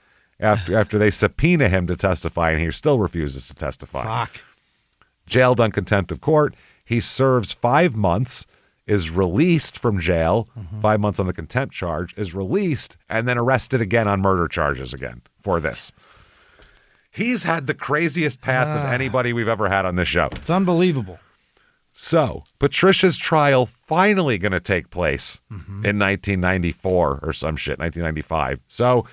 after they subpoena him to testify, and he still refuses to testify. Jailed on contempt of court. He serves 5 months, is released from jail, 5 months on the contempt charge, is released, and then arrested again on murder charges again for this. He's had the craziest path of anybody we've ever had on this show. It's unbelievable. So Patricia's trial finally going to take place in 1994 or some shit, 1995. So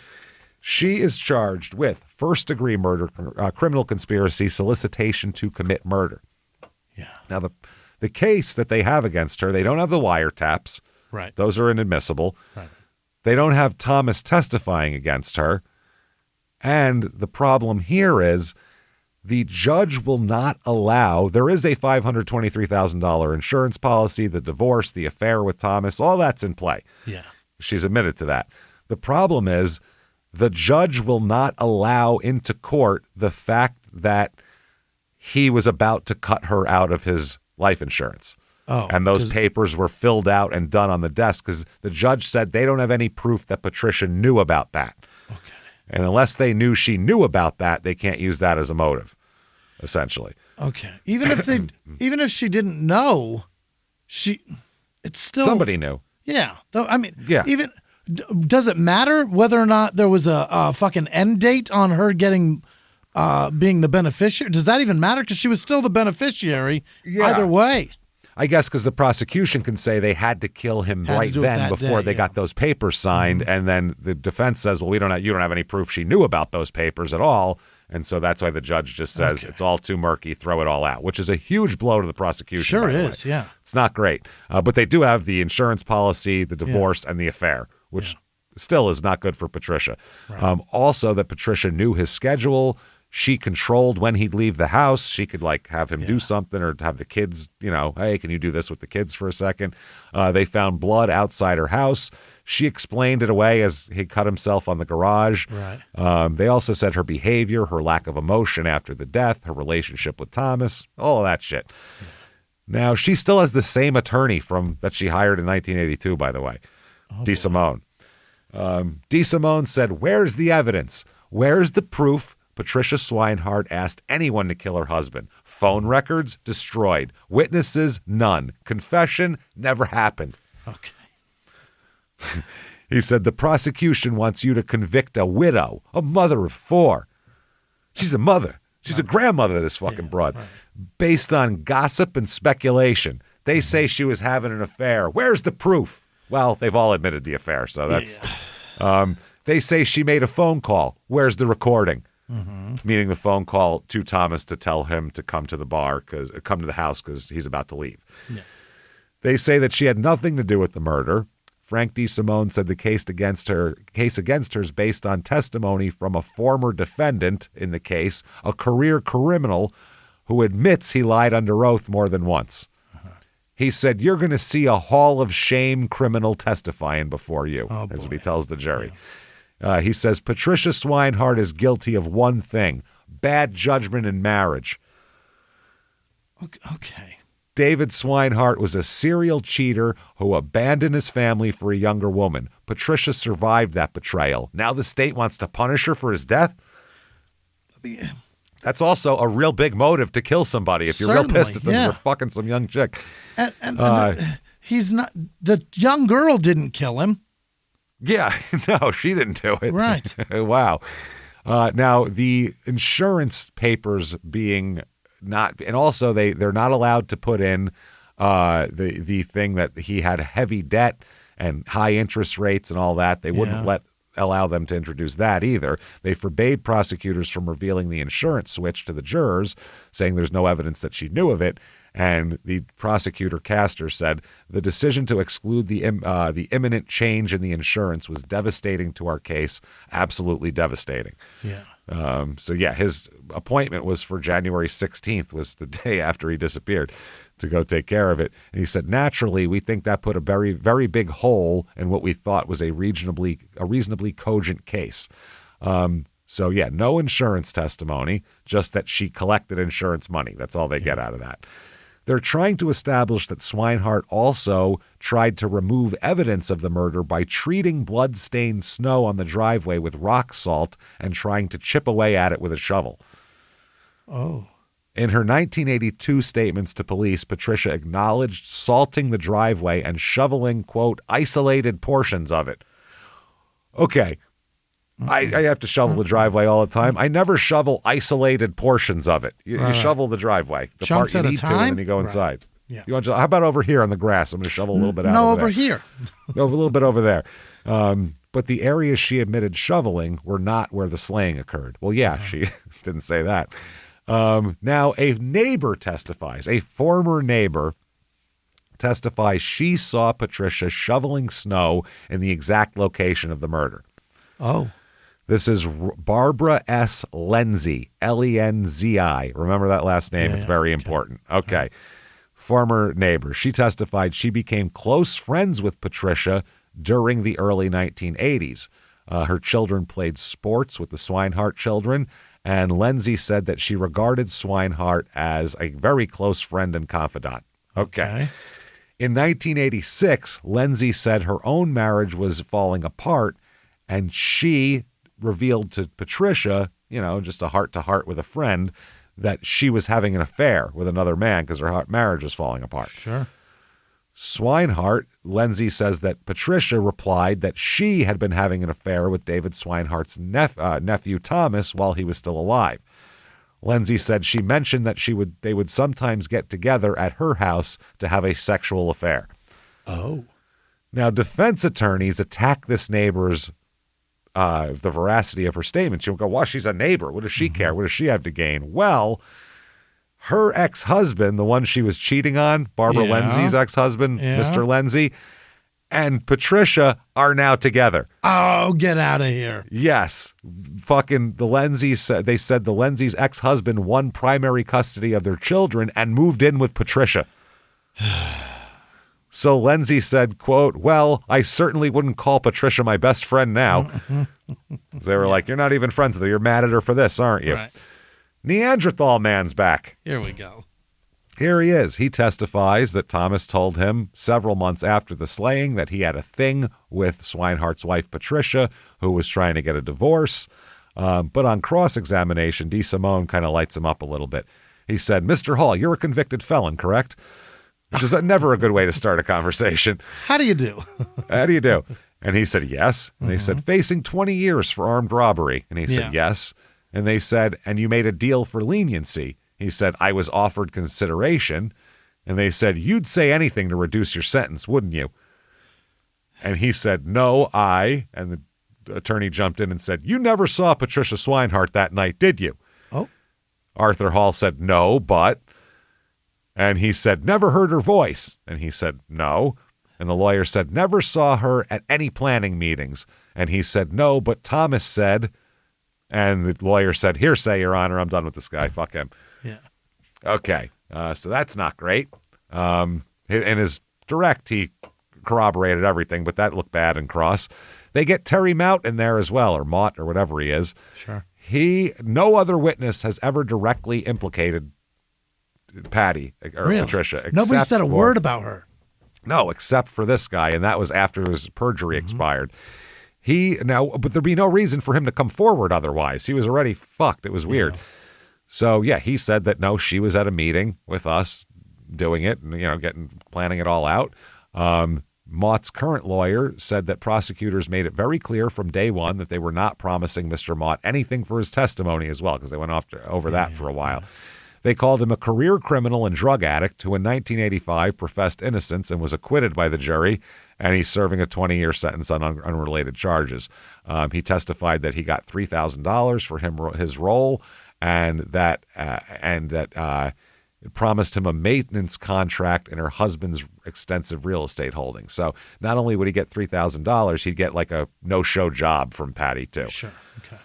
she is charged with first-degree murder, criminal conspiracy, solicitation to commit murder. Yeah. Now, the case that they have against her, they don't have the wiretaps. Right. Those are inadmissible. Right. They don't have Thomas testifying against her. And the problem here is the judge will not allow, there is a $523,000 insurance policy, the divorce, the affair with Thomas, all that's in play. Yeah. She's admitted to that. The problem is the judge will not allow into court the fact that he was about to cut her out of his life insurance. And those papers were filled out and done on the desk because the judge said they don't have any proof that Patricia knew about that. Okay. And unless they knew she knew about that, they can't use that as a motive, essentially. Okay. Even if she didn't know, it's still somebody knew. Yeah. I mean, yeah. Even does it matter whether or not there was a fucking end date on her getting being the beneficiary? Does that even matter? Because she was still the beneficiary either way. I guess because the prosecution can say they had to kill him right then before they got those papers signed, and then the defense says, "Well, you don't have any proof she knew about those papers at all," and so that's why the judge just says it's all too murky, throw it all out, which is a huge blow to the prosecution. Sure is, yeah. It's not great, but they do have the insurance policy, the divorce, and the affair, which still is not good for Patricia. Right. Also, that Patricia knew his schedule. She controlled when he'd leave the house. She could have him do something or have the kids, hey, can you do this with the kids for a second? They found blood outside her house. She explained it away as he cut himself on the garage. Right. They also said her behavior, her lack of emotion after the death, her relationship with Thomas, all of that shit. Now, she still has the same attorney that she hired in 1982, by the way, DeSimone. DeSimone said, "Where's the evidence? Where's the proof Patricia Swinehart asked anyone to kill her husband? Phone records? Destroyed. Witnesses? None. Confession? Never happened." Okay. He said, "The prosecution wants you to convict a widow, a mother of 4. She's a mother. She's a grandmother, this fucking broad. Right. Based on gossip and speculation. They say she was having an affair. Where's the proof?" Well, they've all admitted the affair, so that's... They say she made a phone call. Where's the recording? Meaning the phone call to Thomas to tell him to come to the come to the house because he's about to leave. Yeah. They say that she had nothing to do with the murder. Frank DeSimone said the case against her is based on testimony from a former defendant in the case, a career criminal who admits he lied under oath more than once. He said, "You're going to see a hall of shame criminal testifying before you," is what he tells the jury. He says, "Patricia Swinehart is guilty of one thing, bad judgment in marriage." Okay. David Swinehart was a serial cheater who abandoned his family for a younger woman. Patricia survived that betrayal. Now the state wants to punish her for his death? That's also a real big motive to kill somebody if you're real pissed at them for fucking some young chick. And he's not. The young girl didn't kill him. Yeah, no, she didn't do it. Right. Wow. Now the insurance papers being not, and also they're not allowed to put in the thing that he had heavy debt and high interest rates and all that. They wouldn't allow them to introduce that either. They forbade prosecutors from revealing the insurance switch to the jurors, saying there's no evidence that she knew of it. And the prosecutor Castor said the decision to exclude the imminent change in the insurance was devastating to our case, absolutely devastating. Yeah. His appointment was for January 16th, was the day after he disappeared, to go take care of it. And he said, naturally, we think that put a very, very big hole in what we thought was a reasonably cogent case. No insurance testimony, just that she collected insurance money. That's all they get out of that. They're trying to establish that Swinehart also tried to remove evidence of the murder by treating blood-stained snow on the driveway with rock salt and trying to chip away at it with a shovel. Oh. In her 1982 statements to police, Patricia acknowledged salting the driveway and shoveling, quote, isolated portions of it. Okay. I have to shovel the driveway all the time. I never shovel isolated portions of it. You shovel the driveway, the chunks part you at a need to, time? and then you go inside. Yeah. How about over here on the grass? I'm going to shovel a little bit out. No, over here. A little bit over there. But the areas she admitted shoveling were not where the slaying occurred. Well, yeah, she didn't say that. Now, a neighbor testifies. A former neighbor testifies she saw Patricia shoveling snow in the exact location of the murder. Oh. This is Barbara S. Lenzi, Lenzi. Remember that last name? It's very important. Okay. Former neighbor. She testified she became close friends with Patricia during the early 1980s. Her children played sports with the Swinehart children, and Lenzi said that she regarded Swinehart as a very close friend and confidant. Okay. In 1986, Lenzi said her own marriage was falling apart, and she revealed to Patricia, just a heart-to-heart with a friend, that she was having an affair with another man because her marriage was falling apart. Sure. Swinehart, Lenzi says that Patricia replied that she had been having an affair with David Swinehart's nephew Thomas while he was still alive. Lenzi said she mentioned that they would sometimes get together at her house to have a sexual affair. Oh. Now, defense attorneys attack this neighbor's the veracity of her statement. She'll go, well, she's a neighbor. What does she care? What does she have to gain? Well, her ex-husband, the one she was cheating on, Barbara Lenzi's ex-husband, Mr. Lenzi, and Patricia are now together. Oh, get out of here. Yes. Fucking the Lenzis, they said the Lenzi's ex-husband won primary custody of their children and moved in with Patricia. So Lindsay said, quote, well, I certainly wouldn't call Patricia my best friend now. They were like, you're not even friends with her. You're mad at her for this, aren't you? Right. Neanderthal man's back. Here we go. Here he is. He testifies that Thomas told him several months after the slaying that he had a thing with Swinehart's wife, Patricia, who was trying to get a divorce. But on cross-examination, DeSimone kind of lights him up a little bit. He said, Mr. Hall, you're a convicted felon, correct? Which is never a good way to start a conversation. How do you do? How do you do? And he said, yes. And they said, facing 20 years for armed robbery. And he said, yes. And they said, and you made a deal for leniency. He said, I was offered consideration. And they said, you'd say anything to reduce your sentence, wouldn't you? And he said, no, and the attorney jumped in and said, you never saw Patricia Swinehart that night, did you? Oh. Arthur Hall said, no, but. And he said, never heard her voice. And he said, no. And the lawyer said, never saw her at any planning meetings. And he said, no, but Thomas said. And the lawyer said, hearsay, Your Honor, I'm done with this guy. Fuck him. Yeah. Okay. So that's not great. In his direct, he corroborated everything, but that looked bad and cross. They get Terry Mout in there as well, or Mott, or whatever he is. Sure. No other witness has ever directly implicated Patty or Really? Patricia. Nobody said a word about her. No, except for this guy, and that was after his perjury expired. But there'd be no reason for him to come forward otherwise. He was already fucked. It was weird. Yeah. So yeah, he said that no, she was at a meeting with us, doing it, and planning it all out. Mott's current lawyer said that prosecutors made it very clear from day one that they were not promising Mr. Mott anything for his testimony as well, because they went over that for a while. They called him a career criminal and drug addict who in 1985 professed innocence and was acquitted by the jury, and he's serving a 20-year sentence on unrelated charges. He testified that he got $3,000 for his role, and that promised him a maintenance contract in her husband's extensive real estate holdings. So not only would he get $3,000, he'd get like a no-show job from Patty too. Sure. Okay.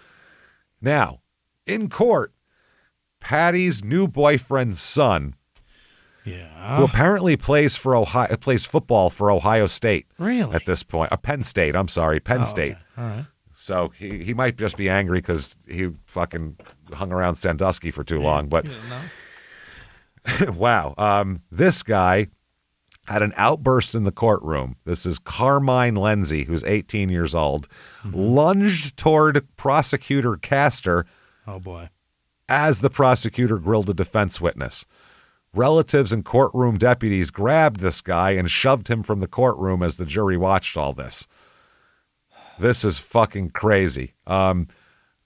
Now, in court, Patty's new boyfriend's son, who apparently plays football for Ohio State. Really? At this point, Penn State. I'm sorry, Penn State. Okay. All right. So he might just be angry because he fucking hung around Sandusky for too long. But wow, this guy had an outburst in the courtroom. This is Carmine Lindsay, who's 18 years old, lunged toward prosecutor Castor. Oh boy. As the prosecutor grilled a defense witness. Relatives and courtroom deputies grabbed this guy and shoved him from the courtroom as the jury watched all this. This is fucking crazy.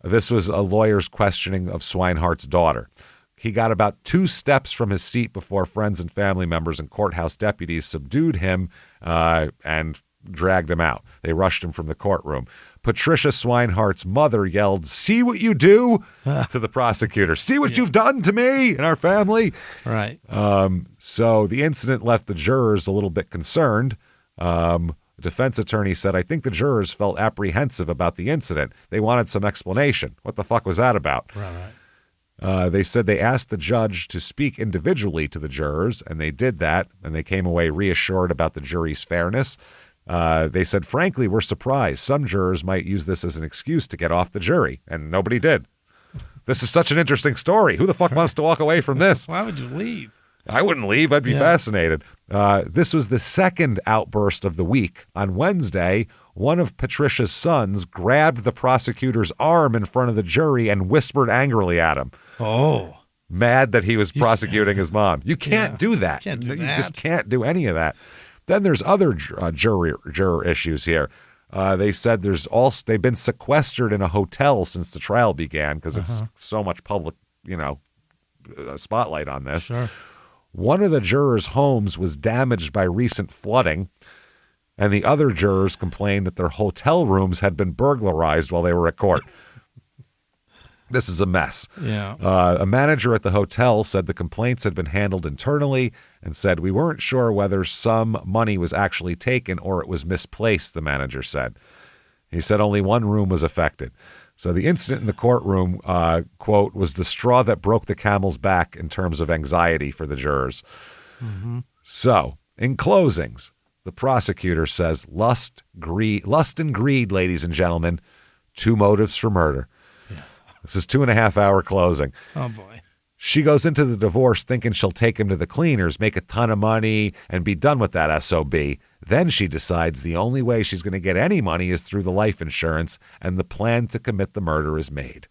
This was a lawyer's questioning of Swinehart's daughter. He got about 2 steps from his seat before friends and family members and courthouse deputies subdued him and dragged him out. They rushed him from the courtroom. Patricia Swinehart's mother yelled, "See what you do?" to the prosecutor. "See what you've done to me and our family." Right. So the incident left the jurors a little bit concerned. The defense attorney said, "I think the jurors felt apprehensive about the incident. They wanted some explanation. What the fuck was that about?" Right. They said they asked the judge to speak individually to the jurors, and they did that, and they came away reassured about the jury's fairness. They said, frankly, we're surprised. Some jurors might use this as an excuse to get off the jury, and nobody did. This is such an interesting story. Who the fuck wants to walk away from this? Why would you leave? I wouldn't leave. I'd be fascinated. This was the second outburst of the week. On Wednesday, one of Patricia's sons grabbed the prosecutor's arm in front of the jury and whispered angrily at him. Oh. Mad that he was prosecuting his mom. You can't do that. Can't do You that. just can't do any of that. Then there's other juror issues here. They said they've been sequestered in a hotel since the trial began because it's so much public, spotlight on this. Sure. One of the jurors' homes was damaged by recent flooding, and the other jurors complained that their hotel rooms had been burglarized while they were at court. This is a mess. Yeah. A manager at the hotel said the complaints had been handled internally and said, "We weren't sure whether some money was actually taken or it was misplaced," the manager said. He said only one room was affected. So the incident in the courtroom, quote, was the straw that broke the camel's back in terms of anxiety for the jurors. Mm-hmm. So, in closings, The prosecutor says lust and greed, ladies and gentlemen, 2 motives for murder. Yeah. This is 2.5-hour closing. Oh, boy. She goes into the divorce thinking she'll take him to the cleaners, make a ton of money, and be done with that SOB. Then she decides the only way she's going to get any money is through the life insurance, and the plan to commit the murder is made.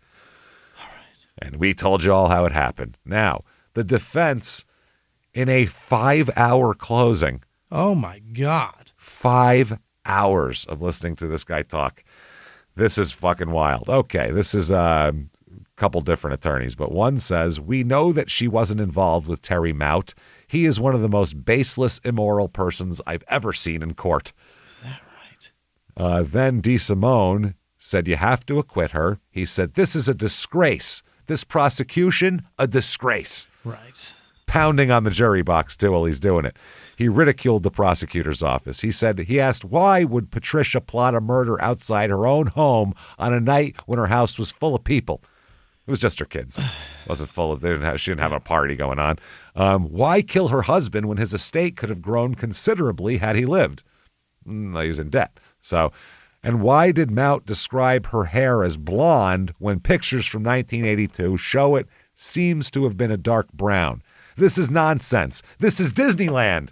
All right. And we told you all how it happened. Now, the defense, in a 5-hour closing. Oh, my God. 5 hours of listening to this guy talk. This is fucking wild. Okay, this is couple different attorneys, but one says, we know that she wasn't involved with Terry Mout. He is one of the most baseless, immoral persons I've ever seen in court. Is that right? Then DeSimone said, you have to acquit her. He said, this is a disgrace. This prosecution, a disgrace. Right. Pounding on the jury box, too, while he's doing it. He ridiculed the prosecutor's office. He asked, why would Patricia plot a murder outside her own home on a night when her house was full of people? It was just her kids. It wasn't full of. She didn't have a party going on. Why kill her husband when his estate could have grown considerably had he lived? He was in debt. So, and why did Mout describe her hair as blonde when pictures from 1982 show it seems to have been a dark brown? This is nonsense. This is Disneyland.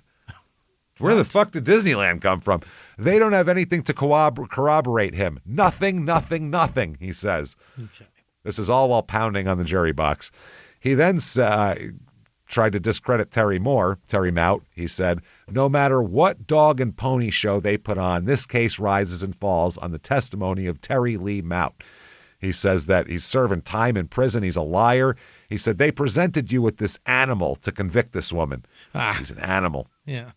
Where the fuck did Disneyland come from? They don't have anything to corroborate him. Nothing, he says. Okay. This is all while pounding on the jury box. He then tried to discredit Terry Mout. He said, no matter what dog and pony show they put on, this case rises and falls on the testimony of Terry Lee Mout. He says that he's serving time in prison. He's a liar. He said, they presented you with this animal to convict this woman. He's an animal. Yeah.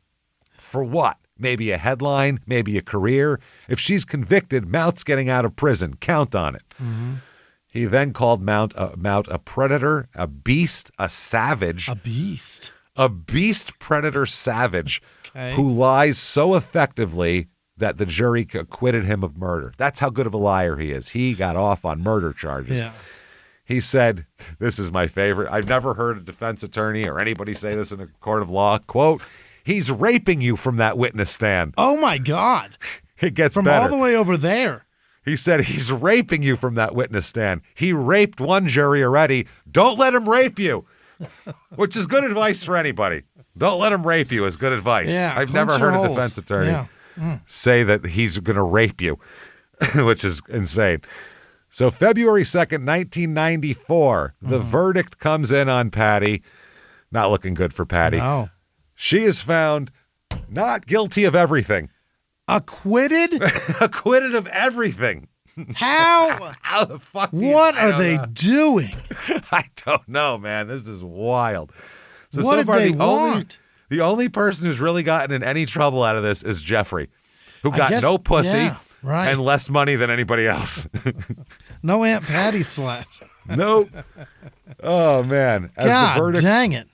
For what? Maybe a headline, maybe a career. If she's convicted, Mout's getting out of prison. Count on it. Mm-hmm. He then called Mout a predator, a beast, a savage. A beast. A beast, predator, savage who lies so effectively that the jury acquitted him of murder. That's how good of a liar he is. He got off on murder charges. Yeah. He said, this is my favorite. I've never heard a defense attorney or anybody say this in a court of law. Quote, he's raping you from that witness stand. Oh, my God. It gets from better. All the way over there. He said he's raping you from that witness stand. He raped one jury already. Don't let him rape you, which is good advice for anybody. Don't let him rape you is good advice. Yeah, I've never heard a defense attorney say that he's going to rape you, which is insane. So February 2nd, 1994, the verdict comes in on Patty. Not looking good for Patty. No. She is found not guilty of everything. Acquitted? Acquitted of everything. How? How the fuck? What are they doing? I don't know, man. This is wild. So what did far, they want? The only person who's really gotten in any trouble out of this is Jeffrey, who got no pussy and less money than anybody else. No Aunt Patty slash. Nope. Oh, man. God dang it.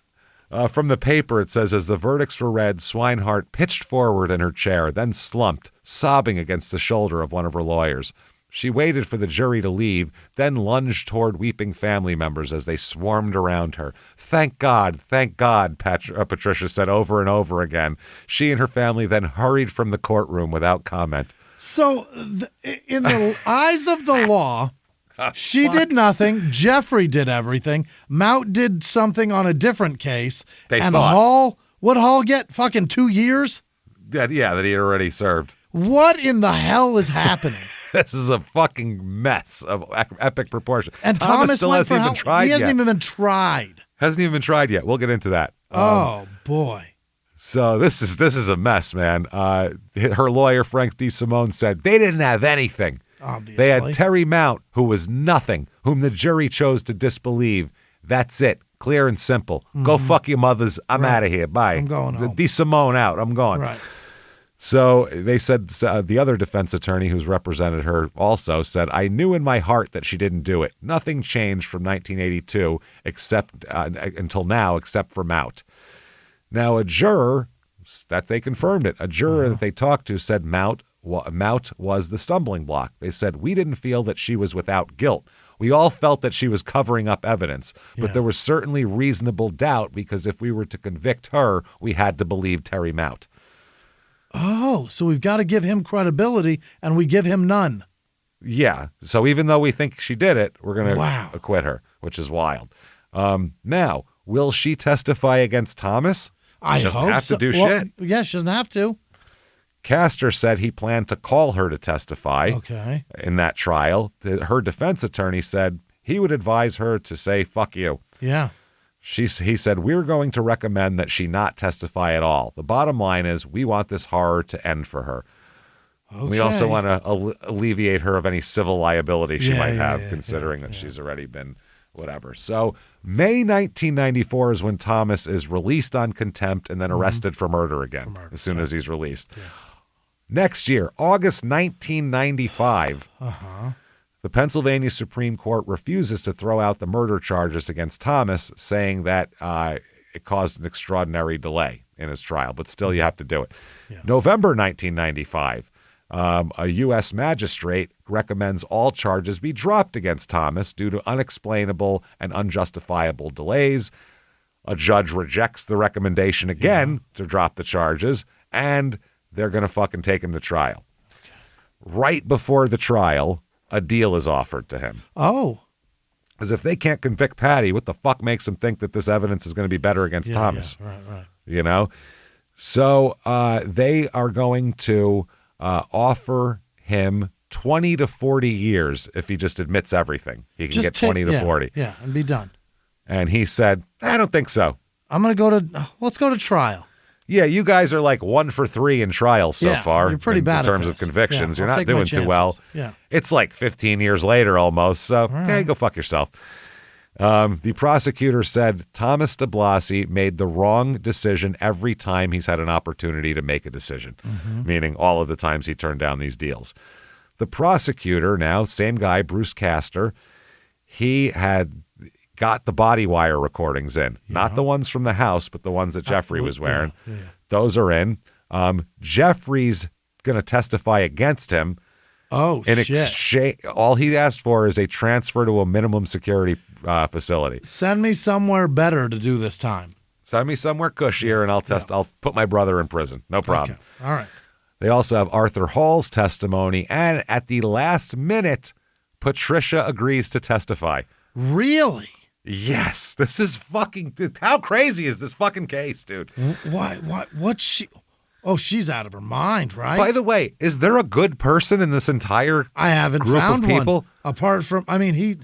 From the paper, it says, as the verdicts were read, Swinehart pitched forward in her chair, then slumped, sobbing against the shoulder of one of her lawyers. She waited for the jury to leave, then lunged toward weeping family members as they swarmed around her. Thank God, Patricia said over and over again. She and her family then hurried from the courtroom without comment. So, in the eyes of the law, she did nothing. Jeffrey did everything. Mout did something on a different case. Hall, what Hall get? Fucking 2 years? Yeah, that he had already served. What in the hell is happening? This is a fucking mess of epic proportion. And Thomas still went hasn't even tried yet. He hasn't even been tried. Hasn't even been tried yet. We'll get into that. Oh, boy. So this is a mess, man. Her lawyer, Frank DeSimone, said they didn't have anything. Obviously. They had Terry Mout, who was nothing, whom the jury chose to disbelieve. That's it. Clear and simple. Mm-hmm. Go fuck your mothers. I'm out of here. Bye. I'm going home. DeSimone out. I'm going. Right. So they said the other defense attorney who's represented her also said, I knew in my heart that she didn't do it. Nothing changed from 1982 until now except for Mout. Now, a juror, that they confirmed it, a juror that they talked to said Mout was the stumbling block. They said, we didn't feel that she was without guilt. We all felt that she was covering up evidence, but there was certainly reasonable doubt because if we were to convict her, we had to believe Terry Mout. Oh, so we've got to give him credibility, and we give him none. Yeah. So even though we think she did it, we're going to acquit her, which is wild. Now, will she testify against Thomas? I hope have so. to do shit. Yeah, she doesn't have to. Castor said he planned to call her to testify in that trial. Her defense attorney said he would advise her to say, fuck you. Yeah. He said, we're going to recommend that she not testify at all. The bottom line is we want this horror to end for her. Okay. We also want to alleviate her of any civil liability she might have, considering that she's already been whatever. So May 1994 is when Thomas is released on contempt and then arrested for murder again as soon as he's released. Yeah. Next year, August 1995, the Pennsylvania Supreme Court refuses to throw out the murder charges against Thomas, saying that it caused an extraordinary delay in his trial, but still you have to do it. Yeah. November 1995, a U.S. magistrate recommends all charges be dropped against Thomas due to unexplainable and unjustifiable delays. A judge rejects the recommendation again to drop the charges, and they're going to fucking take him to trial. Okay. Right before the trial, a deal is offered to him. Oh. Because if they can't convict Patty, what the fuck makes them think that this evidence is going to be better against Thomas? Yeah, right. You know? So they are going to offer him 20 to 40 years if he just admits everything. He can get 20 to 40. Yeah, and be done. And he said, I don't think so. Let's go to trial. Yeah, you guys are like 1 for 3 in trials so far. You're pretty bad in terms of convictions. Yeah, you're not doing too well. Yeah. It's like 15 years later almost. So, okay, go fuck yourself. The prosecutor said Thomas de Blasi made the wrong decision every time he's had an opportunity to make a decision, meaning all of the times he turned down these deals. The prosecutor now, same guy, Bruce Castor, he had got the body wire recordings in. Not the ones from the house, but the ones that Jeffrey was wearing. Yeah. Those are in. Jeffrey's going to testify against him. Oh, shit. All he asked for is a transfer to a minimum security facility. Send me somewhere better to do this time. Send me somewhere cushier, and I'll put my brother in prison. No problem. Okay. All right. They also have Arthur Hall's testimony, and at the last minute, Patricia agrees to testify. Really? Yes. This is fucking... How crazy is this fucking case, dude? What's she... Oh, she's out of her mind, right? By the way, is there a good person in this entire I haven't group found of people? One. Apart from... I mean, he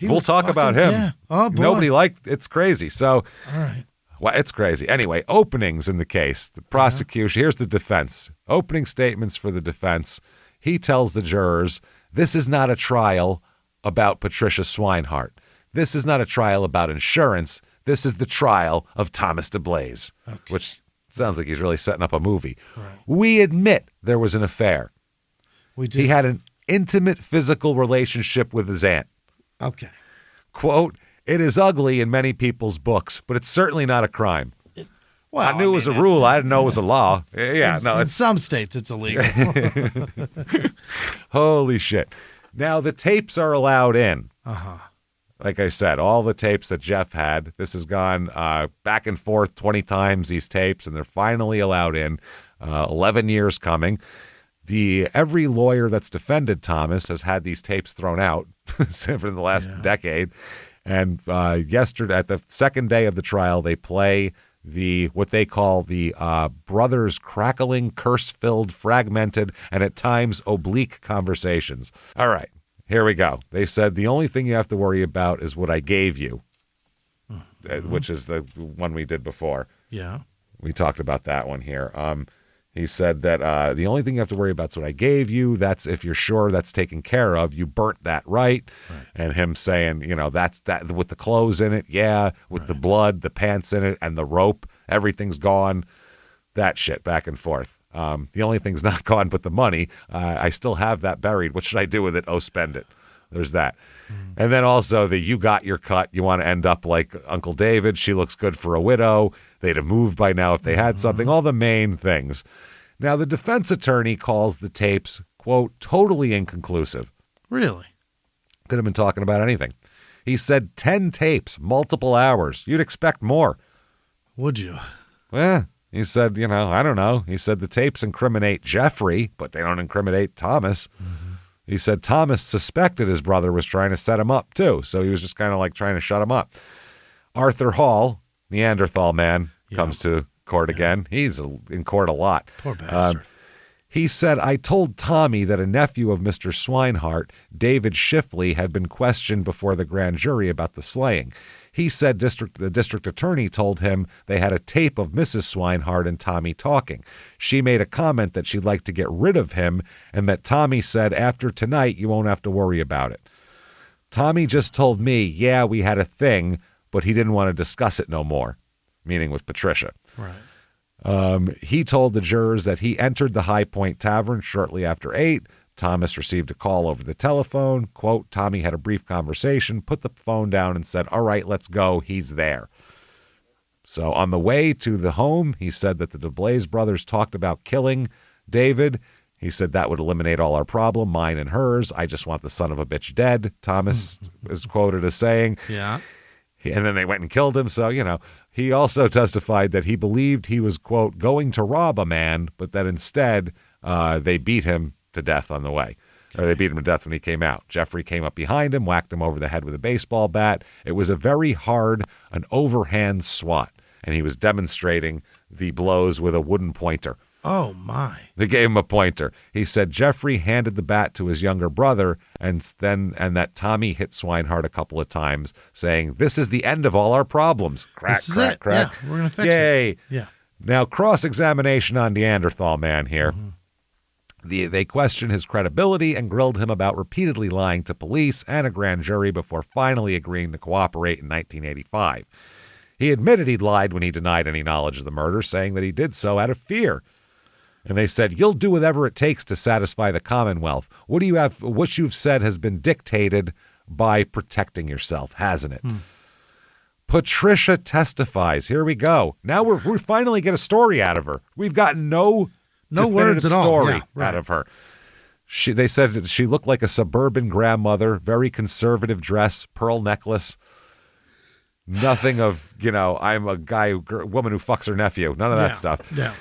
we'll talk about him. Yeah. Oh, boy. Nobody liked... It's crazy. So... All right. Well, it's crazy. Anyway, openings in the case. The prosecution, here's the defense. Opening statements for the defense. He tells the jurors, this is not a trial about Patricia Swinehart. This is not a trial about insurance. This is the trial of Thomas DeBlaze, which sounds like he's really setting up a movie. Right. We admit there was an affair. We do. He had an intimate physical relationship with his aunt. Okay. Quote, it is ugly in many people's books, but it's certainly not a crime. I knew it was a rule. I didn't know it was a law. Yeah, in some states it's illegal. Holy shit. Now, the tapes are allowed in. Like I said, all the tapes that Jeff had, this has gone back and forth 20 times, these tapes, and they're finally allowed in. 11 years coming. Every lawyer that's defended Thomas has had these tapes thrown out for the last decade. And yesterday, at the second day of the trial, they play what they call the brothers' crackling, curse-filled, fragmented, and at times oblique conversations. All right, here we go. They said the only thing you have to worry about is what I gave you, which is the one we did before. Yeah. We talked about that one here. He said that the only thing you have to worry about is what I gave you. That's if you're sure that's taken care of. You burnt that right. And him saying, that's that with the clothes in it. Yeah. With the blood, the pants in it, and the rope, everything's gone. That shit back and forth. The only thing's not gone but the money. I still have that buried. What should I do with it? Oh, spend it. There's that. And then also you got your cut. You want to end up like Uncle David. She looks good for a widow. They'd have moved by now if they had something. All the main things. Now, the defense attorney calls the tapes, quote, totally inconclusive. Really? Could have been talking about anything. He said 10 tapes, multiple hours. You'd expect more. Would you? Yeah. He said, I don't know. He said the tapes incriminate Jeffrey, but they don't incriminate Thomas. Mm-hmm. He said Thomas suspected his brother was trying to set him up, too. So he was just kind of like trying to shut him up. Arthur Hall, Neanderthal man, comes to court again. He's in court a lot. Poor bastard. He said, I told Tommy that a nephew of Mr. Swinehart, David Schiffley, had been questioned before the grand jury about the slaying. He said the district attorney told him they had a tape of Mrs. Swinehart and Tommy talking. She made a comment that she'd like to get rid of him and that Tommy said, after tonight, you won't have to worry about it. Tommy just told me, yeah, we had a thing, but he didn't want to discuss it no more, meaning with Patricia. Right. He told the jurors that he entered the High Point Tavern shortly after 8. Thomas received a call over the telephone. Quote, Tommy had a brief conversation, put the phone down and said, all right, let's go. He's there. So on the way to the home, he said that the DeBlaze brothers talked about killing David. He said that would eliminate all our problem, mine and hers. I just want the son of a bitch dead, Thomas is quoted as saying. Yeah. And then they went and killed him. So, he also testified that he believed he was, quote, going to rob a man, but that instead they beat him to death on the way. Or they beat him to death when he came out. Jeffrey came up behind him, whacked him over the head with a baseball bat. It was a very hard, an overhand swat. And he was demonstrating the blows with a wooden pointer. Oh, my. They gave him a pointer. He said Jeffrey handed the bat to his younger brother and that Tommy hit Swinehart a couple of times, saying, this is the end of all our problems. Crack, this is crack, it. crack. Yeah, we're going to fix Yay. it. Yeah. Now, cross-examination on Neanderthal man here. Mm-hmm. They questioned his credibility and grilled him about repeatedly lying to police and a grand jury before finally agreeing to cooperate in 1985. He admitted he'd lied when he denied any knowledge of the murder, saying that he did so out of fear. And they said, you'll do whatever it takes to satisfy the Commonwealth. What you've said has been dictated by protecting yourself, hasn't it? Patricia testifies. Here we go. Now we finally get a story out of her. We've gotten no words at all. Story out of her. They said she looked like a suburban grandmother, very conservative dress, pearl necklace. Nothing of, I'm a woman who fucks her nephew. None of that stuff. Yeah.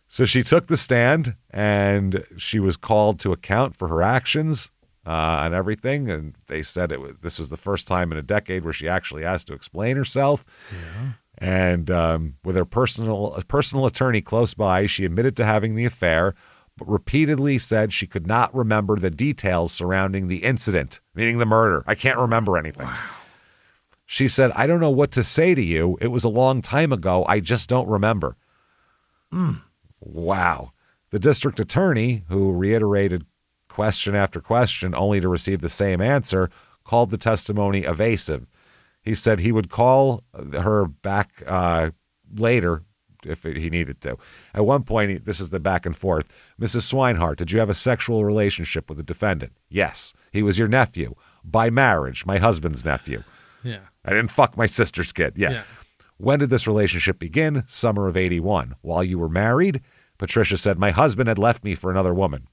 So she took the stand and she was called to account for her actions and everything. And they said this was the first time in a decade where she actually asked to explain herself. Yeah. And with her personal attorney close by, she admitted to having the affair, but repeatedly said she could not remember the details surrounding the incident, meaning the murder. I can't remember anything. Wow. She said, I don't know what to say to you. It was a long time ago. I just don't remember. Wow. The district attorney, who reiterated question after question only to receive the same answer, called the testimony evasive. He said he would call her back later if he needed to. At one point, this is the back and forth. Mrs. Swinehart, did you have a sexual relationship with the defendant? Yes. He was your nephew. By marriage, my husband's nephew. Yeah. I didn't fuck my sister's kid. Yeah. When did this relationship begin? Summer of 81. While you were married? Patricia said, my husband had left me for another woman.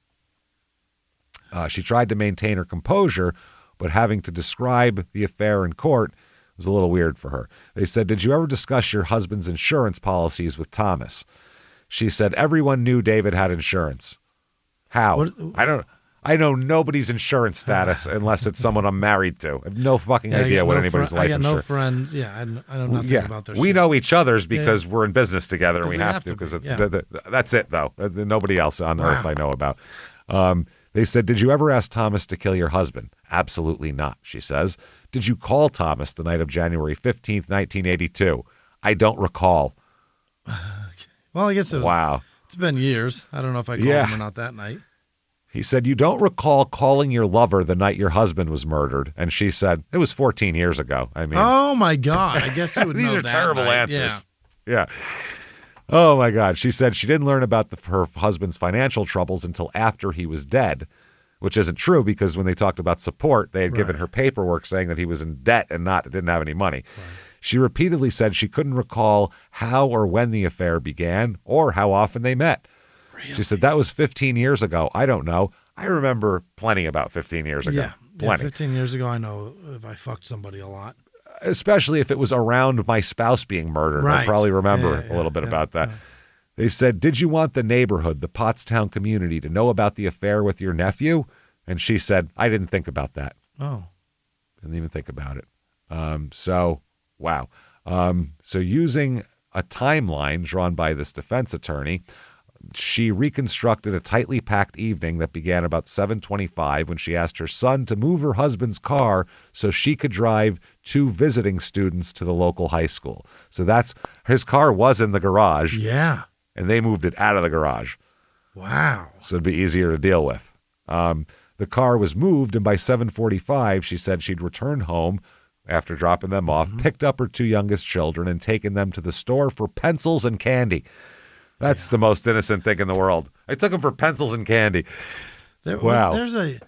She tried to maintain her composure, but having to describe the affair in court was a little weird for her. They said, did you ever discuss your husband's insurance policies with Thomas? She said, everyone knew David had insurance. How? I know nobody's insurance status unless it's someone I'm married to. I have no fucking idea what anybody's life insurance. I got no friends. Yeah, I know nothing about their shit. We know each other's because we're in business together and we have to because that's it, though. Nobody else on earth I know about. They said, did you ever ask Thomas to kill your husband? Absolutely not, she says. Did you call Thomas the night of January 15th, 1982? I don't recall. Well, I guess wow. It's been years. I don't know if I called him or not that night. He said, you don't recall calling your lover the night your husband was murdered. And she said, it was 14 years ago. I mean, oh, my God. I guess you would these know are that terrible night. answers. Yeah. Oh, my God. She said she didn't learn about her husband's financial troubles until after he was dead, which isn't true because when they talked about support, they had given her paperwork saying that he was in debt and didn't have any money. Right. She repeatedly said she couldn't recall how or when the affair began or how often they met. Really? She said, that was 15 years ago. I don't know. I remember plenty about 15 years ago. Plenty. 15 years ago, I know if I fucked somebody a lot. Especially if it was around my spouse being murdered. I probably remember a little bit about that. They said, did you want the neighborhood, the Pottstown community, to know about the affair with your nephew? And she said, I didn't think about that. Oh. Didn't even think about it. Wow. So using a timeline drawn by this defense attorney, she reconstructed a tightly packed evening that began about 7:25 when she asked her son to move her husband's car so she could drive 2 visiting students to the local high school. So his car was in the garage. Yeah. And they moved it out of the garage. Wow. So it'd be easier to deal with. The car was moved, and by 7:45, she said she'd returned home after dropping them off, picked up her 2 youngest children, and taken them to the store for pencils and candy. That's the most innocent thing in the world. I took them for pencils and candy. Something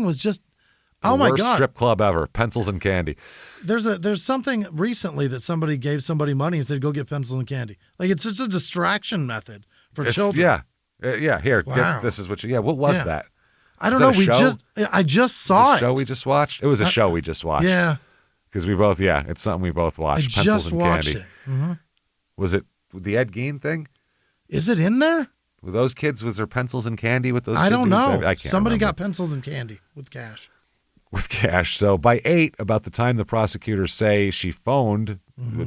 was just, oh my God. Worst strip club ever, pencils and candy. There's something recently that somebody gave somebody money and said, go get pencils and candy. Like, it's just a distraction method for children. Yeah. Here, wow. this is what what was that? I don't know. I just saw it. A show we just watched? It was a show we just watched. Yeah. Because it's something we both watched. I Pencils just and watched candy. it. Mm-hmm. Was it the Ed Gein thing? Is it in there? With those kids, was there pencils and candy with those kids? I don't know. I can't Somebody remember. got pencils and candy with cash. So by 8, about the time the prosecutors say she phoned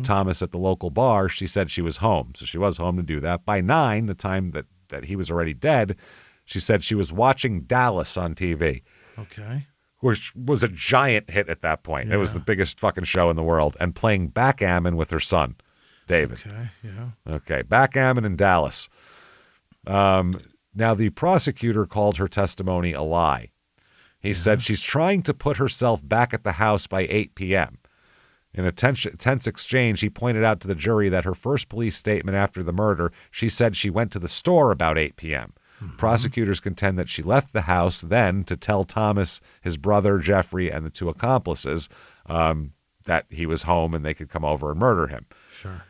Thomas at the local bar, she said she was home. So she was home to do that. By 9, the time that he was already dead, she said she was watching Dallas on TV. Okay. Which was a giant hit at that point. Yeah. It was the biggest fucking show in the world. And playing backgammon with her son, David. Okay, yeah. Okay, backgammon in Dallas. Now, the prosecutor called her testimony a lie. He said she's trying to put herself back at the house by 8 p.m. In a tense exchange, he pointed out to the jury that her first police statement after the murder, she said she went to the store about 8 p.m. Prosecutors contend that she left the house then to tell Thomas, his brother, Jeffrey, and the 2 accomplices that he was home and they could come over and murder him. Sure.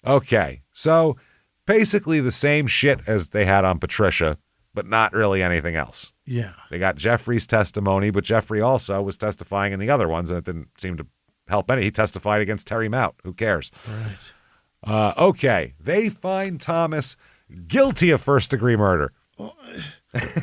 Okay, so basically the same shit as they had on Patricia, but not really anything else. Yeah. They got Jeffrey's testimony, but Jeffrey also was testifying in the other ones, and it didn't seem to help any. He testified against Terry Mount. Who cares? Right. Okay, they find Thomas guilty of first-degree murder.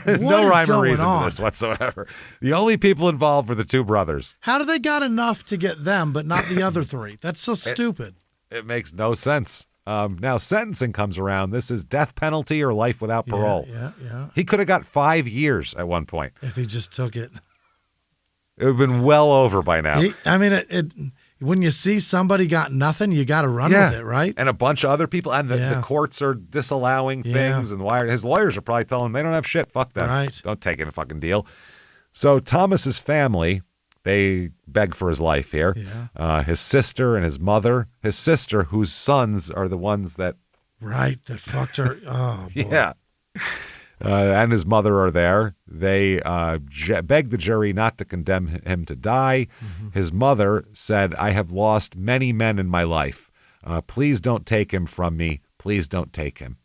No rhyme or reason to this whatsoever. The only people involved were the 2 brothers. How do they got enough to get them, but not the other 3? That's so stupid. It makes no sense. Now, sentencing comes around. This is death penalty or life without parole. Yeah. He could have got 5 years at one point. If he just took it. It would have been well over by now. When you see somebody got nothing, you got to run with it, right? And a bunch of other people, and the courts are disallowing things, and his lawyers are probably telling him they don't have shit. Fuck them. Right. Don't take it a fucking deal. So Thomas's family, they beg for his life here. Yeah. His sister and his mother. His sister, whose sons are the ones that... Right, that fucked her. Oh, boy. Yeah. And his mother are there. They beg the jury not to condemn him to die. His mother said, I have lost many men in my life. Please don't take him from me. Please don't take him.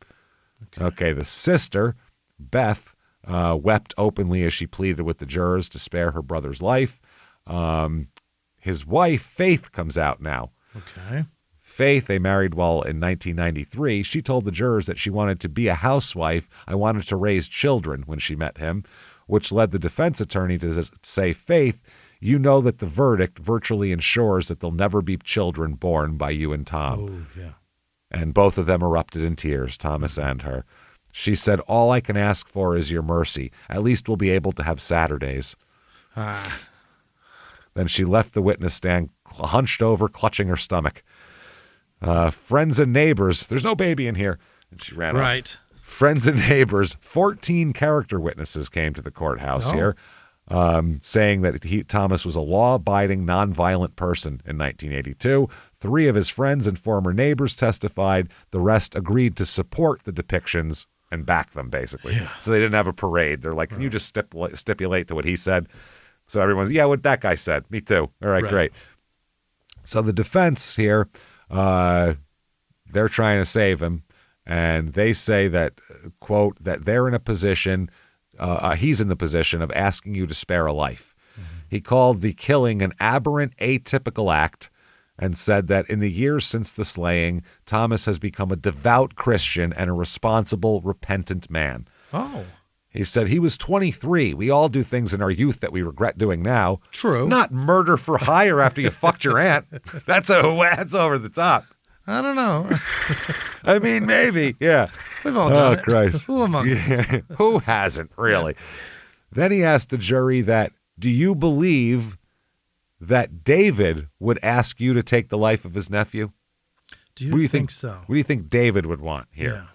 Okay, the sister, Beth, wept openly as she pleaded with the jurors to spare her brother's life. His wife, Faith, comes out now. Okay. Faith, they married in 1993. She told the jurors that she wanted to be a housewife. I wanted to raise children when she met him, which led the defense attorney to say, Faith, you know that the verdict virtually ensures that there'll never be children born by you and Tom. Oh, yeah. And both of them erupted in tears, Thomas and her. She said, all I can ask for is your mercy. At least we'll be able to have Saturdays. Then she left the witness stand, hunched over, clutching her stomach. Friends and neighbors, there's no baby in here. And she ran right. off. Friends and neighbors, 14 character witnesses came to the courthouse here, saying that Thomas was a law-abiding, nonviolent person in 1982. 3 of his friends and former neighbors testified. The rest agreed to support the depictions and back them, basically. Yeah. So they didn't have a parade. They're like, can you just stipulate to what he said? So everyone's, what that guy said. Me too. All right, great. So the defense here... they're trying to save him, and they say that, quote, that they're in a position, he's in the position of asking you to spare a life. He called the killing an aberrant, atypical act, and said that in the years since the slaying, Thomas has become a devout Christian and a responsible, repentant man. Oh. He said he was 23. We all do things in our youth that we regret doing now. True. Not murder for hire after you fucked your aunt. That's over the top. I don't know. I mean, maybe. Yeah. We've all done it. Oh, Christ. Who among us? Yeah. Who hasn't, really? Yeah. Then he asked the jury that, do you believe that David would ask you to take the life of his nephew? Do you think so? What do you think David would want here? Yeah.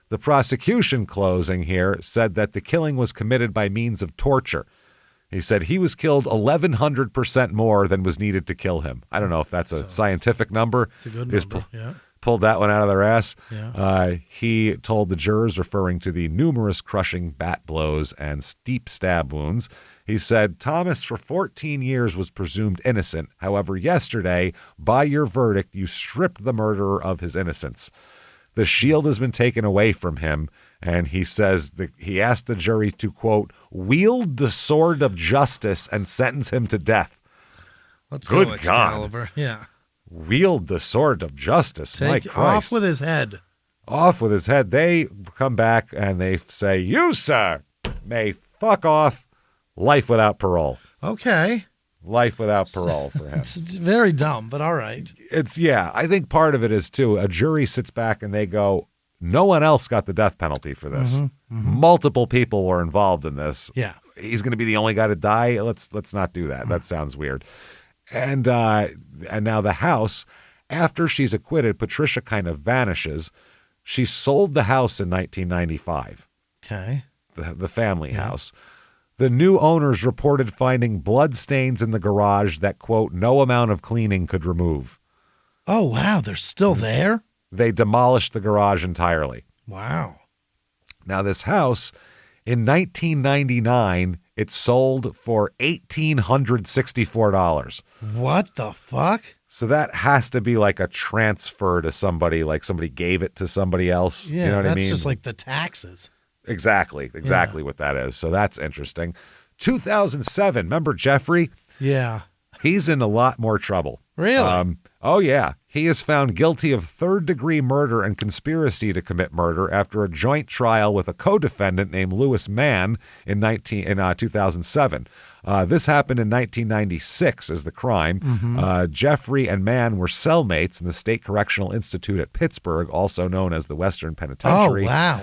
The prosecution closing here said that the killing was committed by means of torture. He said he was killed 1,100% more than was needed to kill him. I don't know if that's a scientific number. It's a good number, yeah. Pulled that one out of their ass. Yeah. He told the jurors, referring to the numerous crushing bat blows and steep stab wounds, he said, Thomas for 14 years was presumed innocent. However, yesterday, by your verdict, you stripped the murderer of his innocence. The shield has been taken away from him, and he says that he asked the jury to, quote, wield the sword of justice and sentence him to death. Let's Good go, God. Excalibur. Yeah. Wield the sword of justice. My Take Christ. off with his head. Off with his head. They come back and they say, you, sir, may fuck off. Life without parole. Okay. Life without parole for him. It's very dumb, but all right. I think part of it is, too, a jury sits back and they go, no one else got the death penalty for this. Mm-hmm, mm-hmm. Multiple people were involved in this. Yeah. He's going to be the only guy to die. Let's not do that. That sounds weird. And now the house, after she's acquitted, Patricia kind of vanishes. She sold the house in 1995. Okay. The family house. The new owners reported finding blood stains in the garage that, quote, no amount of cleaning could remove. Oh, wow. They're still there? They demolished the garage entirely. Wow. Now, this house, in 1999, it sold for $1,864. What the fuck? So that has to be like a transfer to somebody, like somebody gave it to somebody else. Yeah, you know what I mean? that's just like the taxes. Exactly what that is. So that's interesting. 2007, remember Jeffrey? Yeah. He's in a lot more trouble. Really? Oh, yeah. He is found guilty of third-degree murder and conspiracy to commit murder after a joint trial with a co-defendant named Louis Mann in 2007. This happened in 1996 as the crime. Mm-hmm. Jeffrey and Mann were cellmates in the State Correctional Institute at Pittsburgh, also known as the Western Penitentiary. Oh, wow.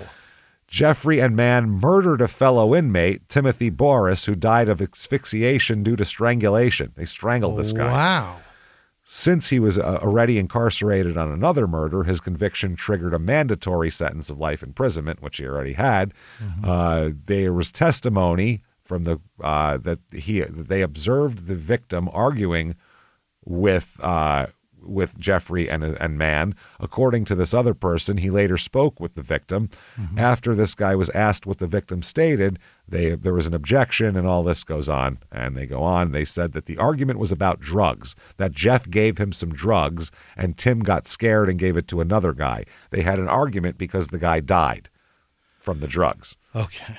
Jeffrey and Mann murdered a fellow inmate, Timothy Boris, who died of asphyxiation due to strangulation. They strangled this guy. Wow. Since he was already incarcerated on another murder, his conviction triggered a mandatory sentence of life imprisonment, which he already had. Mm-hmm. There was testimony from that they observed the victim arguing with Jeffrey and Mann. According to this other person, he later spoke with the victim. Mm-hmm. After this guy was asked what the victim stated, there was an objection and all this goes on. And they go on. They said that the argument was about drugs, that Jeff gave him some drugs and Tim got scared and gave it to another guy. They had an argument because the guy died from the drugs. Okay.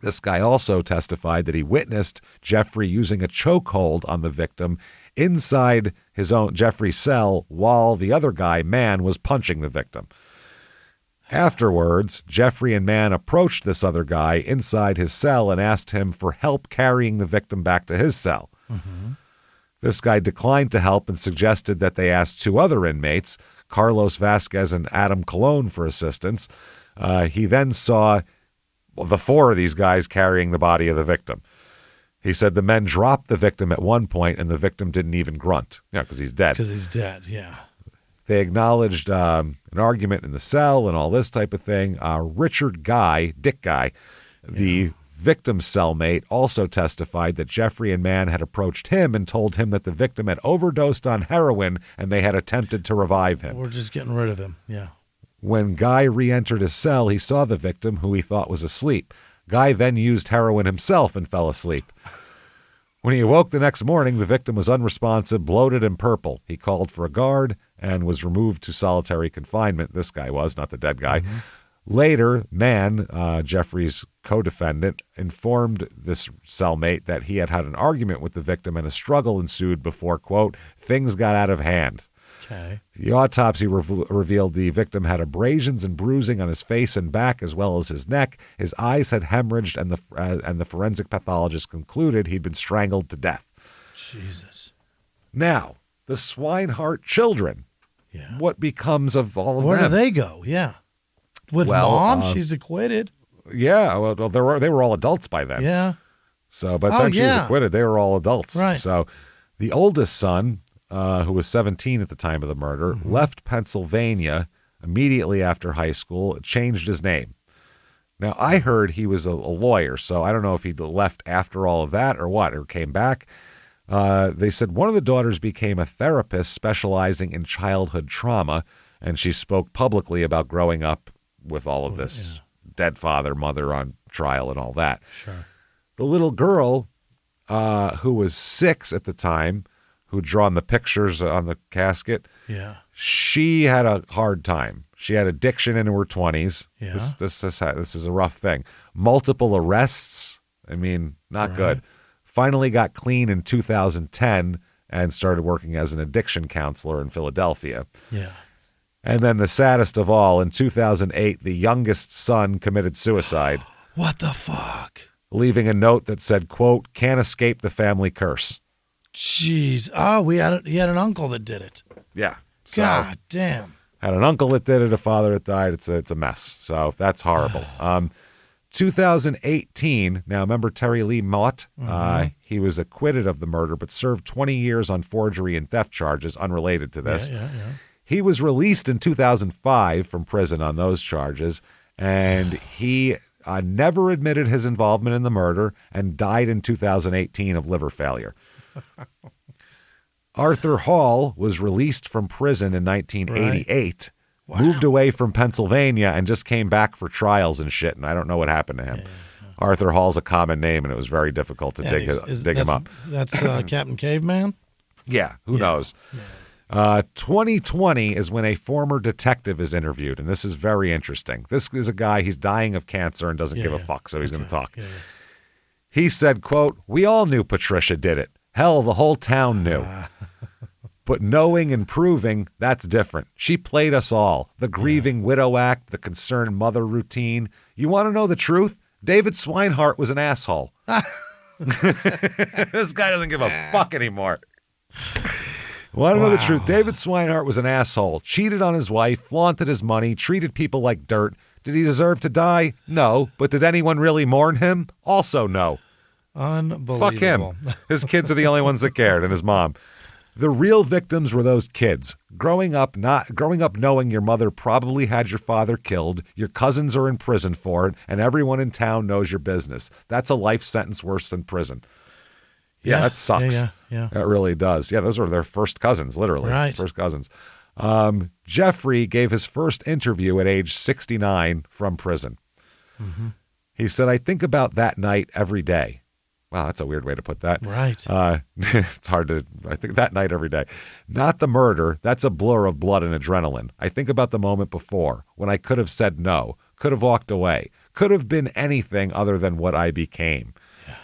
This guy also testified that he witnessed Jeffrey using a chokehold on the victim inside his own Jeffrey's cell while the other guy, Mann, was punching the victim. Afterwards, Jeffrey and Mann approached this other guy inside his cell and asked him for help carrying the victim back to his cell. Mm-hmm. This guy declined to help and suggested that they ask two other inmates, Carlos Vasquez and Adam Colon, for assistance. He then saw the four of these guys carrying the body of the victim. He said the men dropped the victim at one point and the victim didn't even grunt. Yeah, because he's dead. Because he's dead, yeah. They acknowledged an argument in the cell and all this type of thing. Richard Guy, Dick Guy, the victim's cellmate, also testified that Jeffrey and Mann had approached him and told him that the victim had overdosed on heroin and they had attempted to revive him. We're just getting rid of him, yeah. When Guy re-entered his cell, he saw the victim, who he thought was asleep. Guy then used heroin himself and fell asleep. When he awoke the next morning, the victim was unresponsive, bloated, and purple. He called for a guard and was removed to solitary confinement. This guy was, not the dead guy. Mm-hmm. Later, Mann, Jeffrey's co-defendant, informed this cellmate that he had an argument with the victim and a struggle ensued before, quote, things got out of hand. Okay. The autopsy revealed the victim had abrasions and bruising on his face and back as well as his neck. His eyes had hemorrhaged, and the forensic pathologist concluded he'd been strangled to death. Jesus. Now, the Swinehart children. Yeah. What becomes of all of Where them? do they go? Yeah. With mom, she's acquitted. Yeah, well, they were all adults by then. Yeah. So by the time she was acquitted, they were all adults. Right. So the oldest son, who was 17 at the time of the murder, left Pennsylvania immediately after high school, changed his name. Now, I heard he was a lawyer, so I don't know if he left after all of that or what, or came back. They said one of the daughters became a therapist specializing in childhood trauma, and she spoke publicly about growing up with all of this dead father, mother on trial and all that. Sure. The little girl, who was 6 at the time, who'd drawn the pictures on the casket, she had a hard time. She had addiction into her 20s. Yeah. This is a rough thing. Multiple arrests. I mean, not good. Finally got clean in 2010 and started working as an addiction counselor in Philadelphia. Yeah. And then the saddest of all, in 2008, the youngest son committed suicide. What the fuck? Leaving a note that said, quote, can't escape the family curse. Jeez. Oh, he had an uncle that did it. Yeah. So, God damn. Had an uncle that did it, a father that died. It's a mess. So that's horrible. 2018, now remember Terry Lee Mott? He was acquitted of the murder, but served 20 years on forgery and theft charges unrelated to this. Yeah. He was released in 2005 from prison on those charges, and he never admitted his involvement in the murder and died in 2018 of liver failure. Arthur Hall was released from prison in 1988, moved away from Pennsylvania, and just came back for trials and shit, and I don't know what happened to him. Arthur Hall's a common name, and it was very difficult to dig him up. That's Captain Caveman? Yeah, who knows? Yeah. 2020 is when a former detective is interviewed, and this is very interesting. This is a guy, he's dying of cancer and doesn't give a fuck, so he's going to talk. Yeah. He said, quote, we all knew Patricia did it. Hell, the whole town knew. But knowing and proving, that's different. She played us all. The grieving widow act, the concerned mother routine. You want to know the truth? David Swinehart was an asshole. This guy doesn't give a fuck anymore. Want to know the truth? David Swinehart was an asshole. Cheated on his wife, flaunted his money, treated people like dirt. Did he deserve to die? No. But did anyone really mourn him? Also no. Unbelievable. Fuck him. His kids are the only ones that cared, and his mom. The real victims were those kids. Growing up knowing your mother probably had your father killed, your cousins are in prison for it, and everyone in town knows your business. That's a life sentence worse than prison. Yeah, that sucks. Yeah. That really does. Yeah, those were their first cousins, literally. Right. First cousins. Jeffrey gave his first interview at age 69 from prison. Mm-hmm. He said, I think about that night every day. Wow, that's a weird way to put that. Right. It's hard to, I think that night every day. Not the murder. That's a blur of blood and adrenaline. I think about the moment before when I could have said no, could have walked away, could have been anything other than what I became. Yeah.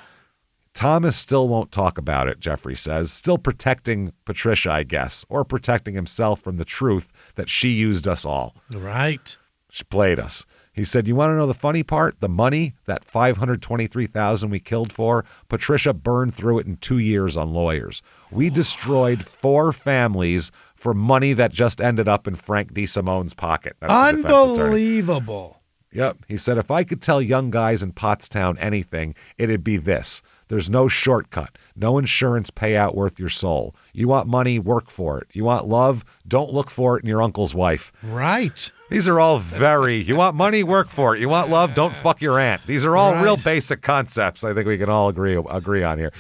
Thomas still won't talk about it, Jeffrey says, still protecting Patricia, I guess, or protecting himself from the truth that she used us all. Right. She played us. He said, you want to know the funny part? The money, that $523,000 we killed for, Patricia burned through it in 2 years on lawyers. We destroyed 4 families for money that just ended up in Frank DeSimone's pocket. That's unbelievable. Yep. He said, if I could tell young guys in Pottstown anything, it'd be this. There's no shortcut, no insurance payout worth your soul. You want money, work for it. You want love, don't look for it in your uncle's wife. Right. These are all you want money, work for it. You want love, don't fuck your aunt. These are all real basic concepts I think we can all agree on here.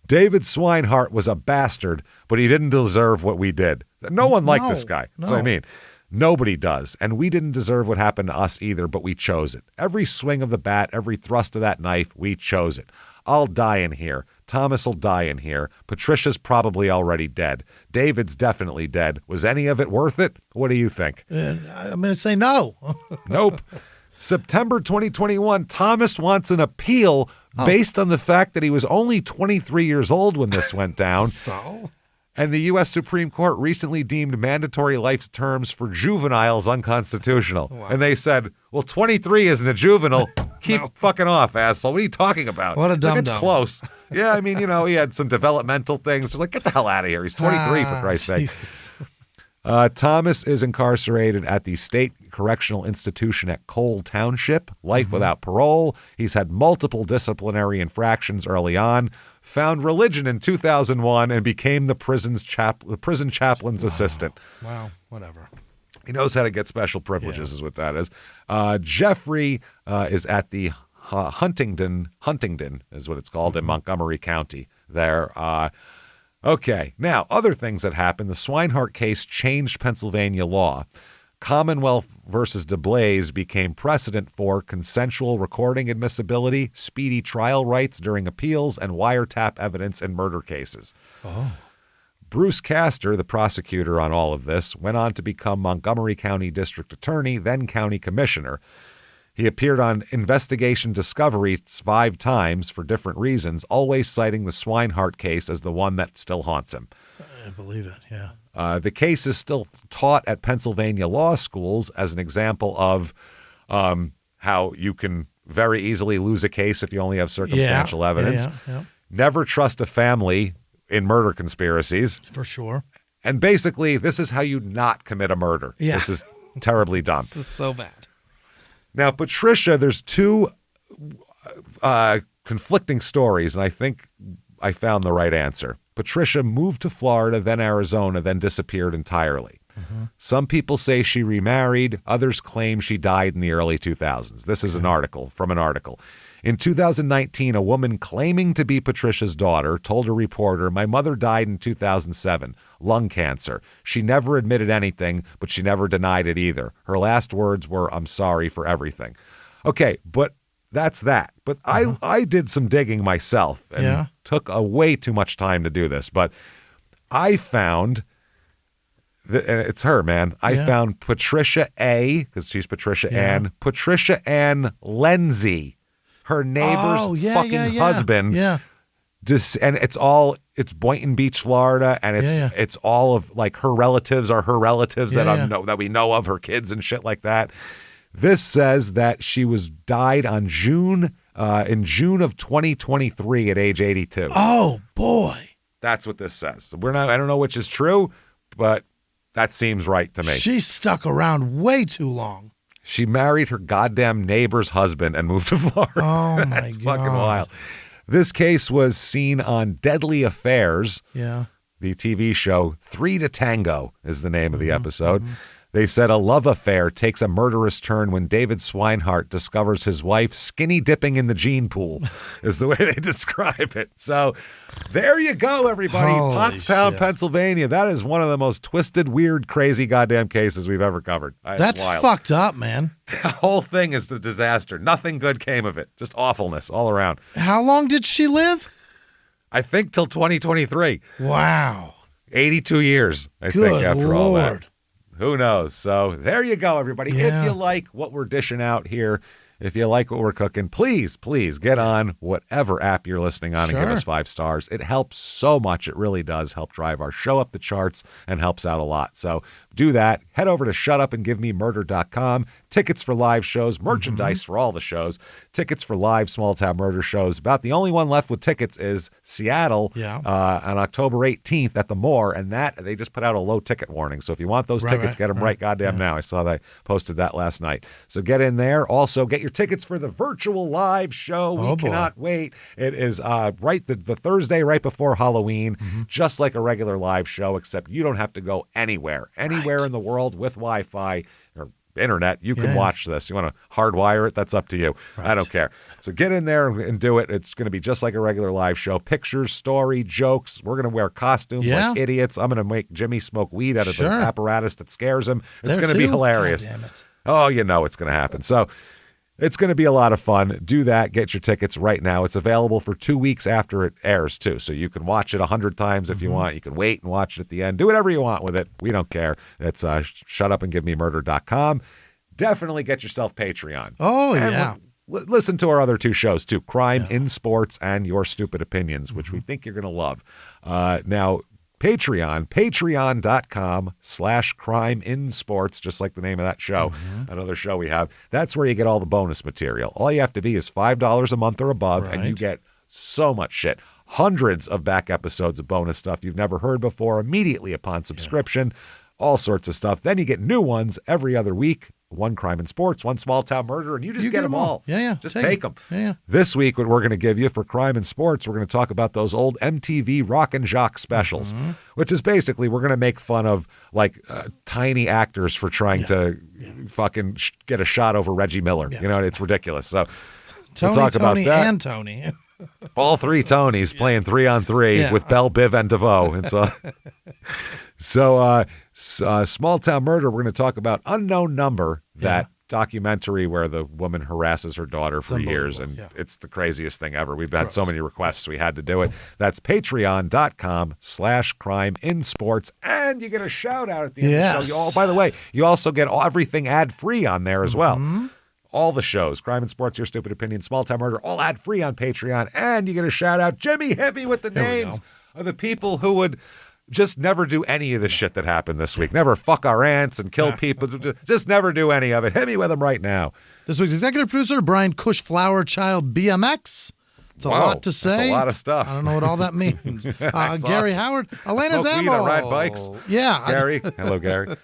David Swinehart was a bastard, but he didn't deserve what we did. No one liked this guy. That's what I mean. Nobody does. And we didn't deserve what happened to us either, but we chose it. Every swing of the bat, every thrust of that knife, we chose it. I'll die in here. Thomas will die in here. Patricia's probably already dead. David's definitely dead. Was any of it worth it? What do you think? I'm going to say no. Nope. September 2021, Thomas wants an appeal based on the fact that he was only 23 years old when this went down. So? And the U.S. Supreme Court recently deemed mandatory life terms for juveniles unconstitutional. Wow. And they said, well, 23 isn't a juvenile. Keep fucking off, asshole. What are you talking about? What a dum-dum. It's close. Yeah, I mean, he had some developmental things. They're like, get the hell out of here. He's 23, for Christ's sake. Thomas is incarcerated at the State Correctional Institution at Cole Township, life without parole. He's had multiple disciplinary infractions early on, found religion in 2001, and became the prison chaplain's assistant. Wow, whatever. He knows how to get special privileges is what that is. Jeffrey is at the Huntingdon is what it's called, in Montgomery County there. Okay, now, other things that happened. The Swinehart case changed Pennsylvania law. Commonwealth versus DeBlaze became precedent for consensual recording admissibility, speedy trial rights during appeals, and wiretap evidence in murder cases. Oh. Bruce Castor, the prosecutor on all of this, went on to become Montgomery County District Attorney, then County Commissioner. He appeared on Investigation Discovery 5 times for different reasons, always citing the Swinehart case as the one that still haunts him. I believe it, yeah. The case is still taught at Pennsylvania law schools as an example of how you can very easily lose a case if you only have circumstantial evidence. Yeah. Never trust a family in murder conspiracies. For sure. And basically, this is how you not commit a murder. Yeah. This is terribly dumb. This is so bad. Now, Patricia, there's 2 conflicting stories, and I think I found the right answer. Patricia moved to Florida, then Arizona, then disappeared entirely. Some people say she remarried. Others claim she died in the early 2000s. This is an article from an article. In 2019, a woman claiming to be Patricia's daughter told a reporter, "My mother died in 2007, lung cancer. She never admitted anything, but she never denied it either. Her last words were, 'I'm sorry for everything.'" Okay, but that's that. But I did some digging myself and took way too much time to do this. But I found, and it's her, man. I found Patricia A., because she's Patricia Ann, Patricia Ann Lindsay. Her neighbor's fucking husband. Yeah. And it's Boynton Beach, Florida, and it's all of like her relatives are her relatives that we know of, her kids and shit like that. This says that she died on June of 2023 at age 82. Oh boy. That's what this says. I don't know which is true, but that seems right to me. She stuck around way too long. She married her goddamn neighbor's husband and moved to Florida. Oh, my That's God. fucking wild. This case was seen on Deadly Affairs, the TV show. 3 to Tango is the name of the episode. They said a love affair takes a murderous turn when David Swinehart discovers his wife skinny dipping in the gene pool, is the way they describe it. So there you go, everybody. Holy Pottstown, shit. Pennsylvania. That is one of the most twisted, weird, crazy goddamn cases we've ever covered. That's wild. fucked up, man. The whole thing is a disaster. Nothing good came of it. Just awfulness all around. How long did she live? I think till 2023. Wow. 82 years, I Good think, after Lord. all that. Who knows? So there you go, everybody. Yeah. If you like what we're dishing out here, if you like what we're cooking, please get on whatever app you're listening on and give us 5 stars. It helps so much. It really does help drive our show up the charts and helps out a lot. So do that. Head over to shutupandgivememurder.com. Tickets for live shows, merchandise for all the shows, tickets for live small town murder shows. About the only one left with tickets is Seattle on October 18th at the Moore, and that they just put out a low ticket warning. So if you want those tickets, get them right goddamn now. I saw they posted that last night. So get in there. Also, get your tickets for the virtual live show. We cannot wait. It is the Thursday right before Halloween, just like a regular live show, except you don't have to go anywhere in the world with Wi-Fi or internet. You can watch this. You want to hardwire it? That's up to you. I don't care. So get in there and do it. It's going to be just like a regular live show. Pictures, story, jokes. We're going to wear costumes like idiots. I'm going to make Jimmy smoke weed out of the apparatus that scares him. It's going to be hilarious. God damn it. Oh, you know it's going to happen. So it's going to be a lot of fun. Do that. Get your tickets right now. It's available for 2 weeks after it airs, too. So you can watch it 100 times if you want. You can wait and watch it at the end. Do whatever you want with it. We don't care. It's shutupandgivememurder.com. definitely get yourself Patreon. Oh, and listen to our other 2 shows, too. Crime in Sports and Your Stupid Opinions, which we think you're going to love. Now, patreon.com/crime in sports, just like the name of that show, another show we have. That's where you get all the bonus material. All you have to be is $5 a month or above, and you get so much shit. Hundreds of back episodes of bonus stuff you've never heard before immediately upon subscription, all sorts of stuff. Then you get new ones every other week. 1 crime in sports, 1 small town murder, and you get them all. Just take them. This week, what we're going to give you for crime in sports, we're going to talk about those old MTV Rock and Jock specials, which is basically we're going to make fun of tiny actors for trying to fucking get a shot over Reggie Miller. You know, it's ridiculous. So Tony, we'll talk about that. And Tony. All 3 Tonys playing 3-on-3 with Belle, Biv, and DeVoe. And so Small Town Murder, we're going to talk about Unknown Number, that documentary where the woman harasses her daughter for years, and it's the craziest thing ever. We've had so many requests, we had to do it. That's patreon.com/crime in sports, and you get a shout out at the end of the show. By the way, you also get everything ad-free on there as well. All the shows, Crime and Sports, Your Stupid Opinion, Small Town Murder, all ad-free on Patreon, and you get a shout out. Jimmy, hit me with the names of the people who would just never do any of the shit that happened this week. Never fuck our aunts and kill people. Just never do any of it. Hit me with them right now. This week's executive producer, Brian Cush Flower Child BMX. It's a lot to say. That's a lot of stuff. I don't know what all that means. Gary Howard, Elena Smoke weed Zambo. and ride bikes. Yeah. Gary. Hello, Gary.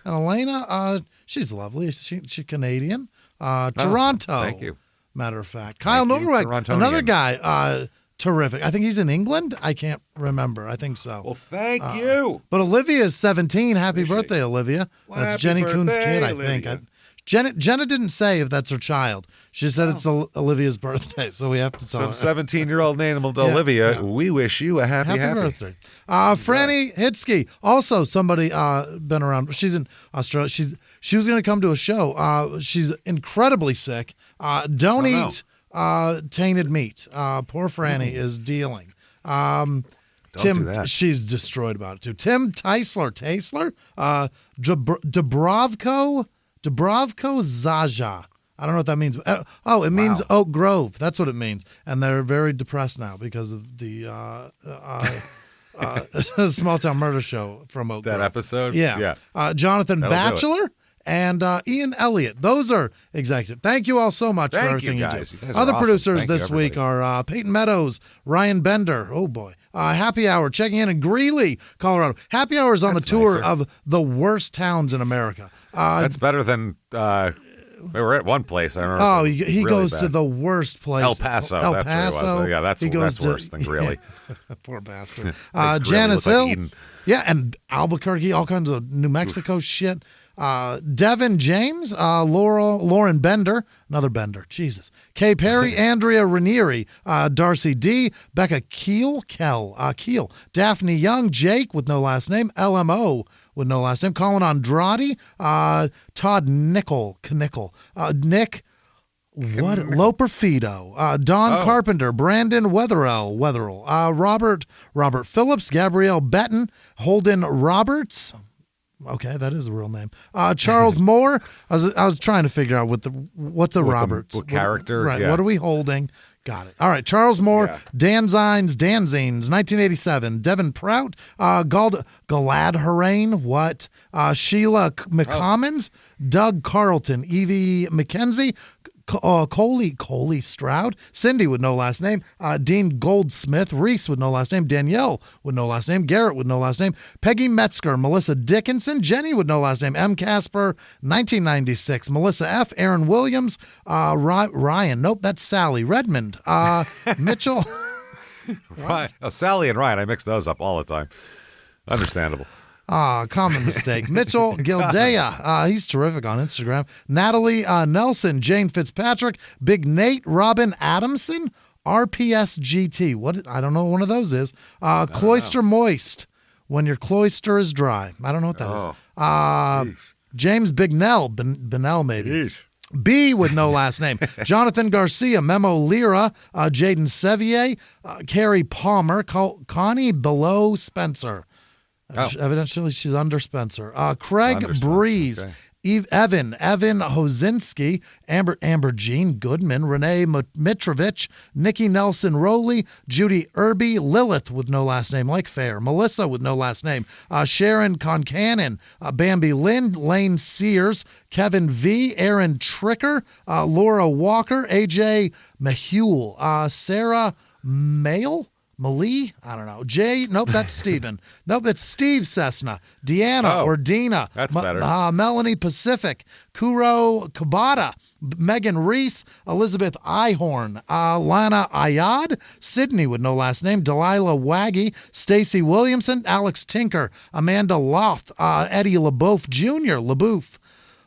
And Elena, she's lovely. She's Canadian. Toronto. Thank you. Matter of fact. Kyle Norweg, another guy. Terrific. I think he's in England. I can't remember. I think so. Well, thank you. But Olivia is 17. Happy birthday, Olivia. Well, that's Jenny Coon's kid, Olivia. I think. Jenna didn't say if that's her child. She said it's Olivia's birthday, so we have to talk. Some 17-year-old named Olivia. We wish you a happy birthday. Franny Hitsky, also somebody been around. She's in Australia. She was going to come to a show. She's incredibly sick. Don't eat tainted meat. Poor Franny is dealing. Don't do that. She's destroyed about it too. Tim Teisler, Dubrovko Zaja. I don't know what that means. It means Oak Grove. That's what it means. And they're very depressed now because of the Small Town Murder show from Oak Grove. That episode? Yeah. Jonathan Batchelor and Ian Elliott. Those are executive. Thank you all so much for everything you do. You guys Other are awesome. producers Thank this you, week everybody. are Peyton Meadows, Ryan Bender. Oh, boy. Happy Hour checking in Greeley, Colorado. Happy Hour is on the tour of the worst towns in America. That's better than we were at one place. I don't know. Oh, he really goes to the worst place. El Paso. That's where he was. Yeah, that's worse than Greeley. Poor bastard. Janice Hill. Like yeah, and Albuquerque, all kinds of New Mexico shit. Devin James, Lauren Bender, another Bender, Jesus. Kay Perry, Andrea Ranieri, Darcy D, Becca Keel, Daphne Young, Jake with no last name, LMO with no last name, Colin Andrade, Todd Nickel, Nick Loperfido, Don Carpenter, Brandon Wetherell, Robert Phillips, Gabrielle Betton, Holden Roberts. Okay, that is a real name. Charles Moore. I was trying to figure out what's a Roberts. What character? Right. Yeah. What are we holding? Got it. All right. Charles Moore, Danzines, 1987. Devin Prout, Galad Harain, what? Sheila McCommons, Doug Carlton, Evie McKenzie, Coley Stroud, Cindy with no last name, Dean Goldsmith, Reese with no last name, Danielle with no last name, Garrett with no last name, Peggy Metzger, Melissa Dickinson, Jenny with no last name, M. Casper, 1996, Melissa F., Aaron Williams, Ryan, nope, that's Sally Redmond, Mitchell. Right. Oh, Sally and Ryan, I mix those up all the time. Understandable. Common mistake. Mitchell Gildea, he's terrific on Instagram. Natalie Nelson, Jane Fitzpatrick, Big Nate, Robin Adamson, RPS GT. What? I don't know what one of those is. Cloister Moist, when your cloister is dry. I don't know what that is. James Bignell maybe. Yeesh. B with no last name. Jonathan Garcia, Memo Lira, Jaden Sevier, Carrie Palmer, Connie Below Spencer. Evidently, she's under Spencer. Craig Breeze, Evan Hozinski, Amber Jean Goodman, Renee Mitrovich, Nikki Nelson Rowley, Judy Irby, Lilith with no last name like Fair, Melissa with no last name, Sharon Concannon, Bambi Lynn, Lane Sears, Kevin V, Aaron Tricker, Laura Walker, AJ Mahule, Sarah Mayle, Malie? I don't know. Jay? Nope, that's Steven. Nope, it's Steve Cessna. Deanna or Dina. That's better. Melanie Pacific. Kuro Kabata. Megan Reese. Elizabeth Ihorn. Lana Ayad. Sydney with no last name. Delilah Waggy. Stacy Williamson. Alex Tinker. Amanda Loth. Eddie LaBeouf Jr.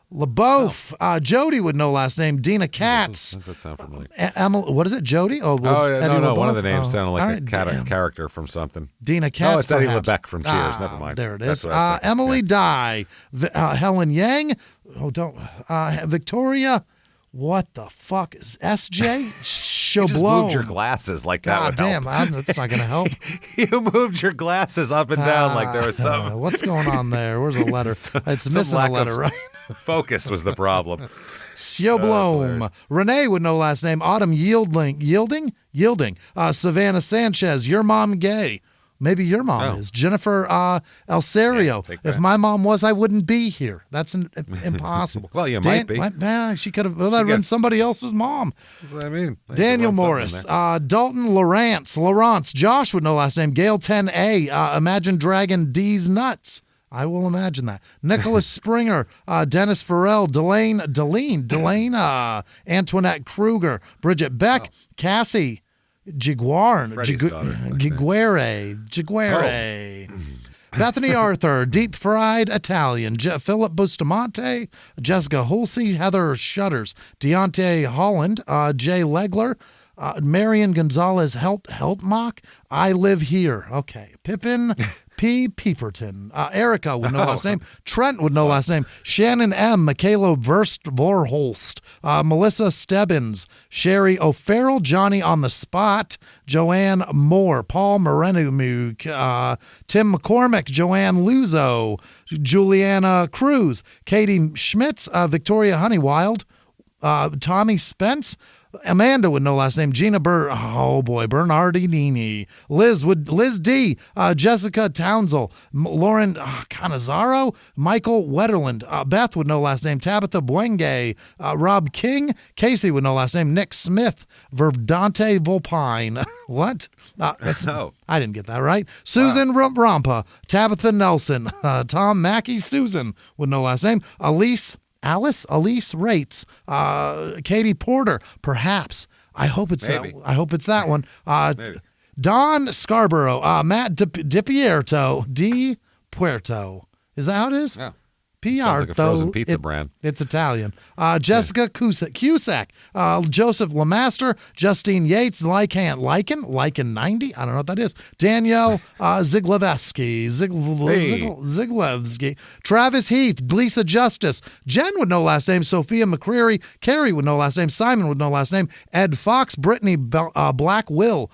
LaBeouf, Jody with no last name, Dina Katz. Does that sound familiar? Emily, what is it, Jody? No, one of the names sounded like a character from something. Dina Katz, it's Eddie perhaps. LeBeck from Cheers. Never mind. There it is. Emily Dye, Helen Yang, Victoria, what the fuck is SJ? You just moved your glasses like that would help. God damn, that's not going to help. You moved your glasses up and down like there was something. What's going on there? Where's the letter? It's missing a letter, right? Focus was the problem. Sjoblom. Renee with no last name. Autumn Yielding. Savannah Sanchez. Your mom gay. Maybe your mom is. Jennifer El Serio. If my mom was, I wouldn't be here. That's impossible. Well, you might be. She could have been somebody else's mom. That's what I mean. Daniel Morris. Dalton Lawrence. Josh with no last name. Gail 10A. Imagine Dragon D's Nuts. I will imagine that. Nicholas Springer, Dennis Farrell, Delane, Antoinette Kruger, Bridget Beck, Cassie, Jiguare. Bethany Arthur, Deep Fried Italian, Philip Bustamante, Jessica Hulsey, Heather Shutters, Deontay Holland, Jay Legler, Marion Gonzalez Heltmock, I Live Here. Okay. Pippin P. Peeperton, Erica with no last name, Trent with no last name, Shannon M. Michaela Vorholst, Melissa Stebbins, Sherry O'Farrell, Johnny on the Spot, Joanne Moore, Paul Morenumuk, Tim McCormick, Joanne Luzo, Juliana Cruz, Katie Schmitz, Victoria Honeywild, Tommy Spence, Amanda with no last name, Gina Bernardini, Liz D, Jessica Townsell, Lauren Canizaro, Michael Wetterland, Beth with no last name, Tabitha Buenge, Rob King, Casey with no last name, Nick Smith, Verdante Volpine. What? I didn't get that right. Susan Rampa, Tabitha Nelson, Tom Mackey, Susan with no last name, Elise Rates, Katie Porter, perhaps. I hope it's that one. Don Scarborough, Matt Di Puerto. Is that how it is? Yeah. Sounds like a frozen pizza brand. It's Italian. Jessica Cusack, Joseph Lamaster, Justine Yates, Lycan 90. I don't know what that is. Danielle Ziglevsky, Travis Heath, Lisa Justice, Jen with no last name, Sophia McCreary, Carrie with no last name, Simon with no last name, Ed Fox, Brittany Black Will,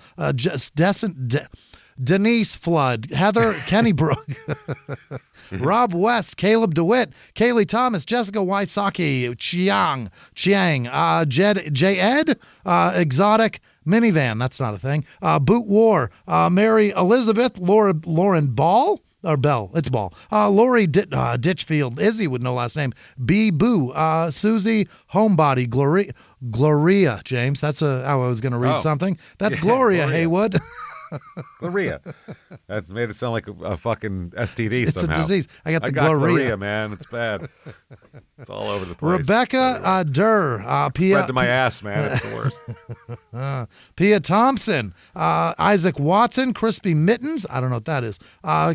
Denise Flood, Heather Kennybrook, Rob West, Caleb DeWitt, Kaylee Thomas, Jessica Wysocki, Chiang, J. Ed, Exotic Minivan, that's not a thing, Boot War, Mary Elizabeth, Lauren Ball, or Bell, it's Ball. Lori Ditchfield, Izzy with no last name, B. Boo, Susie Homebody, Gloria, James, that's how I was going to read something. That's Gloria Haywood. Gloria. That made it sound like a fucking STD it's somehow. It's a disease. I got Gloria, man. It's bad. It's all over the place. Rebecca Durr. Spread to my ass, man. It's the worst. Pia Thompson. Isaac Watson. Crispy Mittens. I don't know what that is.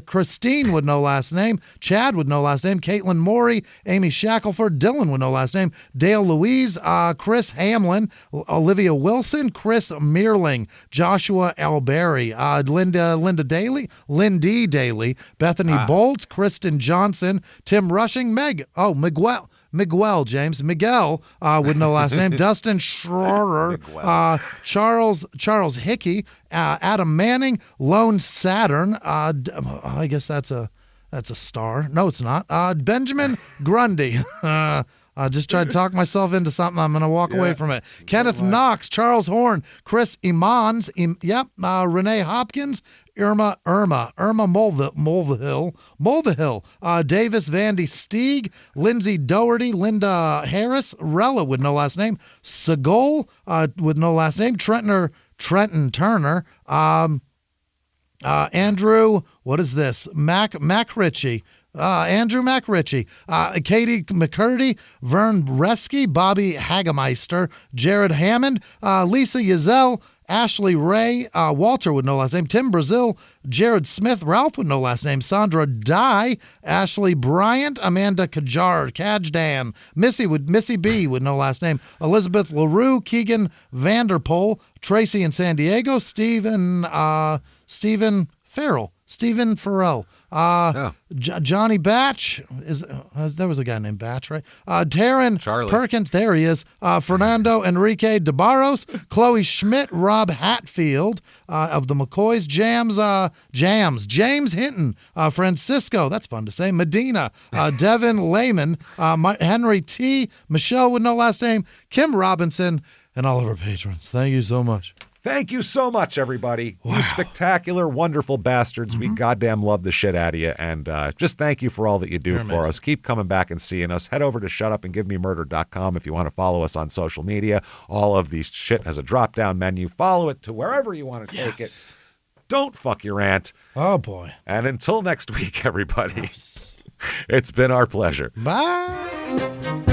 Christine with no last name. Chad with no last name. Caitlin Morey. Amy Shackelford. Dylan with no last name. Dale Louise. Chris Hamlin. Olivia Wilson. Chris Meerling. Joshua Alberry. Linda Daly. Lindy Daly. Bethany Bolt. Kristen Johnson. Tim Rushing. Miguel, James. Miguel with no last name. Dustin Schroer. Charles Hickey. Adam Manning. Lone Saturn. I guess that's a That's a star. No, it's not. Benjamin Grundy. I just tried to talk myself into something. I'm going to walk away from it. Kenneth Knox, Charles Horn, Chris Imans, Renee Hopkins, Irma Mulvihill, Davis Vandy Stieg, Lindsay Doherty, Linda Harris, Rella with no last name, Segol with no last name, Trenton Turner, Andrew, what is this? Mac Ritchie. Andrew McRitchie, Katie McCurdy, Vern Resky, Bobby Hagemeister, Jared Hammond, Lisa Yazell, Ashley Ray, Walter with no last name, Tim Brazil, Jared Smith, Ralph with no last name, Sandra Dye, Ashley Bryant, Amanda Kajdan, Missy B with no last name, Elizabeth LaRue, Keegan Vanderpool, Tracy in San Diego, Stephen Farrell. Stephen Farrell, Johnny Batch, there was a guy named Batch, right? Taryn Charlie Perkins, there he is. Fernando Enrique DeBarros, Chloe Schmidt, Rob Hatfield of the McCoys, James Hinton, Francisco, that's fun to say, Medina, Devin Lehman, Henry T, Michelle with no last name, Kim Robinson, and all of our patrons. Thank you so much. Thank you so much, everybody. Wow. You spectacular, wonderful bastards. We goddamn love the shit out of you. And just thank you for all that you do for us. Keep coming back and seeing us. Head over to shutupandgivememurder.com if you want to follow us on social media. All of the shit has a drop-down menu. Follow it to wherever you want to take it. Don't fuck your aunt. Oh, boy. And until next week, everybody, it's been our pleasure. Bye.